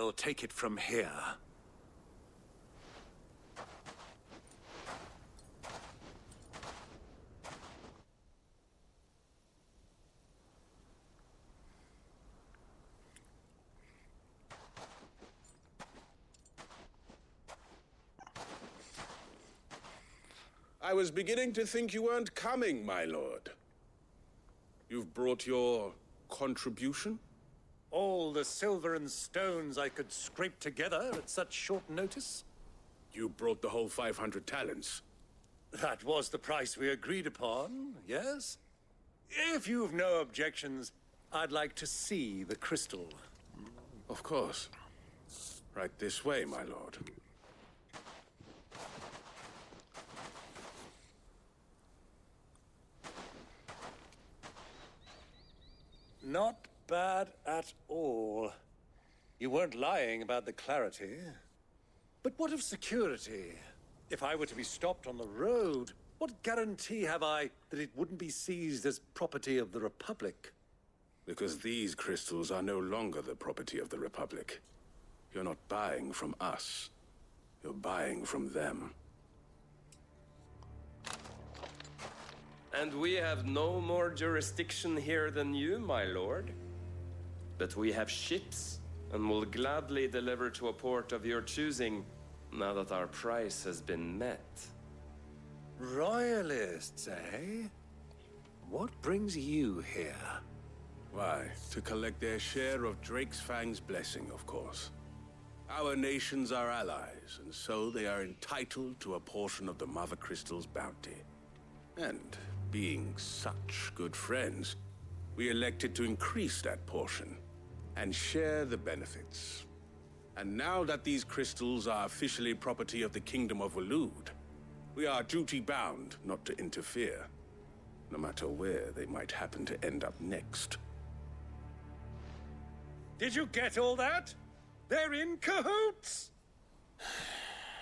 I'll take it from here. I was beginning to think you weren't coming, my lord. You've brought your contribution? All the silver and stones I could scrape together at such short notice? You brought the whole 500 talents. That was the price we agreed upon, yes? If you've no objections, I'd like to see the crystal. Of course. Right this way, my lord. Not bad at all. You weren't lying about the clarity. But what of security? If I were to be stopped on the road, what guarantee have I that it wouldn't be seized as property of the Republic? Because these crystals are no longer the property of the Republic. You're not buying from us. You're buying from them. And we have no more jurisdiction here than you, my lord. But we have ships, and will gladly deliver to a port of your choosing, now that our price has been met. Royalists, eh? What brings you here? Why, to collect their share of Drake's Fang's blessing, of course. Our nations are allies, and so they are entitled to a portion of the Mother Crystal's bounty. And being such good friends, we elected to increase that portion and share the benefits. And now that these crystals are officially property of the Kingdom of Waloed, we are duty-bound not to interfere, no matter where they might happen to end up next. Did you get all that? They're in cahoots!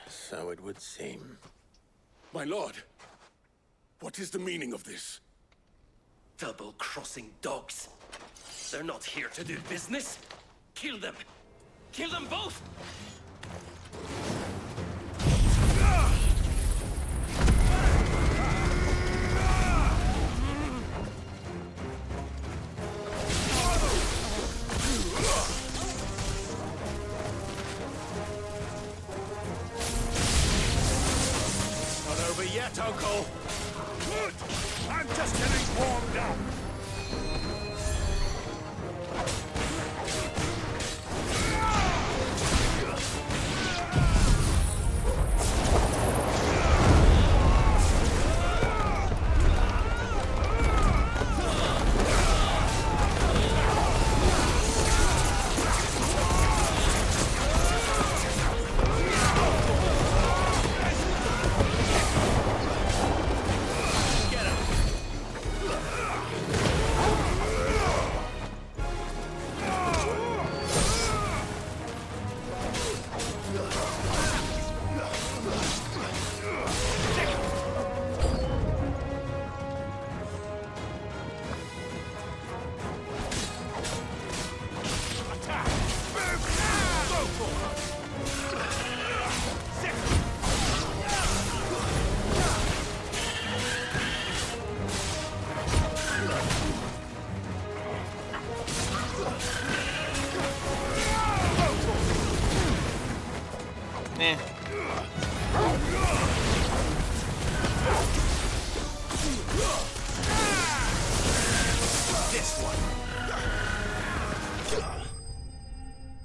So it would seem. My lord, what is the meaning of this? Double-crossing dogs. They're not here to do business. Kill them. Kill them both! Not over yet, Uncle. Good! I'm just getting warmed up.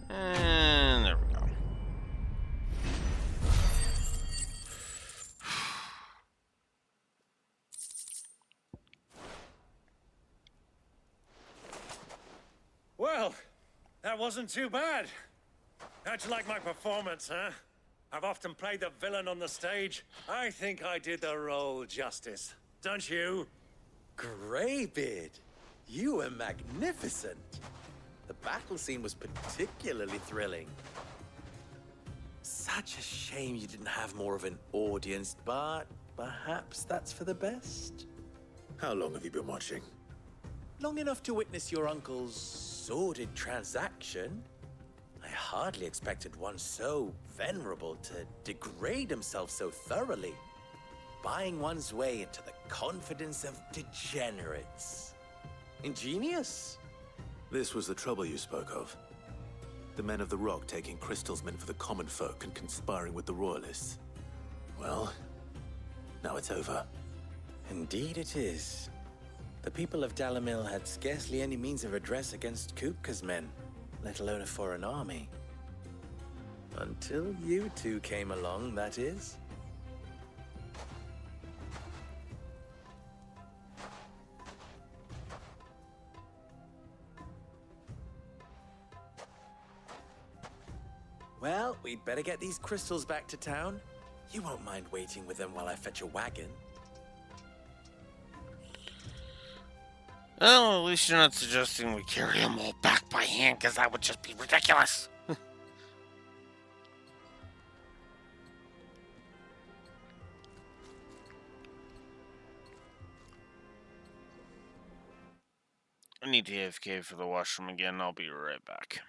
And there we go. Well, that wasn't too bad. How'd you like my performance, huh? I've often played the villain on the stage. I think I did the role justice. Don't you? Greybeard, you were magnificent. The battle scene was particularly thrilling. Such a shame you didn't have more of an audience, but perhaps that's for the best. How long have you been watching? Long enough to witness your uncle's sordid transaction. I hardly expected one so venerable to degrade himself so thoroughly, buying one's way into the confidence of degenerates. Ingenious. This was the trouble you spoke of. The men of the Rock taking crystals meant for the common folk and conspiring with the Royalists. Well, now it's over. Indeed it is. The people of Dalamil had scarcely any means of redress against Kupka's men, let alone a foreign army. Until you two came along, that is. Well, we'd better get these crystals back to town. You won't mind waiting with them while I fetch a wagon. Well, at least you're not suggesting we carry them all back by hand, because that would just be ridiculous. I need to AFK for the washroom again. I'll be right back.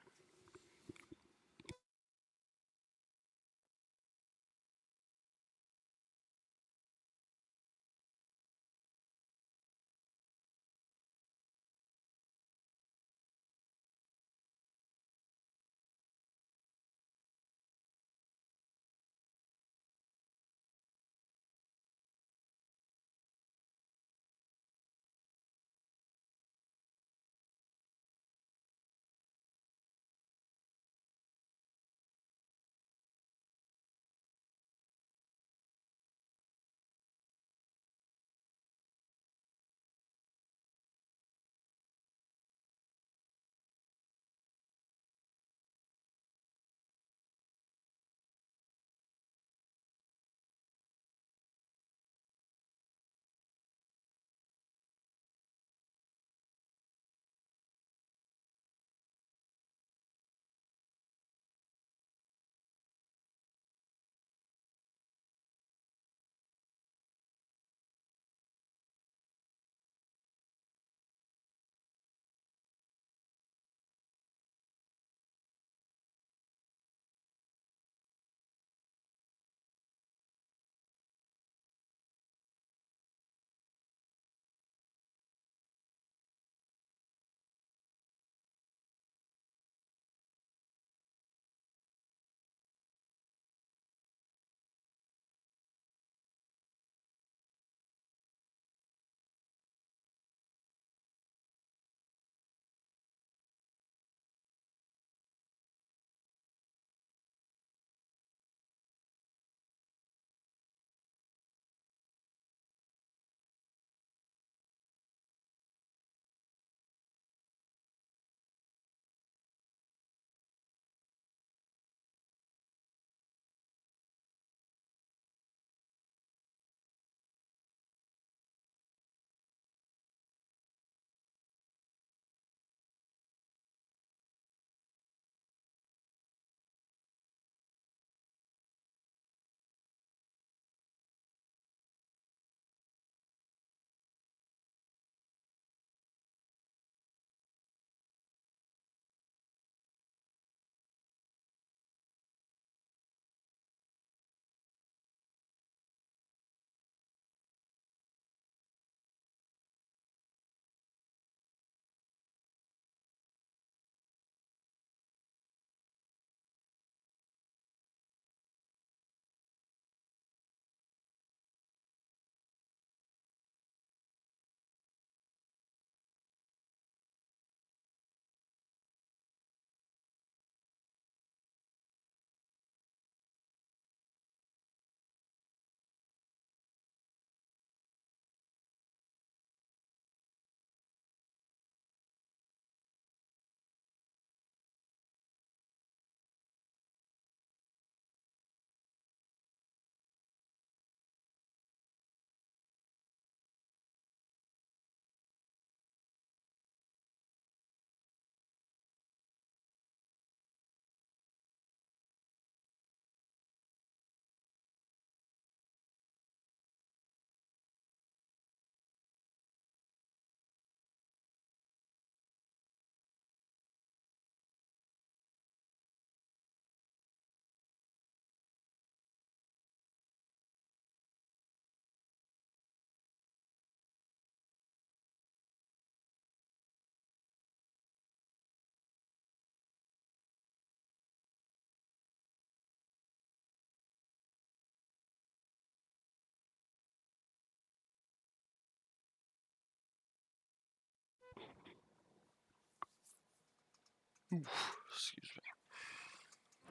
Excuse me.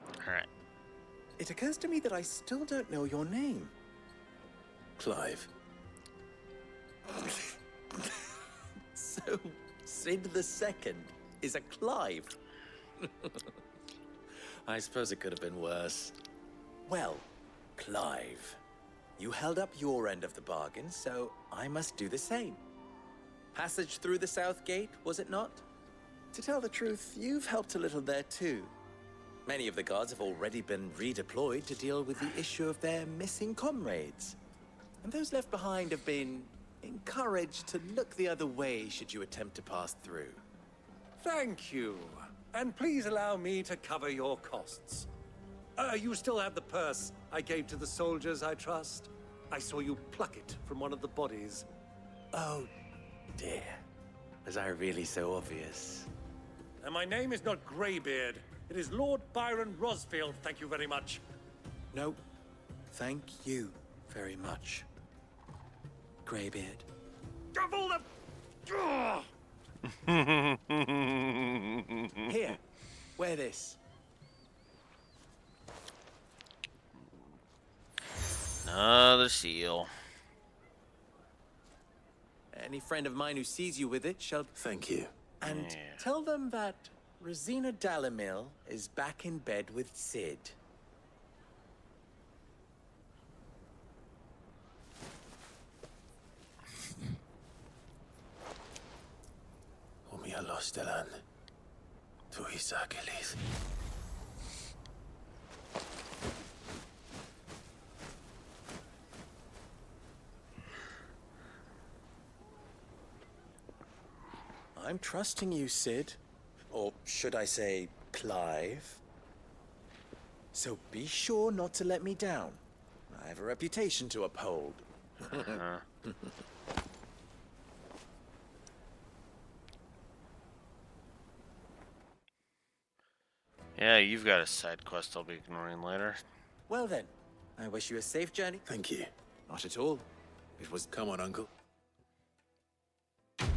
All right. It occurs to me that I still don't know your name. Clive. So, Sid the Second is a Clive. I suppose it could have been worse. Well, Clive, you held up your end of the bargain, so I must do the same. Passage through the South Gate, was it not? To tell the truth, you've helped a little there too. Many of the guards have already been redeployed to deal with the issue of their missing comrades. And those left behind have been encouraged to look the other way should you attempt to pass through. Thank you. And please allow me to cover your costs. You still have the purse I gave to the soldiers, I trust? I saw you pluck it from one of the bodies. Oh, dear. Was I really so obvious? And my name is not Greybeard. It is Lord Byron Rosfield, thank you very much. No, thank you very much, Greybeard. Double the... Here, wear this. Another seal. Any friend of mine who sees you with it shall... Thank you. And tell them that Rosina Dalamil is back in bed with Sid. Omia Lostelan. Tu Isakelis. I'm trusting you, Sid. Or should I say, Clive? So be sure not to let me down. I have a reputation to uphold. Yeah, you've got a side quest I'll be ignoring later. Well then, I wish you a safe journey. Thank you. Not at all. It was... Come on, Uncle. Let's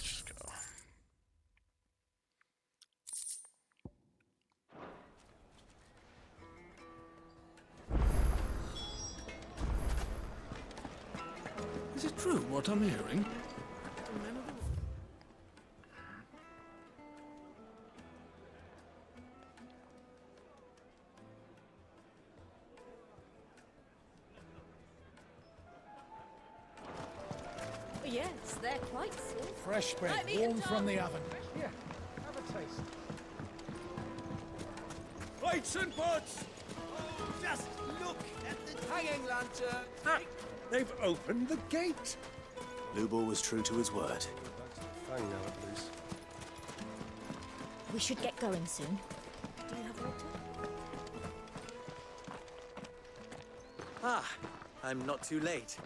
just go. Is it true what I'm hearing? Yes, they're quite soft. Fresh bread, Let me warm get from the on. oven. Here, have a taste. Plates and pots! Just look at the hanging lantern! They've opened the gate. Lubor was true to his word. Fang now, at least. We should get going soon. Do you have water? Ah, I'm not too late.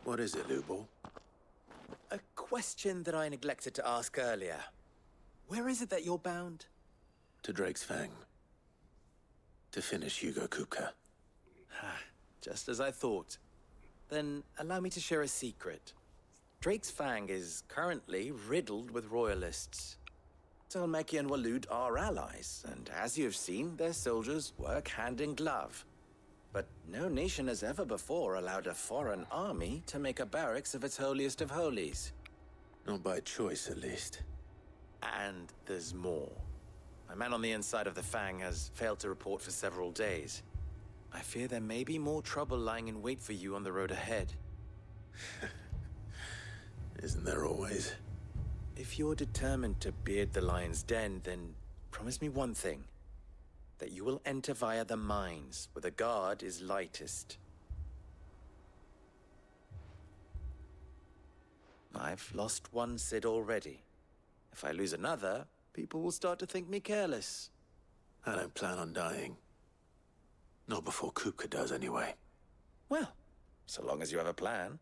What is it, Lubor? A question that I neglected to ask earlier. Where is it that you're bound? To Drake's Fang. To finish Hugo Kupka. Just as I thought. Then allow me to share a secret. Drake's Fang is currently riddled with royalists. Talmeki and Walud are allies, and as you have seen, their soldiers work hand in glove. But no nation has ever before allowed a foreign army to make a barracks of its holiest of holies. Not by choice, at least. And there's more. My man on the inside of the Fang has failed to report for several days. I fear there may be more trouble lying in wait for you on the road ahead. Isn't there always? If you're determined to beard the lion's den, then promise me one thing. That you will enter via the mines, where the guard is lightest. I've lost one Sid already. If I lose another, people will start to think me careless. I don't plan on dying. Not before Kupka does, anyway. Well, so long as you have a plan.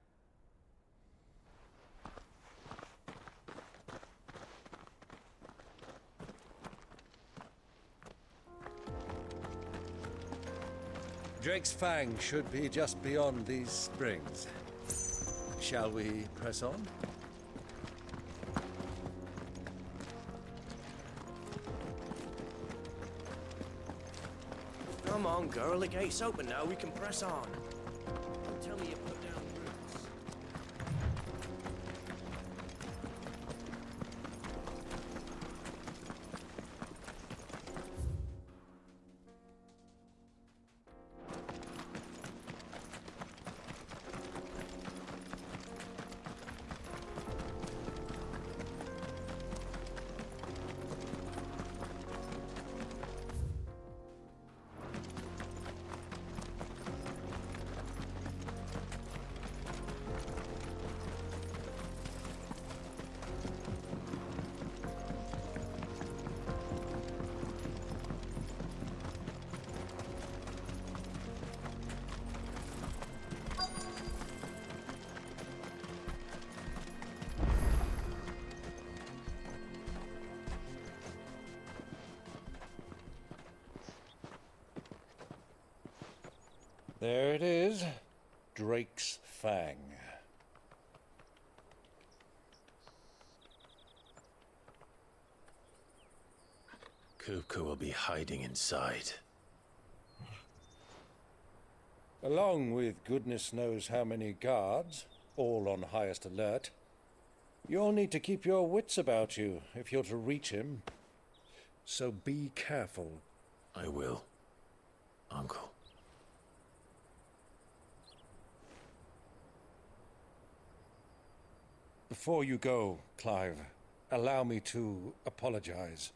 Drake's Fang should be just beyond these springs. Shall we press on? Come on, girl, the gate's open now, we can press on. Don't tell me you put down roots. There it is. Drake's Fang. Kupka will be hiding inside. Along with goodness knows how many guards, all on highest alert. You'll need to keep your wits about you if you're to reach him. So be careful. I will, Uncle. Before you go, Clive, allow me to apologize.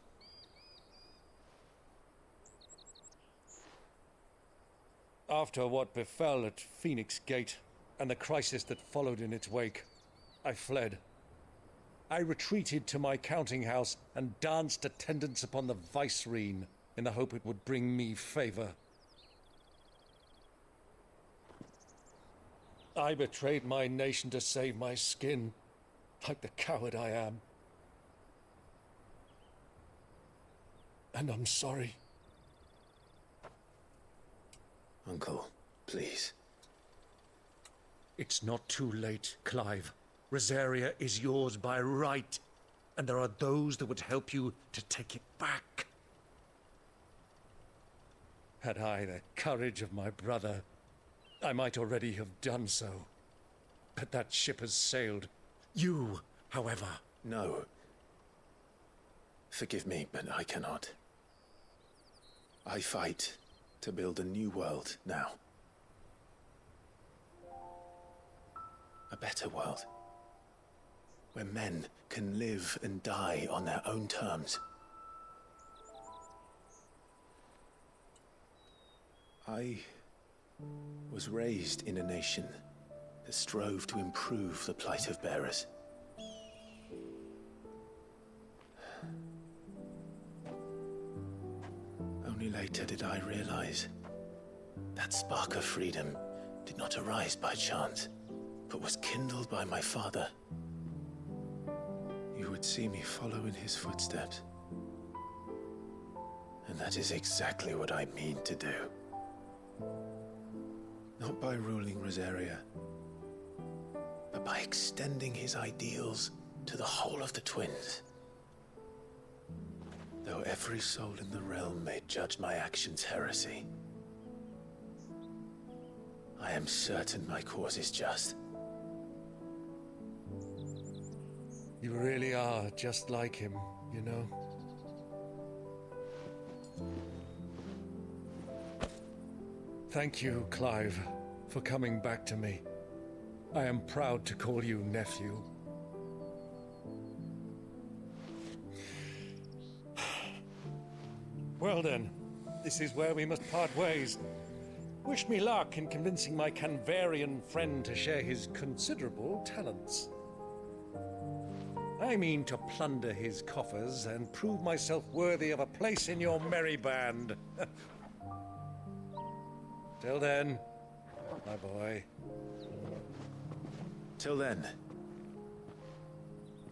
After what befell at Phoenix Gate and the crisis that followed in its wake, I fled. I retreated to my counting house and danced attendance upon the vicereine in the hope it would bring me favor. I betrayed my nation to save my skin, like the coward I am. And I'm sorry. Uncle, please. It's not too late, Clive. Rosaria is yours by right, and there are those that would help you to take it back. Had I the courage of my brother, I might already have done so. But that ship has sailed. You, however... No. Forgive me, but I cannot. I fight to build a new world now. A better world. Where men can live and die on their own terms. I was raised in a nation that strove to improve the plight of bearers. Only later did I realize that spark of freedom did not arise by chance, but was kindled by my father. You would see me follow in his footsteps. And that is exactly what I mean to do. Not by ruling Rosaria, but by extending his ideals to the whole of the twins. Though every soul in the realm may judge my actions heresy, I am certain my cause is just. You really are just like him, you know? Thank you, Clive, for coming back to me. I am proud to call you nephew. Well then, this is where we must part ways. Wish me luck in convincing my Canvarian friend to share his considerable talents. I mean to plunder his coffers and prove myself worthy of a place in your merry band. Till then, my boy. Till then,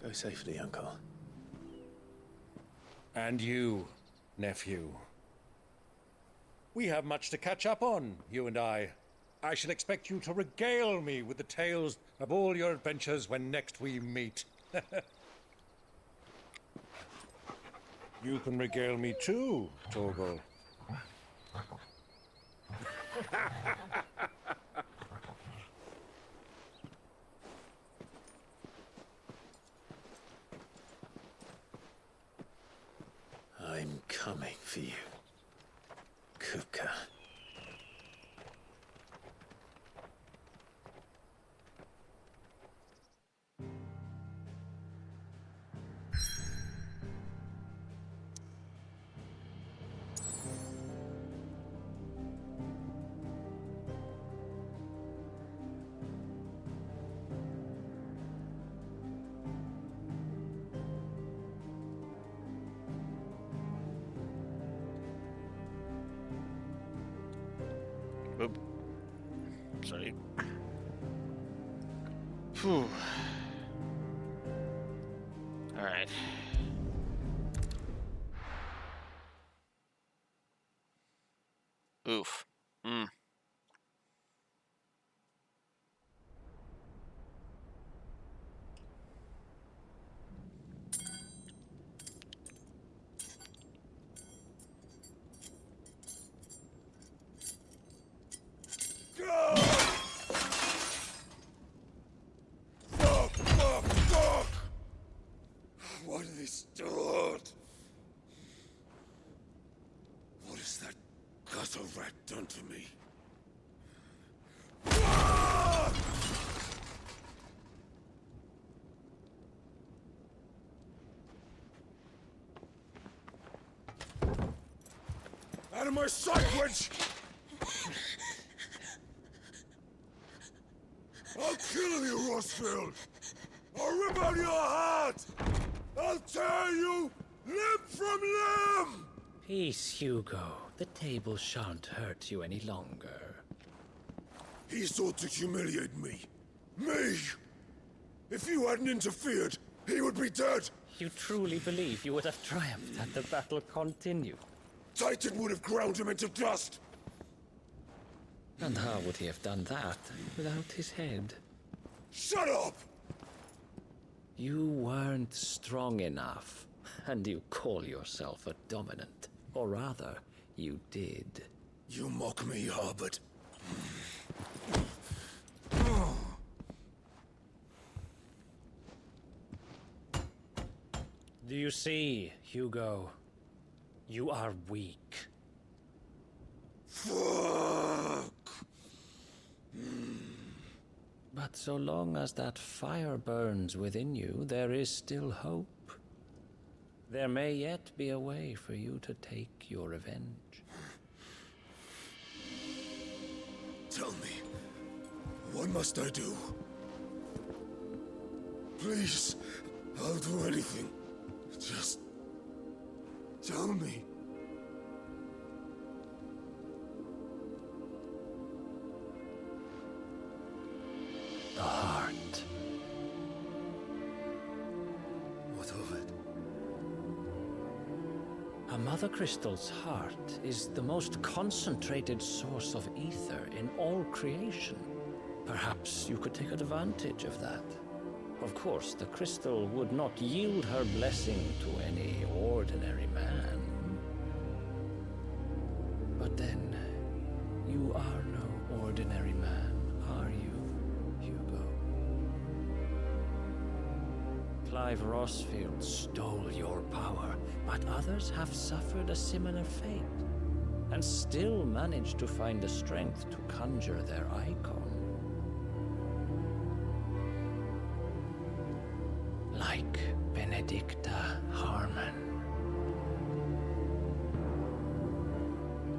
go safely, Uncle. And you, nephew. We have much to catch up on, you and I. I shall expect you to regale me with the tales of all your adventures when next we meet. You can regale me too, Torgal. I'm coming for you, Kuka. Oop. Sorry. Whew. All right. Oof. Mm. Fuck! What have they start? What has that gutter rat done to me? Out of my sight, witch! I'll kill you, Rossfield! I'll rip out your heart! I'll tear you limb from limb! Peace, Hugo. The table shan't hurt you any longer. He sought to humiliate me. Me! If you hadn't interfered, he would be dead! You truly believe you would have triumphed had the battle continued? Titan would have ground him into dust! And how would he have done that without his head? Shut up! You weren't strong enough, and you call yourself a dominant. Or rather, you did. You mock me, Harbert. Do you see, Hugo? You are weak. Fuck! But so long as that fire burns within you, there is still hope. There may yet be a way for you to take your revenge. Tell me, what must I do? Please, I'll do anything. Just tell me. The heart. What of it? A Mother Crystal's heart is the most concentrated source of ether in all creation. Perhaps you could take advantage of that. Of course, the crystal would not yield her blessing to any ordinary man. But then, you are no ordinary man, are you, Hugo? Clive Rossfield stole your power, but others have suffered a similar fate, and still managed to find the strength to conjure their icon. Like Benedicta Harmon.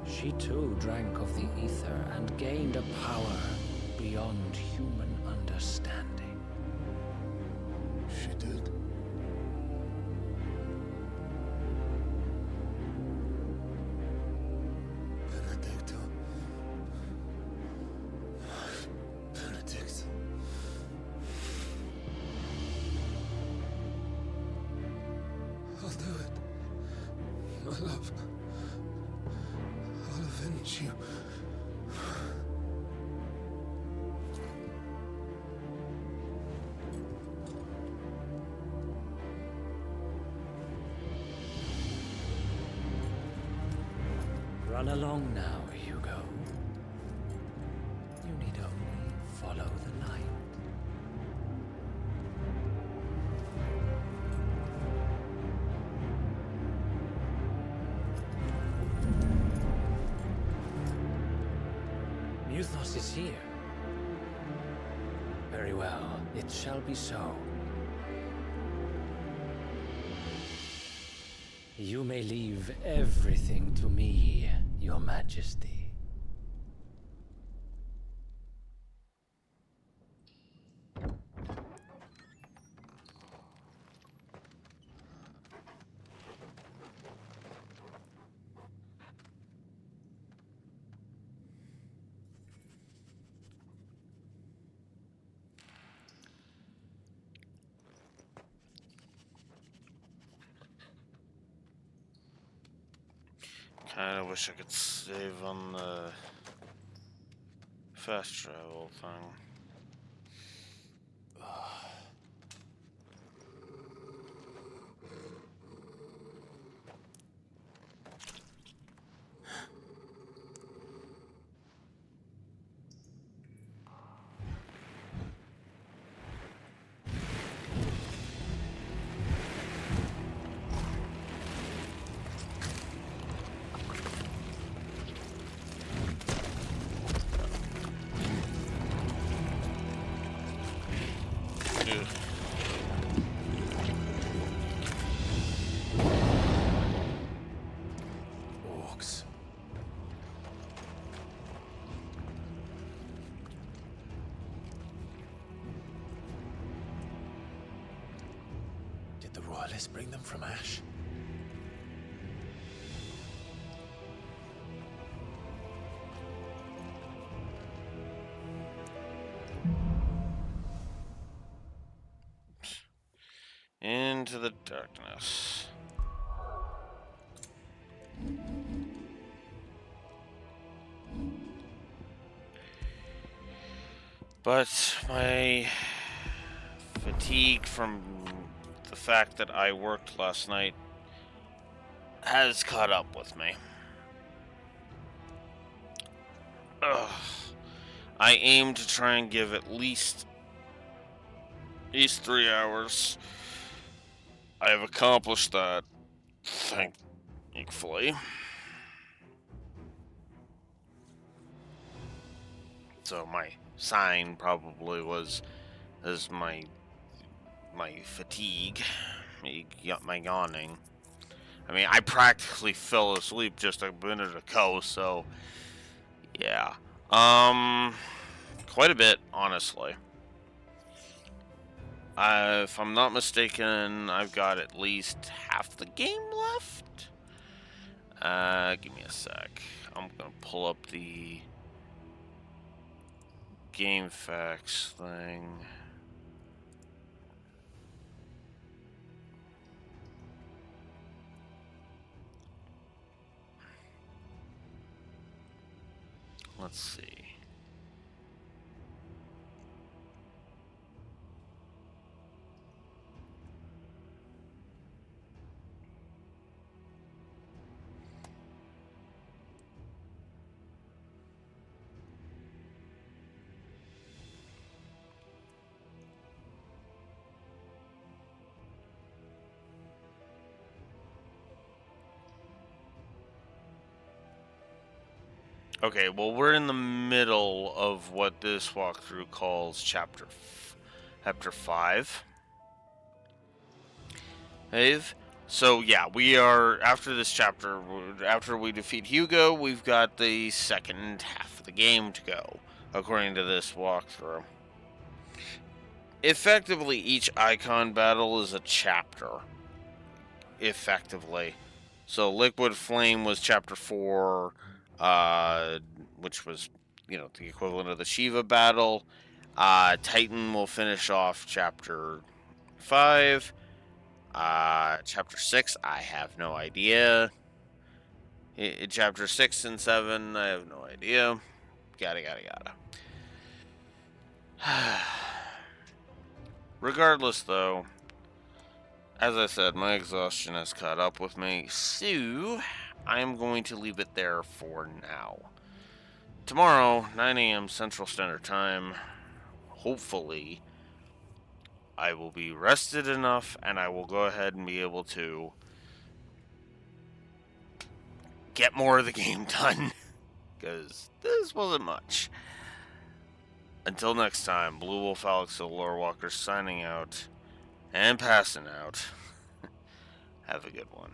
She too drank of the ether and gained a power beyond human understanding. She did. Benedicta. Benedict. I'll do it. My love. I'll avenge you. Run along now, Hugo. Euthos is here. Very well, it shall be so. You may leave everything to me, Your Majesty. Kinda wish I could save on the fast travel thing. Orcs. Did the royalists bring them from Ash? Into the darkness. But my fatigue from the fact that I worked last night has caught up with me. Ugh. I aim to try and give at least 3 hours. I have accomplished that, thankfully. So my sign probably was as my fatigue, my yawning. I mean, I practically fell asleep just a minute ago, so yeah. Quite a bit, honestly. If I'm not mistaken, I've got at least half the game left. Give me a sec. I'm gonna pull up the game facts thing. Let's see. Okay, well, we're in the middle of what this walkthrough calls chapter 5. Dave? So, yeah, we are, after this chapter, after we defeat Hugo, we've got the second half of the game to go, according to this walkthrough. Effectively, each icon battle is a chapter. Effectively. So, Liquid Flame was chapter 4, which was, the equivalent of the Shiva battle. Titan will finish off chapter 5. Chapter 6, I have no idea. Chapter 6 and 7, I have no idea. Yada. Regardless, though, as I said, my exhaustion has caught up with me, so I'm going to leave it there for now. Tomorrow, 9 a.m. Central Standard Time, hopefully, I will be rested enough and I will go ahead and be able to get more of the game done. because this wasn't much. Until next time, Blue Wolf Alex the Lore Walker signing out and passing out. Have a good one.